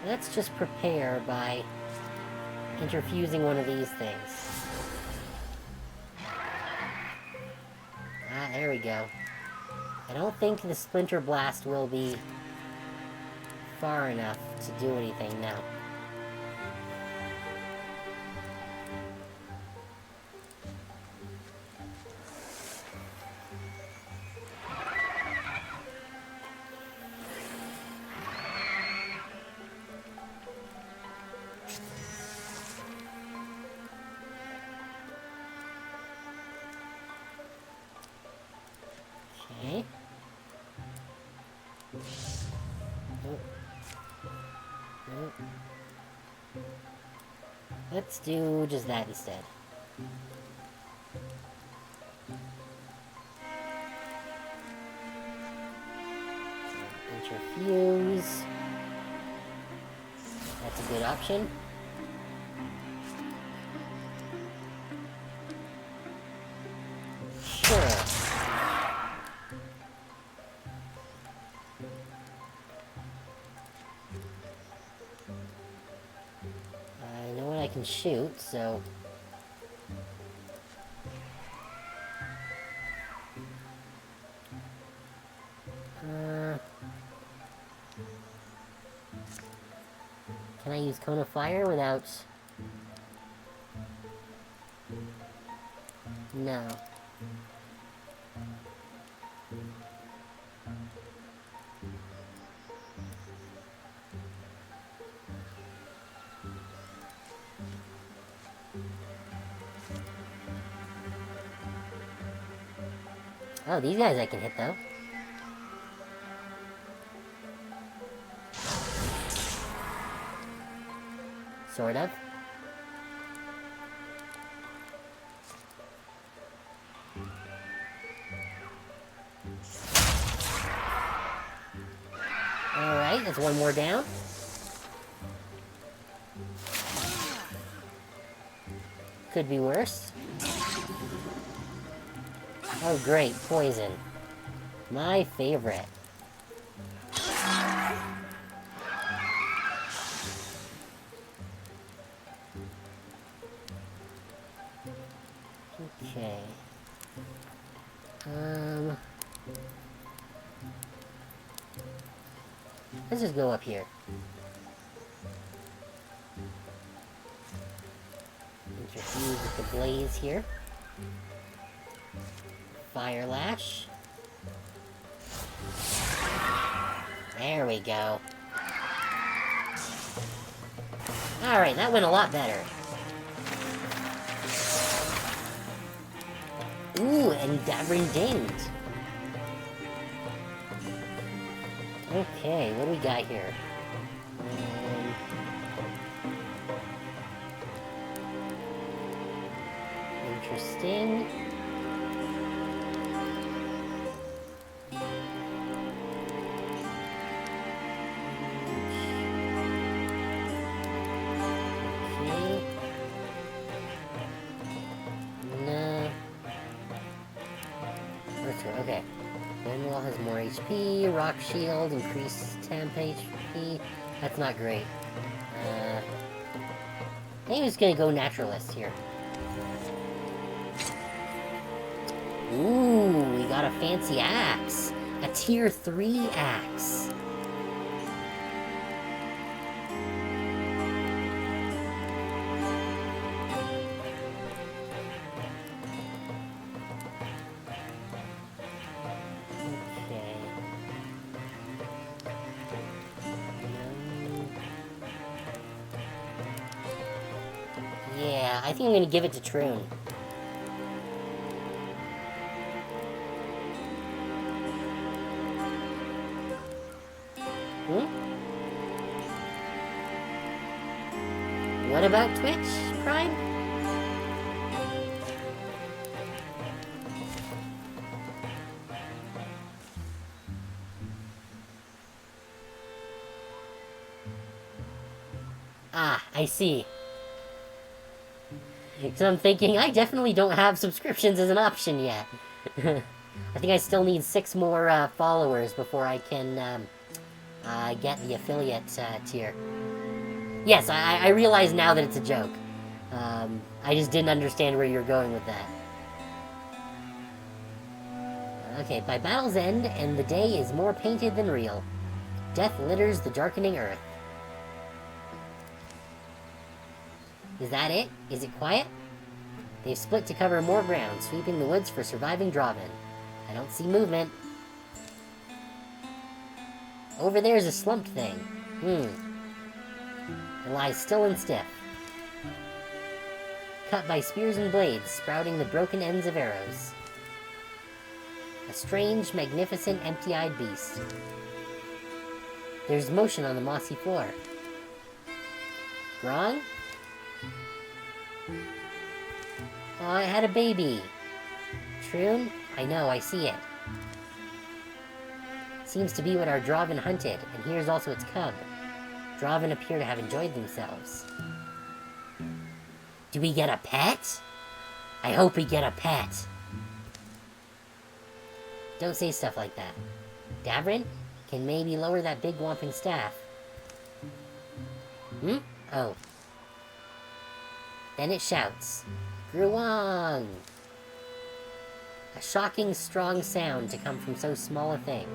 Let's just prepare by interfusing one of these things. Ah, there we go. I don't think the Splinter Blast will be far enough to do anything now. Okay. Oh. Let's do just that instead. Interfuse. That's a good option. Sure. I know what I can shoot, so... Can I use Cone of Fire without... No. Oh, these guys I can hit, though. Sort of. Alright, that's one more down. Could be worse. Oh great, poison. My favorite. Okay. Let's just go up here. Interfuse with the blaze here. Fire Lash. There we go. Alright, that went a lot better. Ooh, and Davrin dinged. Okay, what do we got here? Interesting. Okay. No. Okay. Windwall has more HP, Rock Shield, increased temp HP. That's not great. I think I'm just gonna go Naturalist here. Ooh, we got a fancy axe. A tier 3 axe. Yeah, I think I'm gonna give it to Troon. What about Twitch, Prime? Ah, I see. Because I'm thinking, I definitely don't have subscriptions as an option yet. I think I still need 6 more followers before I can get the affiliate tier. Yes, I realize now that it's a joke. I just didn't understand where you're going with that. Okay, by battle's end, and the day is more painted than real. Death litters the darkening earth. Is that it? Is it quiet? They've split to cover more ground, sweeping the woods for surviving Draven. I don't see movement. Over there's a slumped thing. It lies still and stiff. Cut by spears and blades, sprouting the broken ends of arrows. A strange, magnificent, empty-eyed beast. There's motion on the mossy floor. Grong? Oh, it had a baby. Troon? I know, I see it. Seems to be what our Draven hunted, and here's also its cub. Draven appear to have enjoyed themselves. Do we get a pet? I hope we get a pet. Don't say stuff like that. Davrin? Can maybe lower that big whomping staff. Oh. Then it shouts. Gruwang! A shocking, strong sound to come from so small a thing.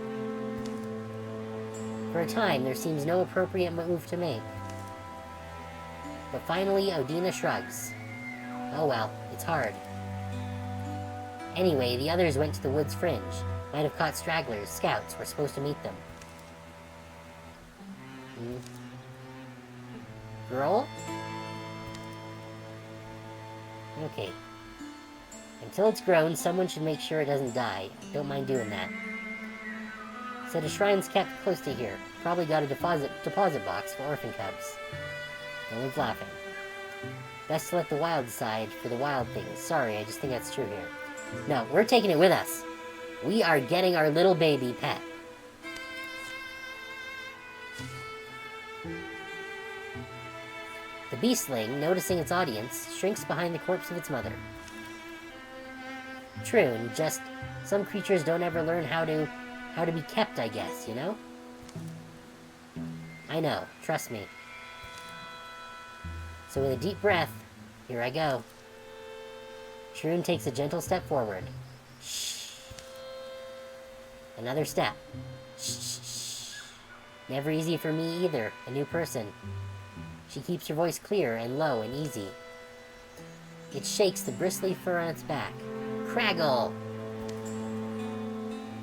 For a time, there seems no appropriate move to make. But finally, Odina shrugs. Oh well, it's hard. Anyway, the others went to the wood's fringe. Might have caught stragglers. Scouts were supposed to meet them. Girl? Okay. Until it's grown, someone should make sure it doesn't die. Don't mind doing that. Said a shrine's kept close to here. Probably got a deposit box for orphan cubs. No one's laughing. Best to let the wild decide for the wild things. Sorry, I just think that's true here. No, we're taking it with us. We are getting our little baby pet. The beastling, noticing its audience, shrinks behind the corpse of its mother. True, just some creatures don't ever learn how to be kept, I guess, you know? I know, trust me. So with a deep breath, here I go. Shroon takes a gentle step forward. Shh. Another step. Shh. Never easy for me either, a new person. She keeps her voice clear and low and easy. It shakes the bristly fur on its back. Craggle!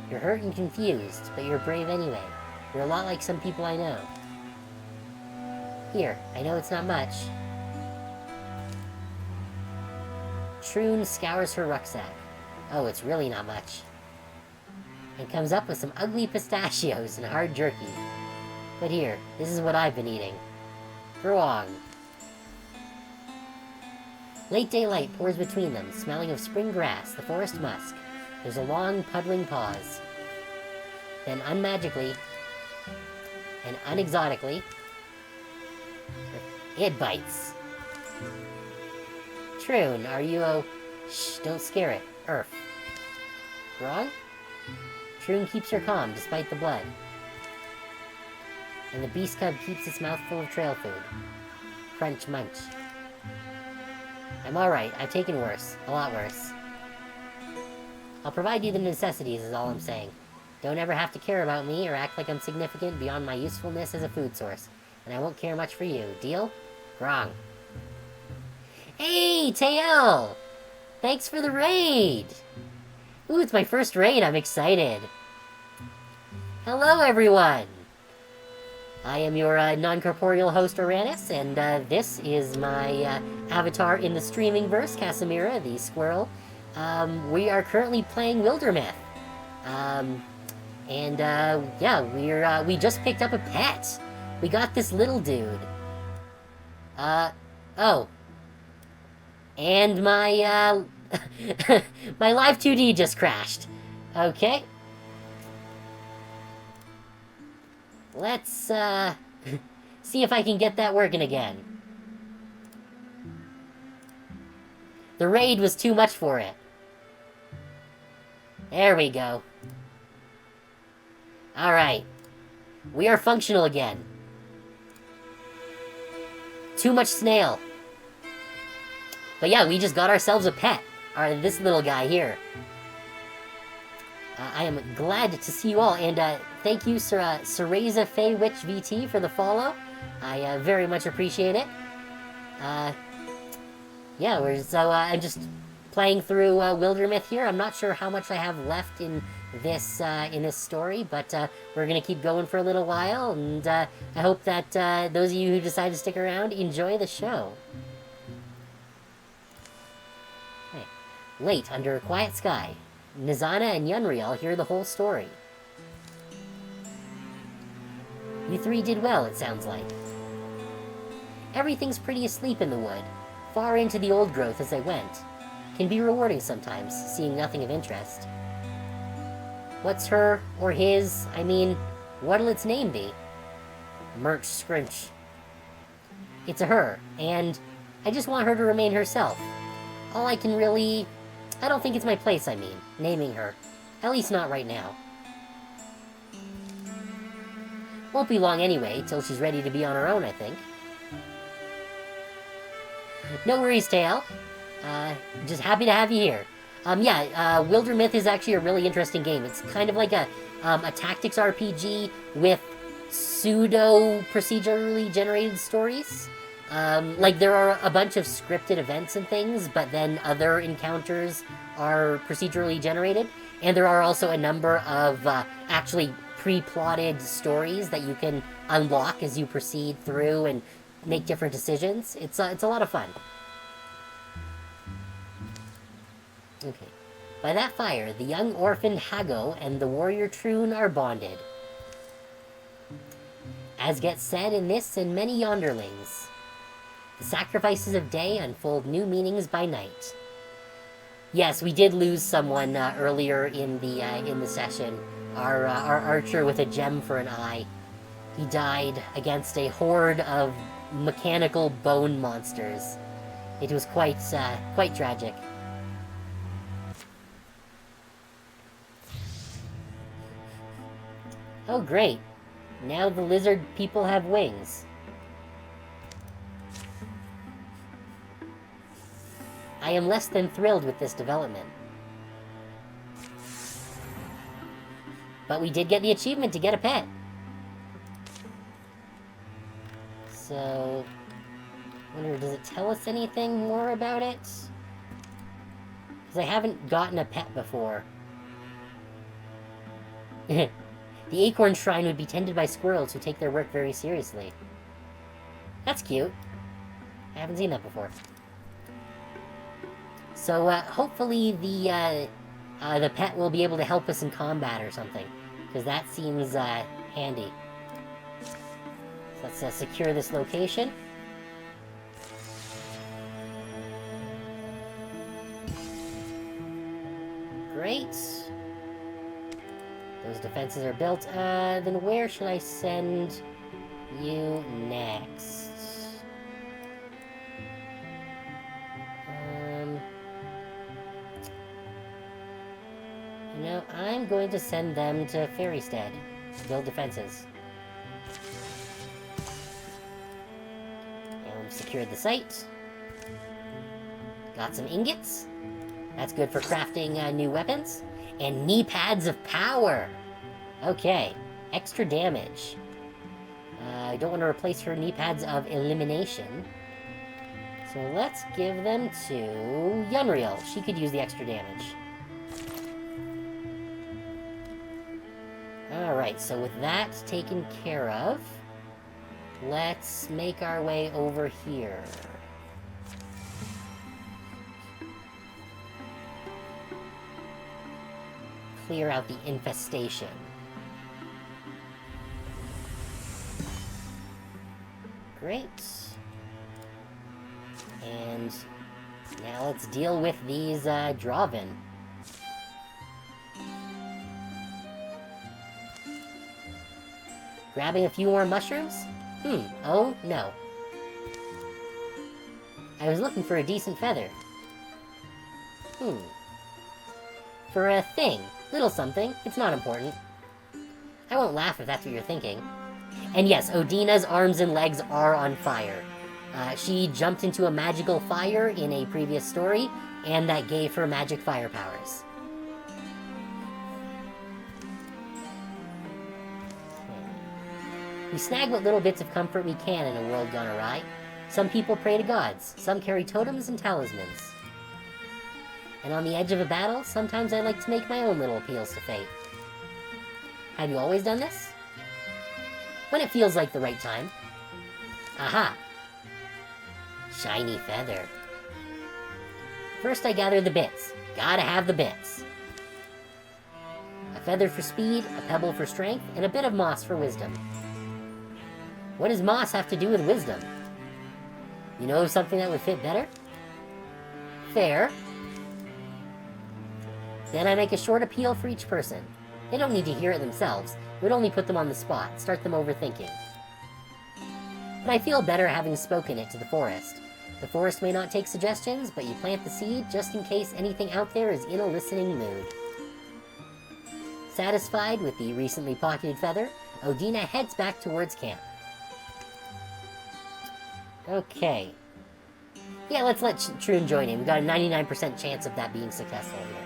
You're hurt and confused, but you're brave anyway. You're a lot like some people I know. Here, I know it's not much. Troon scours her rucksack. Oh, it's really not much. And comes up with some ugly pistachios and hard jerky. But here, this is what I've been eating. Gruwang. Late daylight pours between them, smelling of spring grass, the forest musk. There's a long, puddling pause. Then unmagically, and unexotically, it bites. Troon, are you Shh, don't scare it. Earth. Grog? Troon keeps her calm despite the blood. And the beast cub keeps its mouth full of trail food. Crunch, munch. I'm alright. I've taken worse. A lot worse. I'll provide you the necessities is all I'm saying. Don't ever have to care about me or act like I'm significant beyond my usefulness as a food source. And I won't care much for you. Deal? Wrong. Hey, Tael! Thanks for the raid! Ooh, it's my first raid. I'm excited. Hello, everyone! I am your non-corporeal host, Uranus, and this is my avatar in the streaming verse, Casimira, the squirrel. We are currently playing Wildermyth. Yeah, we just picked up a pet. We got this little dude. Oh. And my, my Live 2D just crashed. Okay. Let's, see if I can get that working again. The raid was too much for it. There we go. Alright. We are functional again. Too much snail. But yeah, we just got ourselves a pet. This little guy here. I am glad to see you all, and thank you, Cereza Fey Witch VT, for the follow. I very much appreciate it. Yeah, I'm just playing through Wildermyth here. I'm not sure how much I have left in this story, but we're gonna keep going for a little while, and I hope that those of you who decide to stick around enjoy the show. Okay. Late, under a quiet sky, Nizana and Yunriel hear the whole story. You three did well, it sounds like. Everything's pretty asleep in the wood, far into the old growth as they went. Can be rewarding sometimes, seeing nothing of interest. What's her, or his, I mean, what'll its name be? Merch Scrunch. It's a her, and I just want her to remain herself. All I can really... I don't think it's my place, I mean, naming her. At least not right now. Won't be long anyway, till she's ready to be on her own, I think. No worries, Tail. Just happy to have you here. Wildermyth is actually a really interesting game. It's kind of like a tactics RPG with pseudo-procedurally generated stories. Like, there are a bunch of scripted events and things, but then other encounters are procedurally generated. And there are also a number of actually pre-plotted stories that you can unlock as you proceed through and make different decisions. It's a lot of fun. Okay. By that fire, the young orphan Hago and the warrior Troon are bonded. As gets said in this and many yonderlings, the sacrifices of day unfold new meanings by night. Yes, we did lose someone earlier in the session. Our archer with a gem for an eye. He died against a horde of mechanical bone monsters. It was quite tragic. Oh great, now the lizard people have wings. I am less than thrilled with this development. But we did get the achievement to get a pet. So, I wonder, does it tell us anything more about it? Because I haven't gotten a pet before. The acorn shrine would be tended by squirrels who take their work very seriously. That's cute. I haven't seen that before. So, hopefully the pet will be able to help us in combat or something. Because that seems, handy. So let's secure this location. Great. Those defenses are built. Then where should I send you next? You know, I'm going to send them to Fairystead to build defenses. And we've secured the site. Got some ingots. That's good for crafting new weapons. And knee pads of power! Okay, extra damage. I don't want to replace her knee pads of elimination. So let's give them to Yunriel. She could use the extra damage. Alright, so with that taken care of, let's make our way over here. Clear out the infestation. Great. And now let's deal with these, Draven. Grabbing a few more mushrooms? Oh, no. I was looking for a decent feather. For a thing. Little something. It's not important. I won't laugh if that's what you're thinking. And yes, Odina's arms and legs are on fire. She jumped into a magical fire in a previous story, and that gave her magic fire powers. We snag what little bits of comfort we can in a world gone awry. Some people pray to gods, some carry totems and talismans. And on the edge of a battle, sometimes I like to make my own little appeals to fate. Have you always done this? When it feels like the right time. Aha! Shiny feather. First I gather the bits. Gotta have the bits. A feather for speed, a pebble for strength, and a bit of moss for wisdom. What does moss have to do with wisdom? You know of something that would fit better? Fair. Then I make a short appeal for each person. They don't need to hear it themselves. It would only put them on the spot, start them overthinking. But I feel better having spoken it to the forest. The forest may not take suggestions, but you plant the seed just in case anything out there is in a listening mood. Satisfied with the recently pocketed feather, Odina heads back towards camp. Okay. Yeah, let's let Troon join in. We got a 99% chance of that being successful here.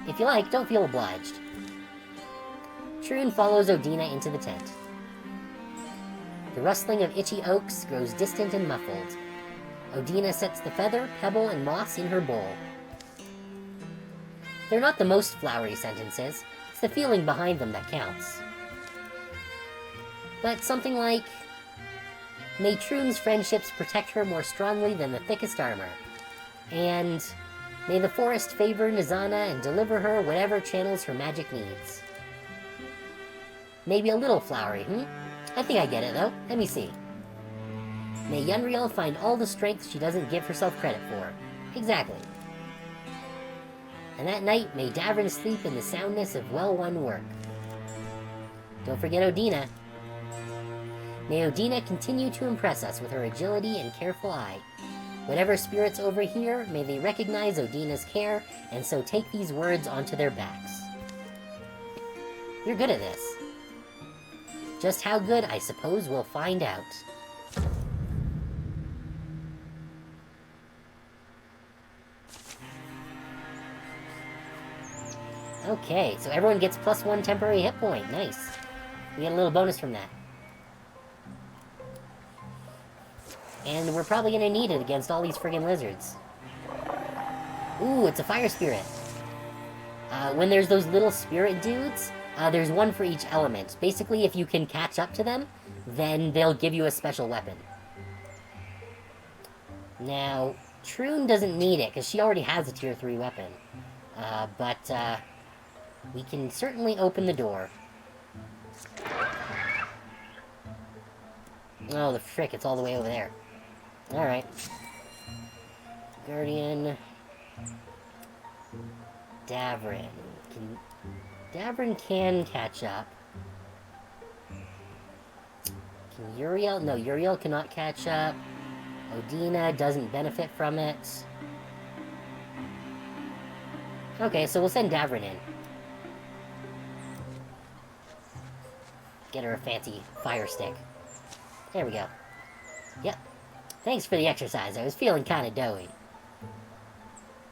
If you like, don't feel obliged. Troon follows Odina into the tent. The rustling of itchy oaks grows distant and muffled. Odina sets the feather, pebble, and moss in her bowl. They're not the most flowery sentences. It's the feeling behind them that counts. But something like, may Troon's friendships protect her more strongly than the thickest armor. And may the forest favor Nizana and deliver her whatever channels her magic needs. Maybe a little flowery, I think I get it, though. Let me see. May Yunriel find all the strength she doesn't give herself credit for. Exactly. And that night, may Davrin sleep in the soundness of well-won work. Don't forget Odina. May Odina continue to impress us with her agility and careful eye. Whatever spirits overhear, may they recognize Odina's care, and so take these words onto their backs. You're good at this. Just how good, I suppose we'll find out. Okay, so everyone gets +1 temporary hit point. Nice. We get a little bonus from that. And we're probably gonna need it against all these friggin' lizards. Ooh, it's a fire spirit. When there's those little spirit dudes, there's one for each element. Basically, if you can catch up to them, then they'll give you a special weapon. Now, Troon doesn't need it, because she already has a tier 3 weapon. But we can certainly open the door. Oh, the frick, it's all the way over there. Alright. Guardian. Davrin. Davrin can catch up. Can Uriel? No, Uriel cannot catch up. Odina doesn't benefit from it. Okay, so we'll send Davrin in. Get her a fancy fire stick. There we go. Yep. Thanks for the exercise. I was feeling kind of doughy.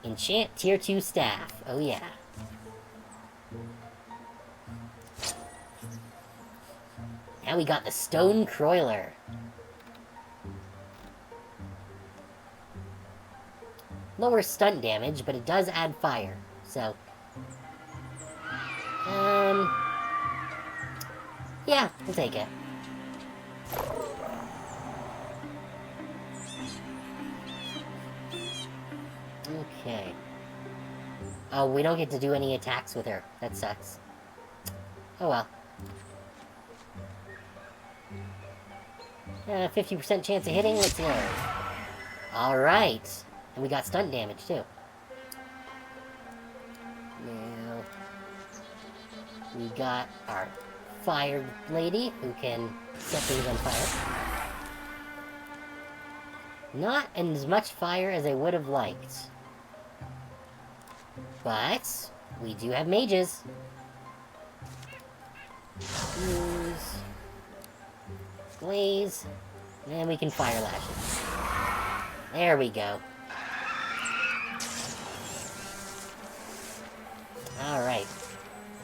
Enchant tier 2 staff. Oh yeah. Now we got the Stone Croiler. Lower stunt damage, but it does add fire. So, yeah, we'll take it. Okay. Oh, we don't get to do any attacks with her. That sucks. Oh well. 50% chance of hitting, let's load. Alright. And we got stunt damage, too. Now, we got our fire lady, who can set things on fire. Not as much fire as I would have liked. But, we do have mages. Use Blaze, and we can fire lashes. There we go. Alright.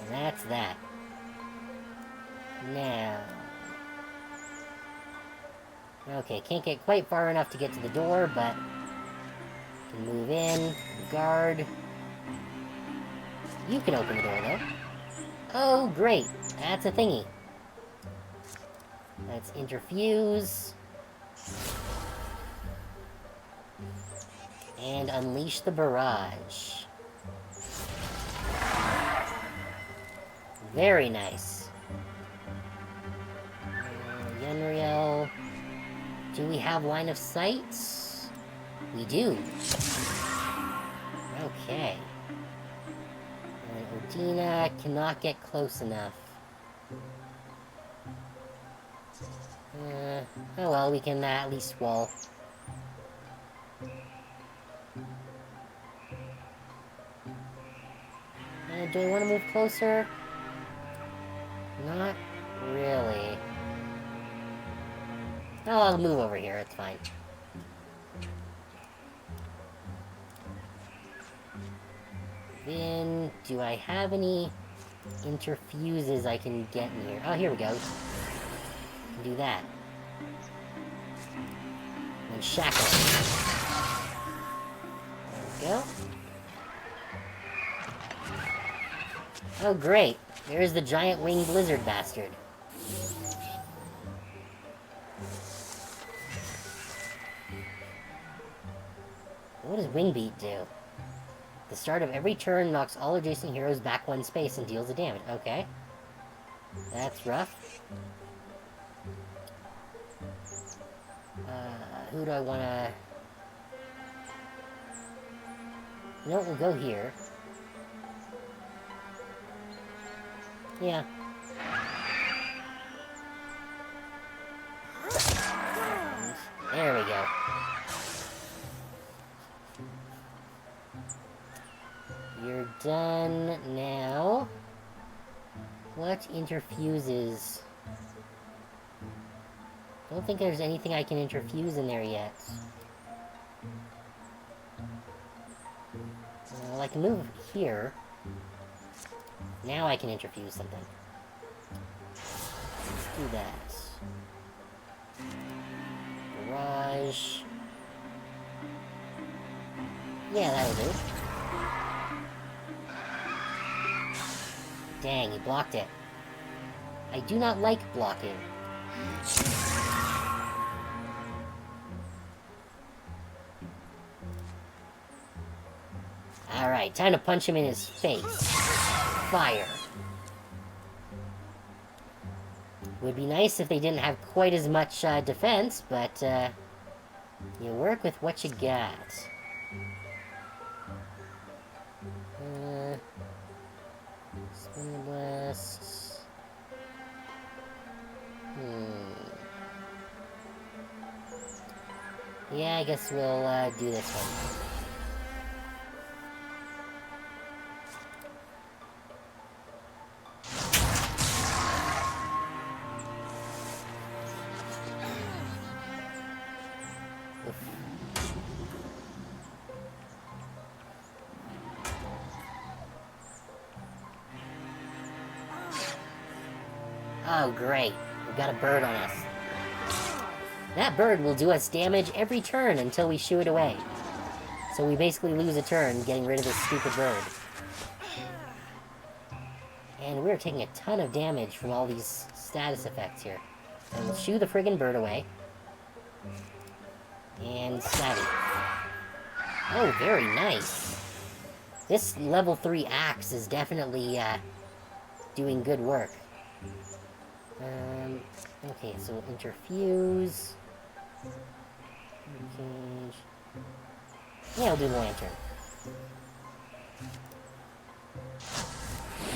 And that's that. Now... Okay, can't get quite far enough to get to the door, but... Can move in, guard... You can open the door, though. Oh, great! That's a thingy. Let's interfuse. And unleash the barrage. Very nice. Yenriel. Do we have line of sight? We do. Okay. And Odina cannot get close enough. Oh well, we can at least wall. Do I want to move closer? Not really. Oh, I'll move over here, it's fine. Then, do I have any interfuses I can get in here? Oh, here we go. Do that. And shackle. There we go. Oh, great. There's the giant winged lizard bastard. What does Wingbeat do? The start of every turn knocks all adjacent heroes back one space and deals a damage. Okay. That's rough. Who do I wanna... You know what, we'll go here. Yeah. There we go. You're done now. What interfuses? Don't think there's anything I can interfuse in there yet. Well, I can move here. Now I can interfuse something. Let's do that. Barrage. Yeah, that'll do. Dang, he blocked it. I do not like blocking. Alright, time to punch him in his face. Fire. Would be nice if they didn't have quite as much defense, but you work with what you got. Spin Blast. Yeah, I guess we'll do this one. Oh, great. We've got a bird on us. That bird will do us damage every turn until we shoo it away. So we basically lose a turn getting rid of this stupid bird. And we're taking a ton of damage from all these status effects here. So we'll shoo the friggin' bird away. And stab it. Oh, very nice. This level 3 axe is definitely doing good work. Okay, so interfuse. Cage. Yeah, I'll do lantern.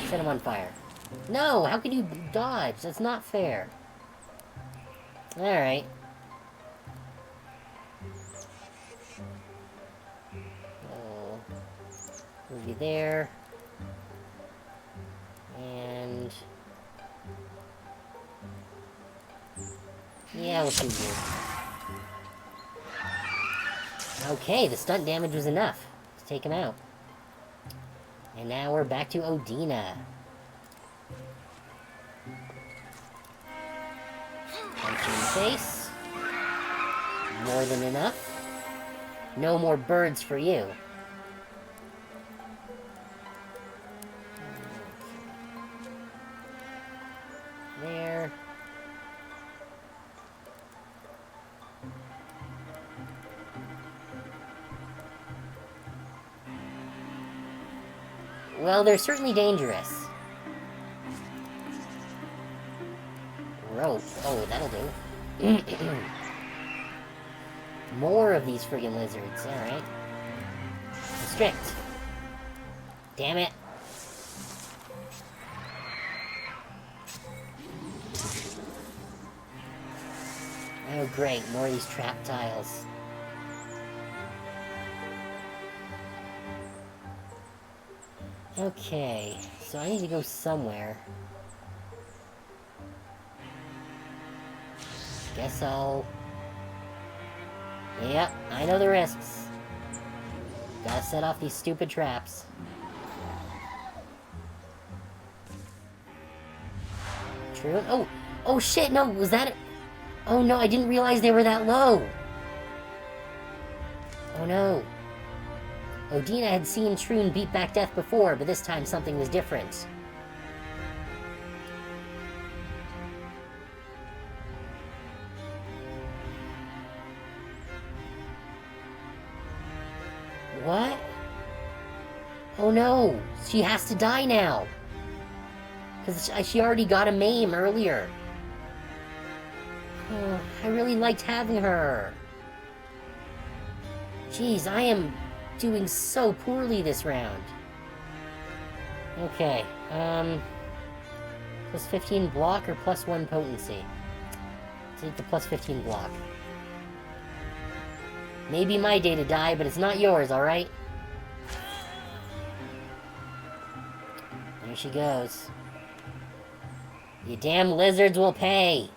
Set him on fire. No, how can you dodge? That's not fair. Alright. Oh, move you there. And... yeah, we'll shoot you. Okay, the stunt damage was enough to take him out. And now we're back to Odina. Punch in the face. More than enough. No more birds for you. There. Well, they're certainly dangerous. Rope. Oh, that'll do. More of these friggin' lizards. Alright. Restrict. Damn it. Oh, great. More of these trap tiles. Okay, so I need to go somewhere. Guess I'll... yep, I know the risks. Gotta set off these stupid traps. True? Oh! Oh shit, no, was that... oh no, I didn't realize they were that low! Oh no. Odina had seen Troon beat back death before, but this time something was different. What? Oh no! She has to die now! Because she already got a maim earlier. Oh, I really liked having her. Jeez, I am doing so poorly this round. Okay, plus 15 block or plus 1 potency? Take the plus 15 block. Maybe my day to die, but it's not yours, alright? There she goes. You damn lizards will pay!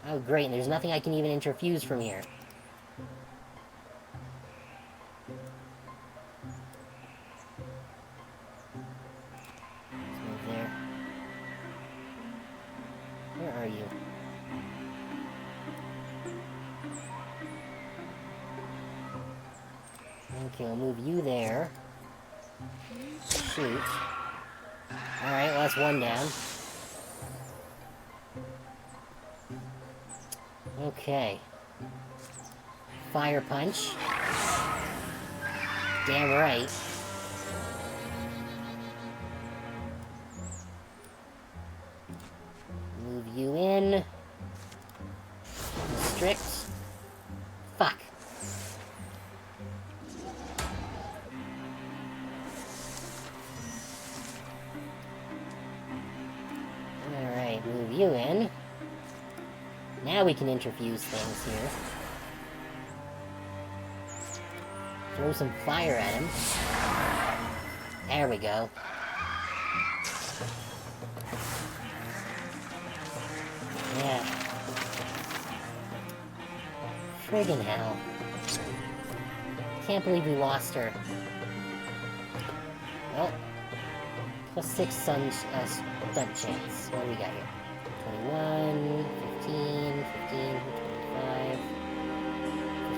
Oh great, and there's nothing I can even interfuse from here. Let's move there. Where are you? Okay, I'll move you there. Shoot. Alright, well that's one down. Okay. Fire punch. Damn right. Move you in. Restrict. Fuck. Alright, move you in. Now we can interfuse things here. Throw some fire at him. There we go. Yeah. Friggin' hell. Can't believe we lost her. Well, plus 6 stunt chance. What do we got here? 21, 15, 15, 25,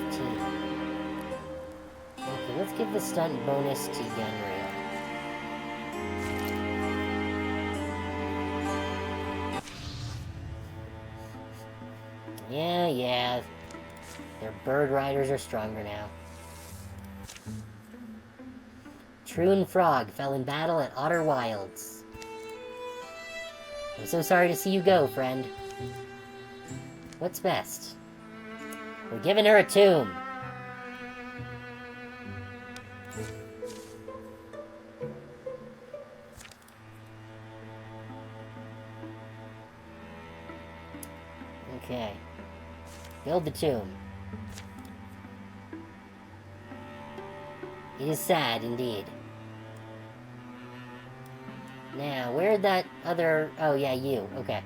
15. Okay, let's give the stunt bonus to Yunryu. Yeah. Their bird riders are stronger now. Troon Frog fell in battle at Otter Wilds. I'm so sorry to see you go, friend. What's best? We're giving her a tomb. Okay. Build the tomb. It is sad, indeed. Now, where'd that other... Oh, yeah, you. Okay.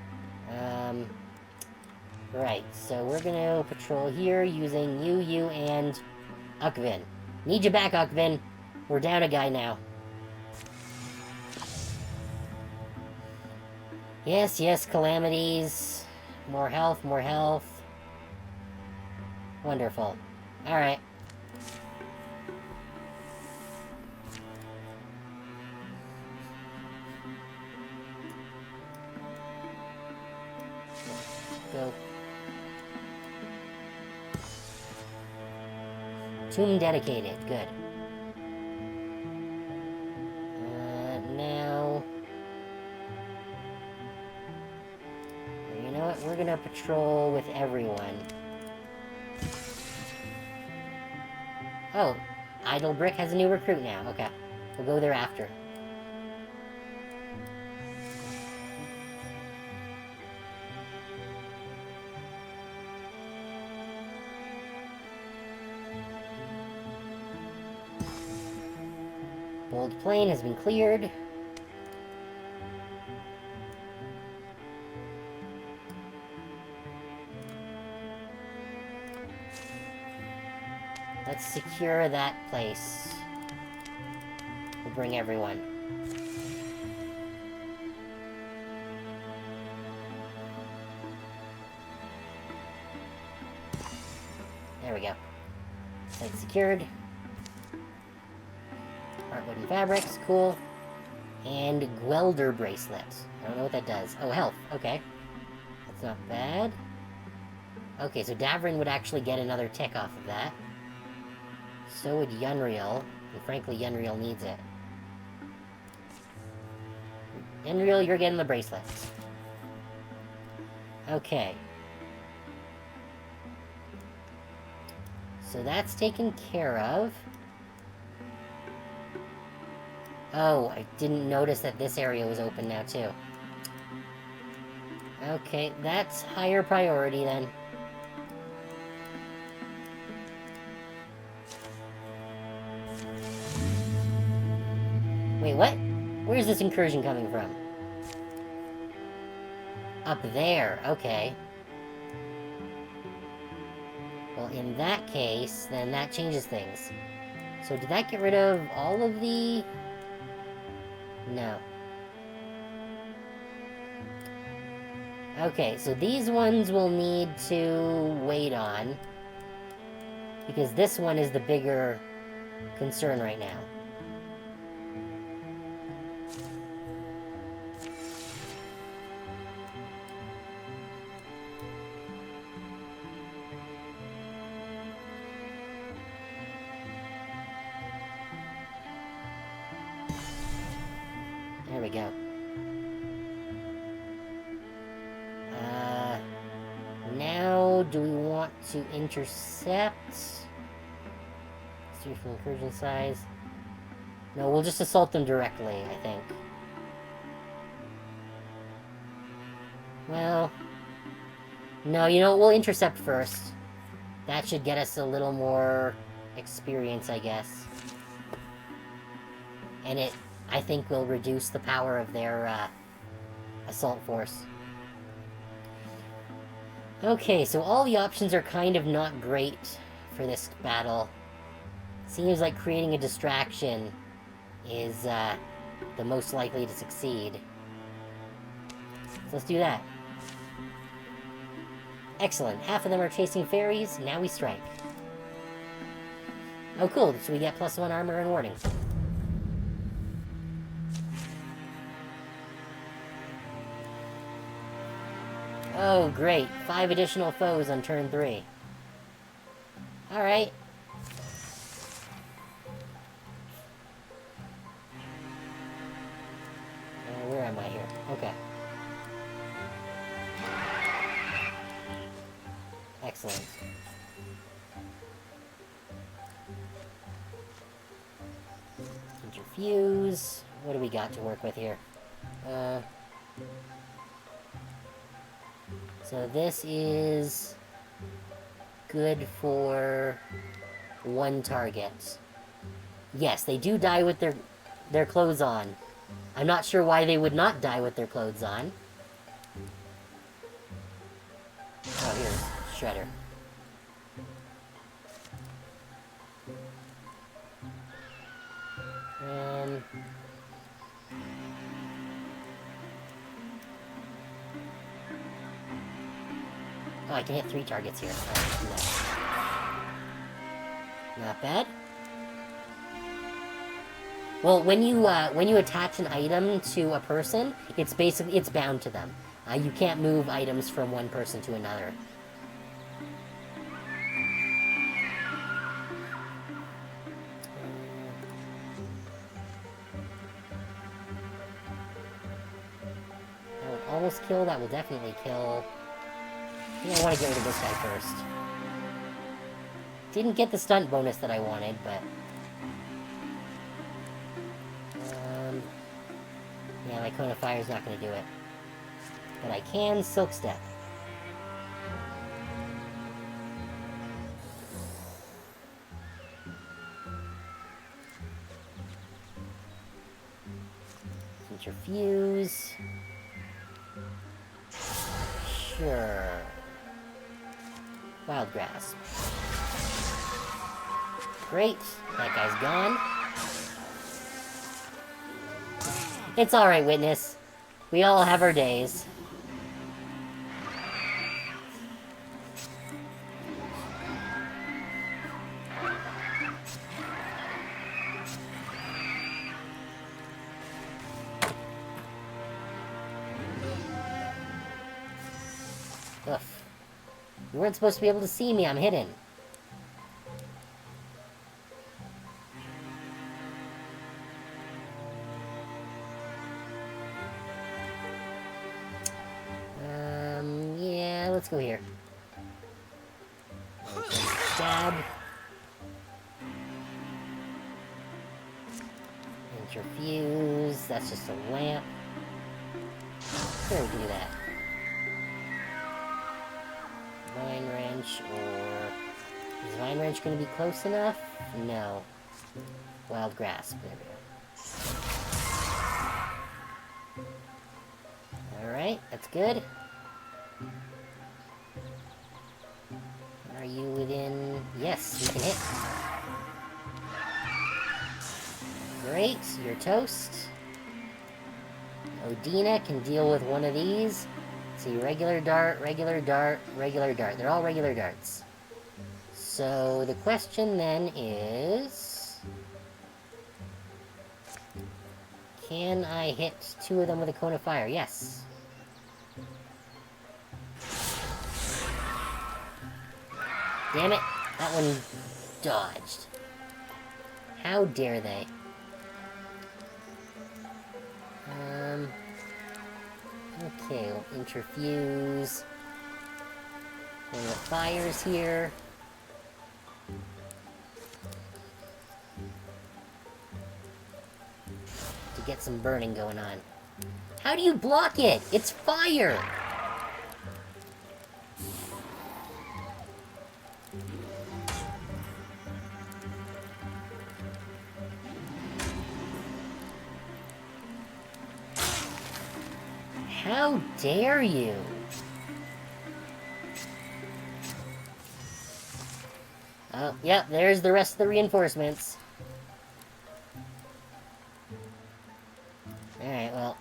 Right, so we're gonna patrol here using you, and Ukvin. Need you back, Ukvin. We're down a guy now. Yes, yes, calamities. More health, more health. Wonderful. Alright. Go. Tomb dedicated. Good. Now... You know what? We're gonna patrol with everyone. Oh, Idle Brick has a new recruit now. Okay. We'll go there after. Bold Plain has been cleared. Let's secure that place. We'll bring everyone. There we go. Site secured. Heartwood and fabrics, cool. And Gwelder bracelet. I don't know what that does. Oh, health. Okay. That's not bad. Okay, so Davrin would actually get another tick off of that. So would Yunriel. And frankly, Yunriel needs it. Yunriel, you're getting the bracelet. Okay. So that's taken care of. Oh, I didn't notice that this area was open now, too. Okay, that's higher priority, then. Wait, what? Where's this incursion coming from? Up there, okay. Well, in that case, then that changes things. So did that get rid of all of the... No. Okay, so these ones will need to wait on. Because this one is the bigger concern right now. There we go. Now, do we want to intercept? See from incursion size. No, we'll just assault them directly, I think. Well... No, you know, we'll intercept first. That should get us a little more experience, I guess. And it, I think, will reduce the power of their, assault force. Okay, so all the options are kind of not great for this battle. Seems like creating a distraction is, the most likely to succeed. So let's do that. Excellent. Half of them are chasing fairies, now we strike. Oh cool, so we get +1 armor and warding. Oh, great. 5 additional foes on turn 3. Alright. am I here? Okay. Excellent. Interfuse. What do we got to work with here? So this is good for one target. Yes, they do die with their clothes on. I'm not sure why they would not die with their clothes on. Oh, here's Shredder. Oh, I can hit 3 targets here. Alright, let's do that. Not bad. Well, when you attach an item to a person, it's bound to them. You can't move items from one person to another. That would almost kill. That will definitely kill. I think I want to get rid of this guy first. Didn't get the stunt bonus that I wanted, but... yeah, my Cone of Fire is not going to do it. But I can Silk Step. Interfuse. Sure. Wild Grasp. Great. That guy's gone. It's alright, Witness. We all have our days. Ugh. You weren't supposed to be able to see me, I'm hidden. Yeah, let's go here. Stab. Interfuse, that's just a lamp. Sure, we can do that. Vine Wrench, or... Is Vine Wrench going to be close enough? No. Wild Grasp, there we go. Alright, that's good. Are you within... Yes, you can hit. Great, you're toast. Odina can deal with one of these. See, regular dart, regular dart, regular dart. They're all regular darts. So, the question then is... Can I hit 2 of them with a Cone of Fire? Yes. Damn it! That one dodged. How dare they? Okay, we'll interfuse. One of the fires here. To get some burning going on. How do you block it? It's fire! How dare you? Oh, yep, there's the rest of the reinforcements. Alright, well.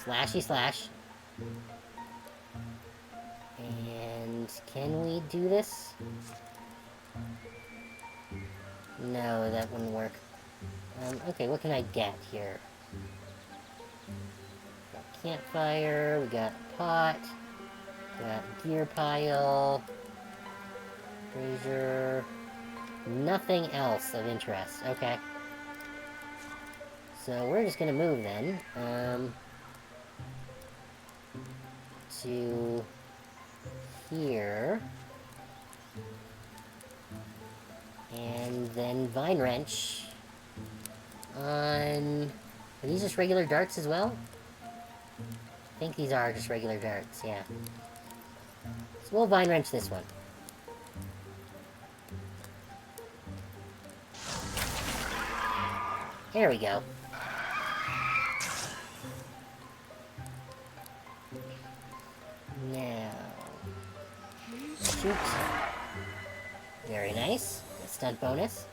Slashy slash. And can we do this? No, that wouldn't work. Okay, what can I get here? Campfire, we got pot, we got gear pile, brazier, nothing else of interest. Okay. So we're just gonna move then, to here, and then Vine Wrench on... Are these just regular darts as well? I think these are just regular darts, yeah. So we'll Vine Wrench this one. There we go. Now... shoot. Very nice. A stunt bonus.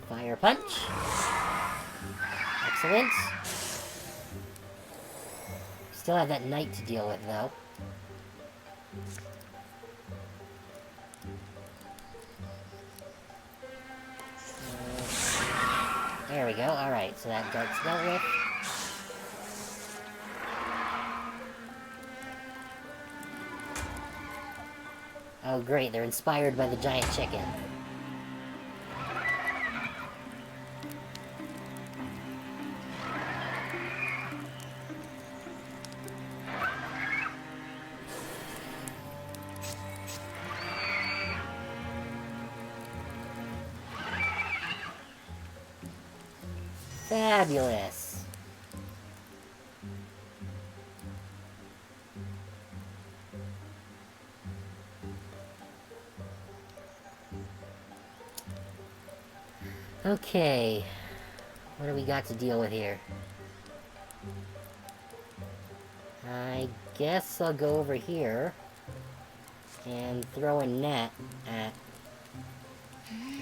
Fire punch. Excellent. Still have that knight to deal with, though. There we go. Alright, so that dart's dealt with. Oh great, they're inspired by the giant chicken. Fabulous. Okay. What do we got to deal with here? I guess I'll go over here and throw a net at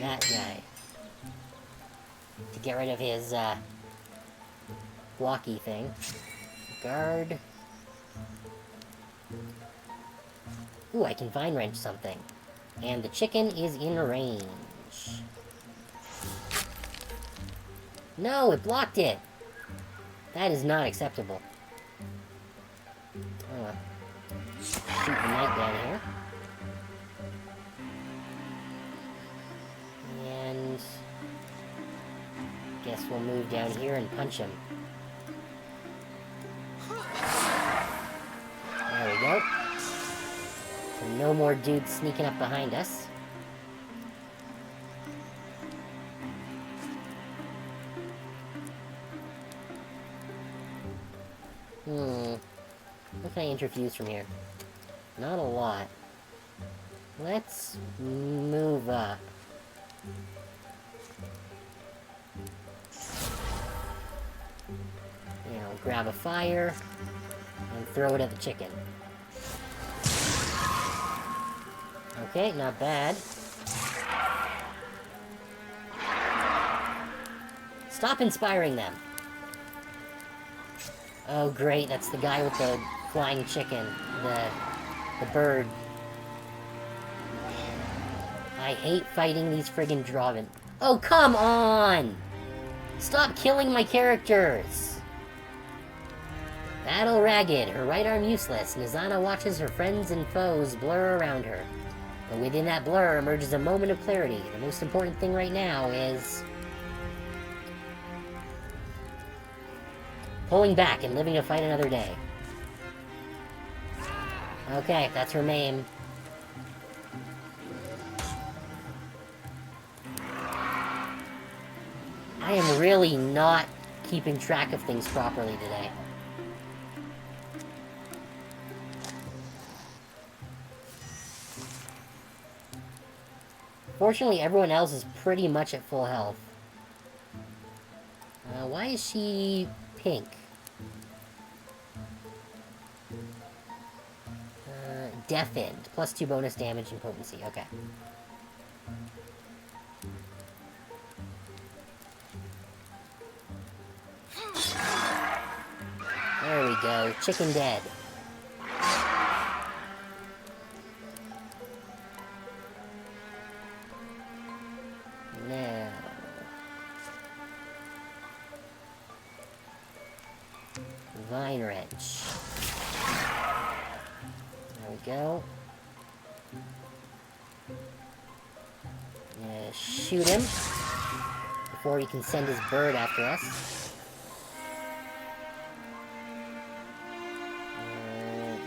that guy to get rid of his blocky thing. Guard. Ooh, I can Vine Wrench something. And the chicken is in range. No, it blocked it! That is not acceptable. Oh well. Shoot the knight down here. And... guess we'll move down here and punch him. There we go. So no more dudes sneaking up behind us. What can I interfuse from here? Not a lot. Let's move up. You know, grab a fire and throw it at the chicken. Okay, not bad. Stop inspiring them. Oh great, that's the guy with the flying chicken. The bird. I hate fighting these friggin' Draven. Oh, come on! Stop killing my characters! Battle ragged, her right arm useless. Nizana watches her friends and foes blur around her. But within that blur emerges a moment of clarity. The most important thing right now is... pulling back and living to fight another day. Okay, that's her name. I am really not keeping track of things properly today. Fortunately, everyone else is pretty much at full health. Why is she pink? Deafened. +2 bonus damage and potency. Okay. There we go. Chicken dead. Now... Vine Wrench. go. Shoot him before he can send his bird after us.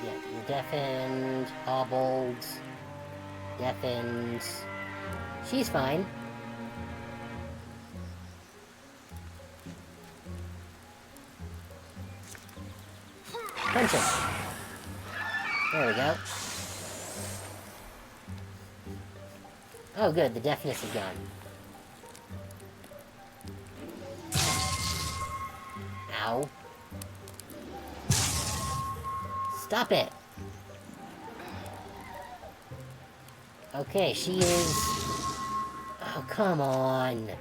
Yeah, you're deafened, hobbled, deafened. She's fine. Punch him. There we go. Oh good, the deafness is gone. Ow. Stop it! Okay, she is... Oh, come on.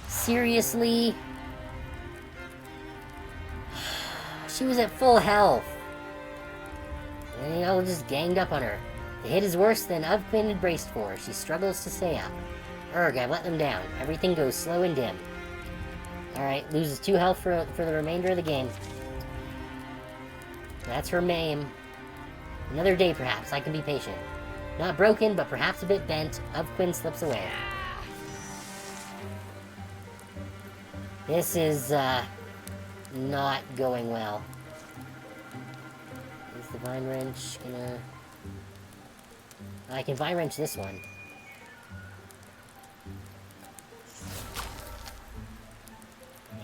Seriously? She was at full health. And y'all just ganged up on her. The hit is worse than Uvquin had braced for. She struggles to stay up. Urgh, I've let them down. Everything goes slow and dim. Alright, loses 2 health for the remainder of the game. That's her maim. Another day, perhaps. I can be patient. Not broken, but perhaps a bit bent. Uvquin slips away. This is, not going well. Is the Vine Wrench gonna... I can Vine Wrench this one.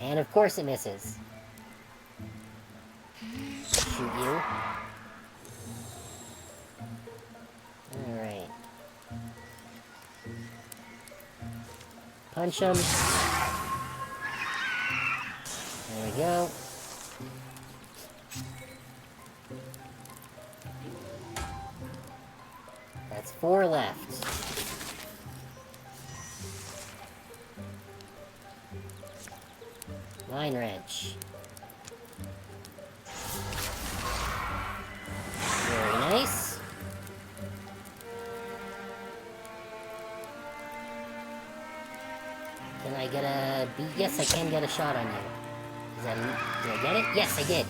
And of course it misses. Shoot you. Alright. Punch him. There we go. That's 4 left. Vine Wrench. Very nice. Can I get a beat? Yes, I can get a shot on you. Did I get it? Yes, I did.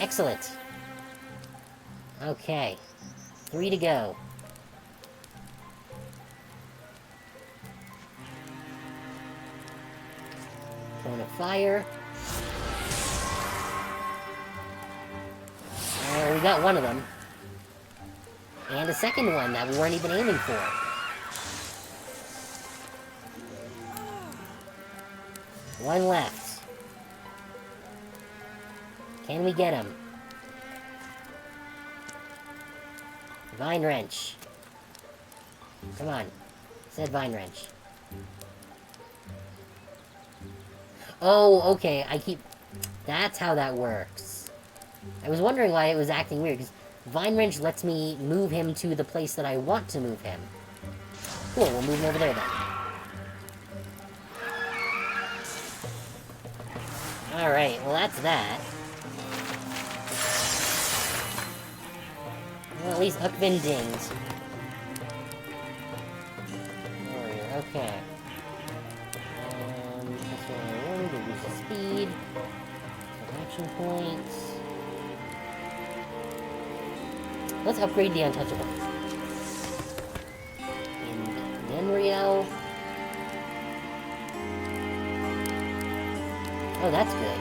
Excellent. Okay. 3 to go. Cone of fire. We got one of them. And a second one that we weren't even aiming for. One left. Can we get him? Vine Wrench. Come on. Said Vine Wrench. Oh, okay. That's how that works. I was wondering why it was acting weird, because Vine Wrench lets me move him to the place that I want to move him. Cool, we'll move him over there then. Alright, well that's that. Well, at least Uvquin dinged. Warrior, okay. That's what I wanted, reduce the speed. Action points. Let's upgrade the Untouchable. And Nenriel. Oh, that's good.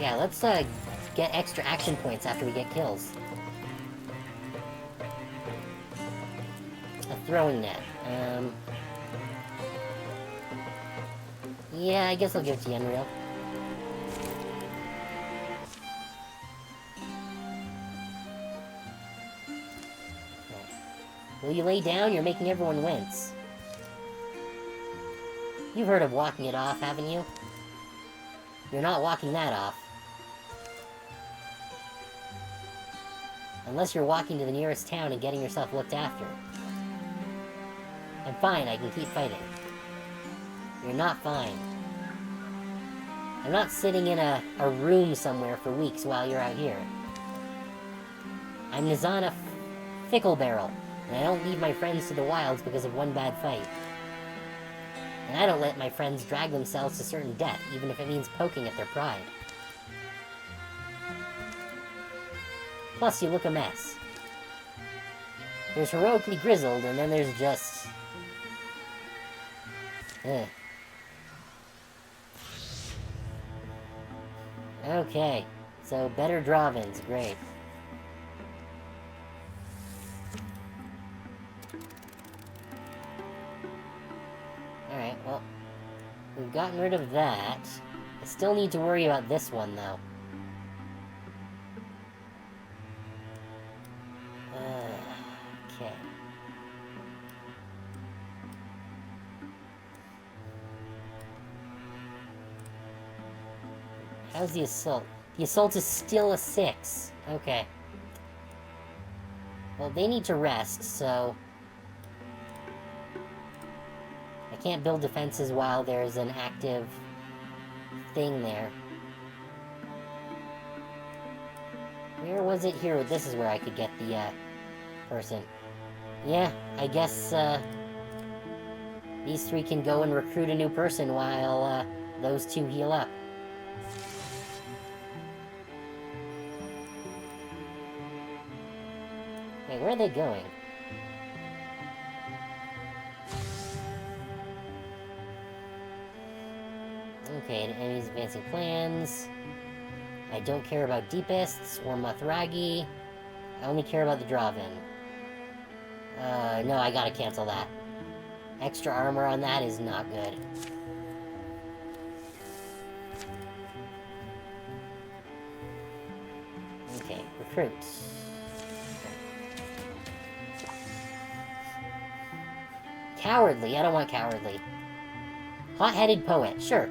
Yeah, let's get extra action points after we get kills. A throwing net. Yeah, I guess I'll give it to Yenriel. Will you lay down? You're making everyone wince. You've heard of walking it off, haven't you? You're not walking that off. Unless you're walking to the nearest town and getting yourself looked after. I'm fine, I can keep fighting. You're not fine. I'm not sitting in a room somewhere for weeks while you're out here. I'm Nizana Ficklebarrel, and I don't leave my friends to the wilds because of one bad fight. And I don't let my friends drag themselves to certain death, even if it means poking at their pride. Plus, you look a mess. There's heroically grizzled, and then there's just... Okay, so better drawings, great. Alright, well, we've gotten rid of that. I still need to worry about this one, though. Okay. How's the assault? The assault is still a 6. Okay. Well, they need to rest, so... I can't build defenses while there's an active thing there. Where was it? Here, this is where I could get the, person. Yeah, I guess, these 3 can go and recruit a new person while, those 2 heal up. Wait, where are they going? Okay, the enemy's advancing plans. I don't care about Deepists or Mothragi. I only care about the Draven. No, I gotta cancel that. Extra armor on that is not good. Okay, recruit. Cowardly? I don't want cowardly. Hot-headed poet, sure.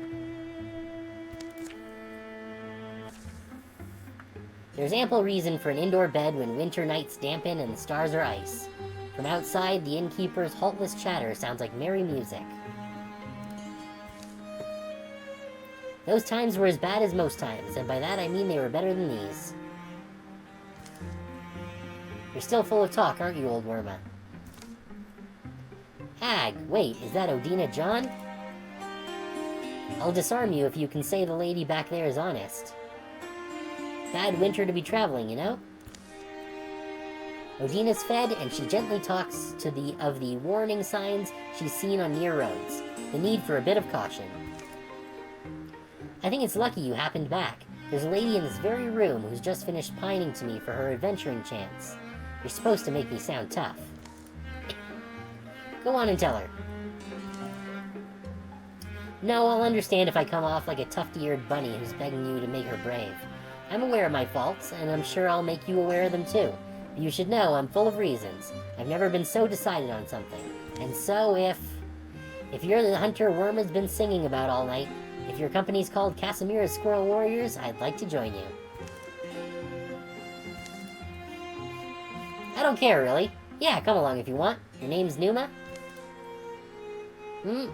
There's ample reason for an indoor bed when winter nights dampen and the stars are ice. From outside, the innkeeper's haltless chatter sounds like merry music. Those times were as bad as most times, and by that I mean they were better than these. You're still full of talk, aren't you, old Worma? Hag, wait, is that Odina John? I'll disarm you if you can say the lady back there is honest. Bad winter to be traveling, you know? Odina's fed, and she gently talks of the warning signs she's seen on near roads. The need for a bit of caution. I think it's lucky you happened back. There's a lady in this very room who's just finished pining to me for her adventuring chance. You're supposed to make me sound tough. Go on and tell her. No, I'll understand if I come off like a tufty-eared bunny who's begging you to make her brave. I'm aware of my faults, and I'm sure I'll make you aware of them too. But you should know I'm full of reasons. I've never been so decided on something. And so if you're the hunter Worma's been singing about all night, if your company's called Casimira's Squirrel Warriors, I'd like to join you. I don't care, really. Yeah, come along if you want. Your name's Numa? Numa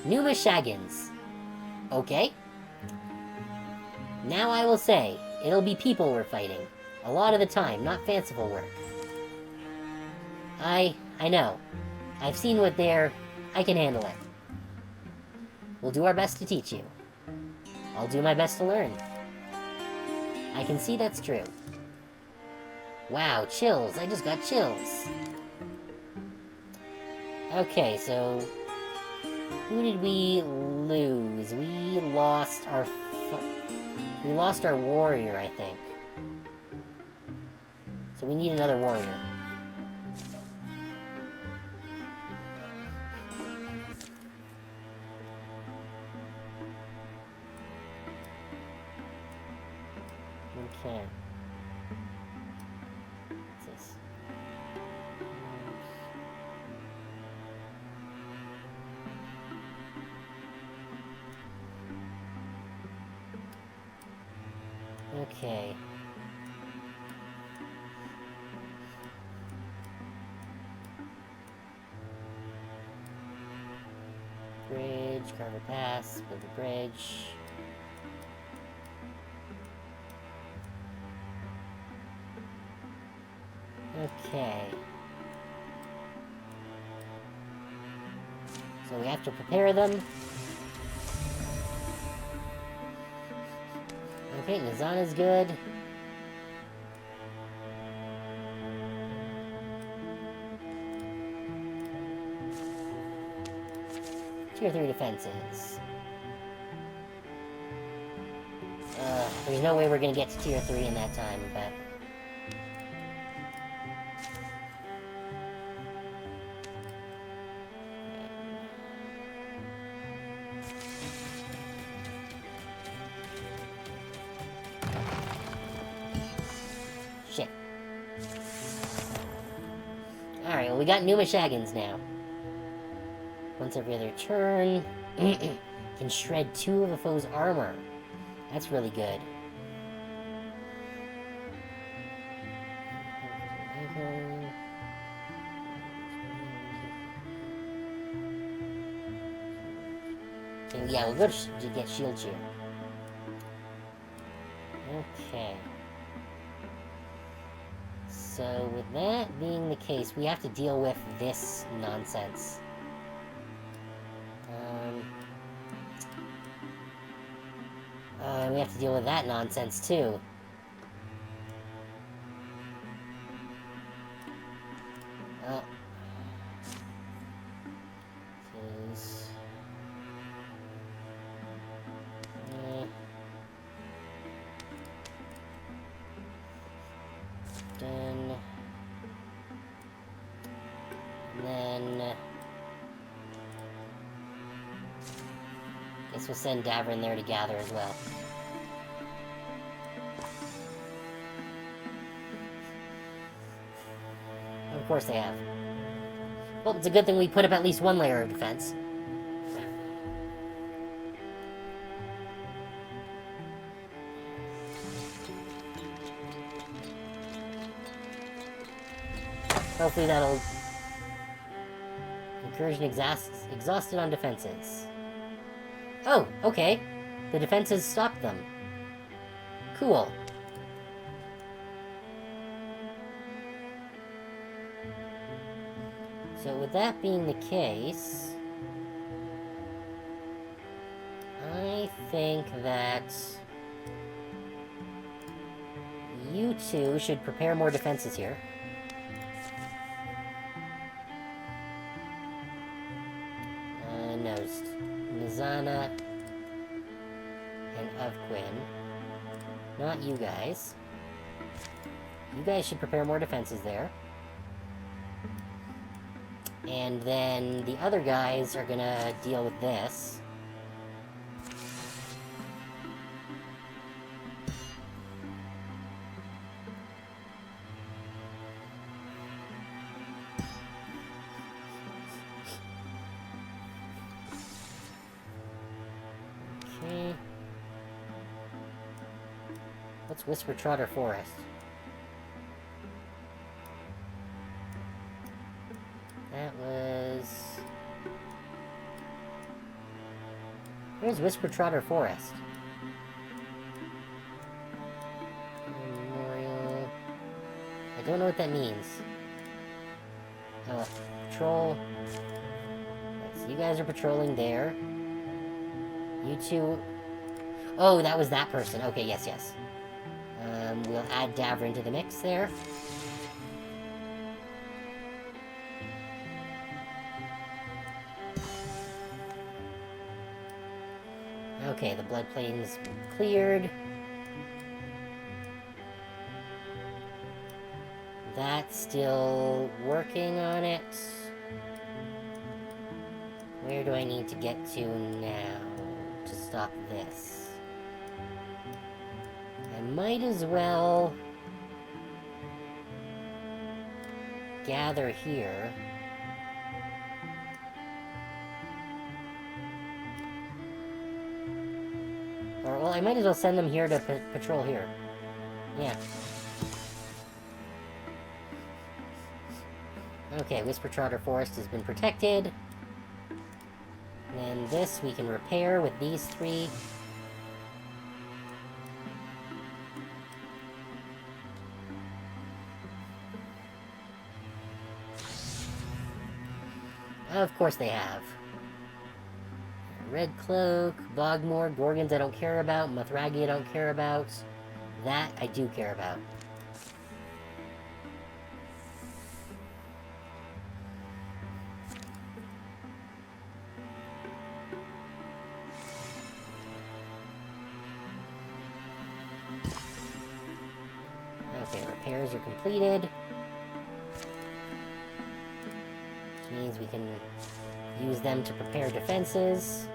Shaggins. Okay. Now I will say, it'll be people we're fighting. A lot of the time, not fanciful work. I know. I've seen what they're... I can handle it. We'll do our best to teach you. I'll do my best to learn. I can see that's true. Wow, chills. I just got chills. Okay, so... who did we lose? We lost our warrior, I think. So we need another warrior. Okay. What's this? Okay. Bridge, Carver Pass, build a bridge. Okay. So we have to prepare them. Okay, Nizana's good. Tier 3 defenses. There's no way we're gonna get to Tier 3 in that time, but... Shit. Alright, well, we got Numa Shaggins now. Once every other turn. Can shred 2 of a foe's armor. That's really good. And yeah, we'll go to get Shield Cheer. Okay. So, with that being the case, we have to deal with this nonsense. And we have to deal with that nonsense, too. Oh. This is... Done. And then... guess we'll send Davra in there to gather as well. Of course they have. Well, it's a good thing we put up at least one layer of defense. Hopefully that'll... Incursion exhausted on defenses. Oh, okay. The defenses stopped them. Cool. So with that being the case... I think that... you two should prepare more defenses here. Mizana and Ovquin. Not you guys. You guys should prepare more defenses there. And then the other guys are gonna deal with this. Okay. What's Whisper Trotter Forest? That was... Where's Whisper Trotter Forest? Memorial... I don't know what that means. Patrol... So you guys are patrolling there. You two... Oh, that was that person. Okay, yes, yes. We'll add Davra into the mix there. Okay, the blood plane's cleared. That's still working on it. Where do I need to get to now to stop this? I might as well gather here. Or, well, I might as well send them here to patrol here. Yeah. Okay, Whisper Trotter Forest has been protected. And this we can repair with these three. Of course they have. Red Cloak, Bogmore, Gorgons I don't care about, Mothragi I don't care about. That I do care about. repairs are completed. Which means we can use them to prepare defenses.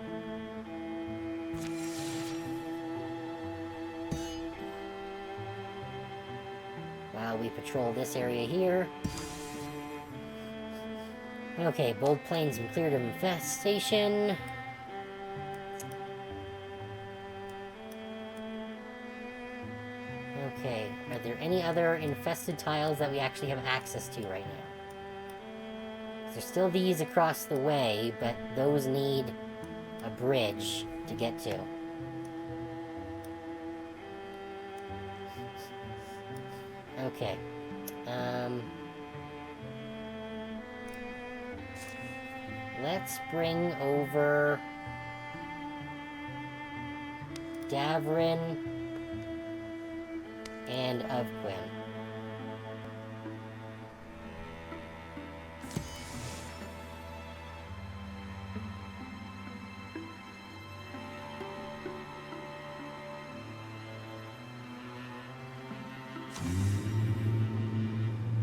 While we patrol this area here. Okay, bold plains and cleared of infestation. Okay, are there any other infested tiles that we actually have access to right now? There's still these across the way, but those need a bridge to get to. Okay. Let's bring over Davrin and Ovquin.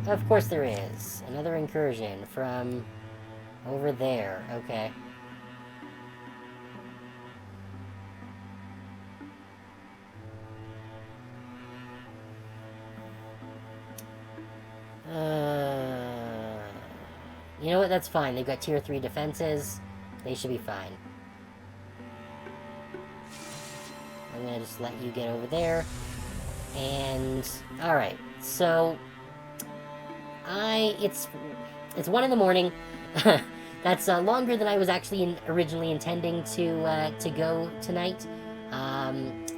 Of course there is. Another incursion from over there. Okay. You know what? That's fine. They've got tier 3 defenses. They should be fine. I'm gonna just let you get over there. And... alright. So... It's 1 in the morning. That's longer than I was actually originally intending to go tonight.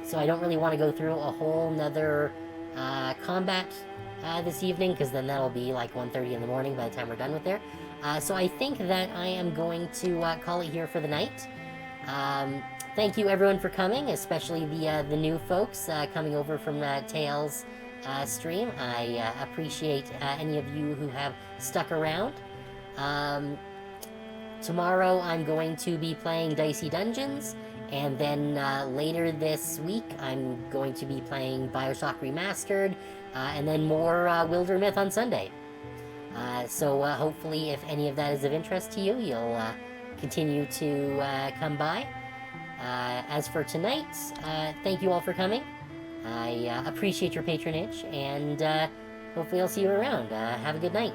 So I don't really want to go through a whole nother combat this evening, because then that'll be like 1:30 in the morning by the time we're done with there. So I think that I am going to call it here for the night. Thank you everyone for coming, especially the new folks coming over from Tails' stream. I appreciate any of you who have stuck around. Tomorrow I'm going to be playing Dicey Dungeons, and then later this week I'm going to be playing Bioshock Remastered, and then more Wildermyth on Sunday. So hopefully if any of that is of interest to you, you'll continue to come by. As for tonight, thank you all for coming. I appreciate your patronage, and hopefully I'll see you around. Have a good night.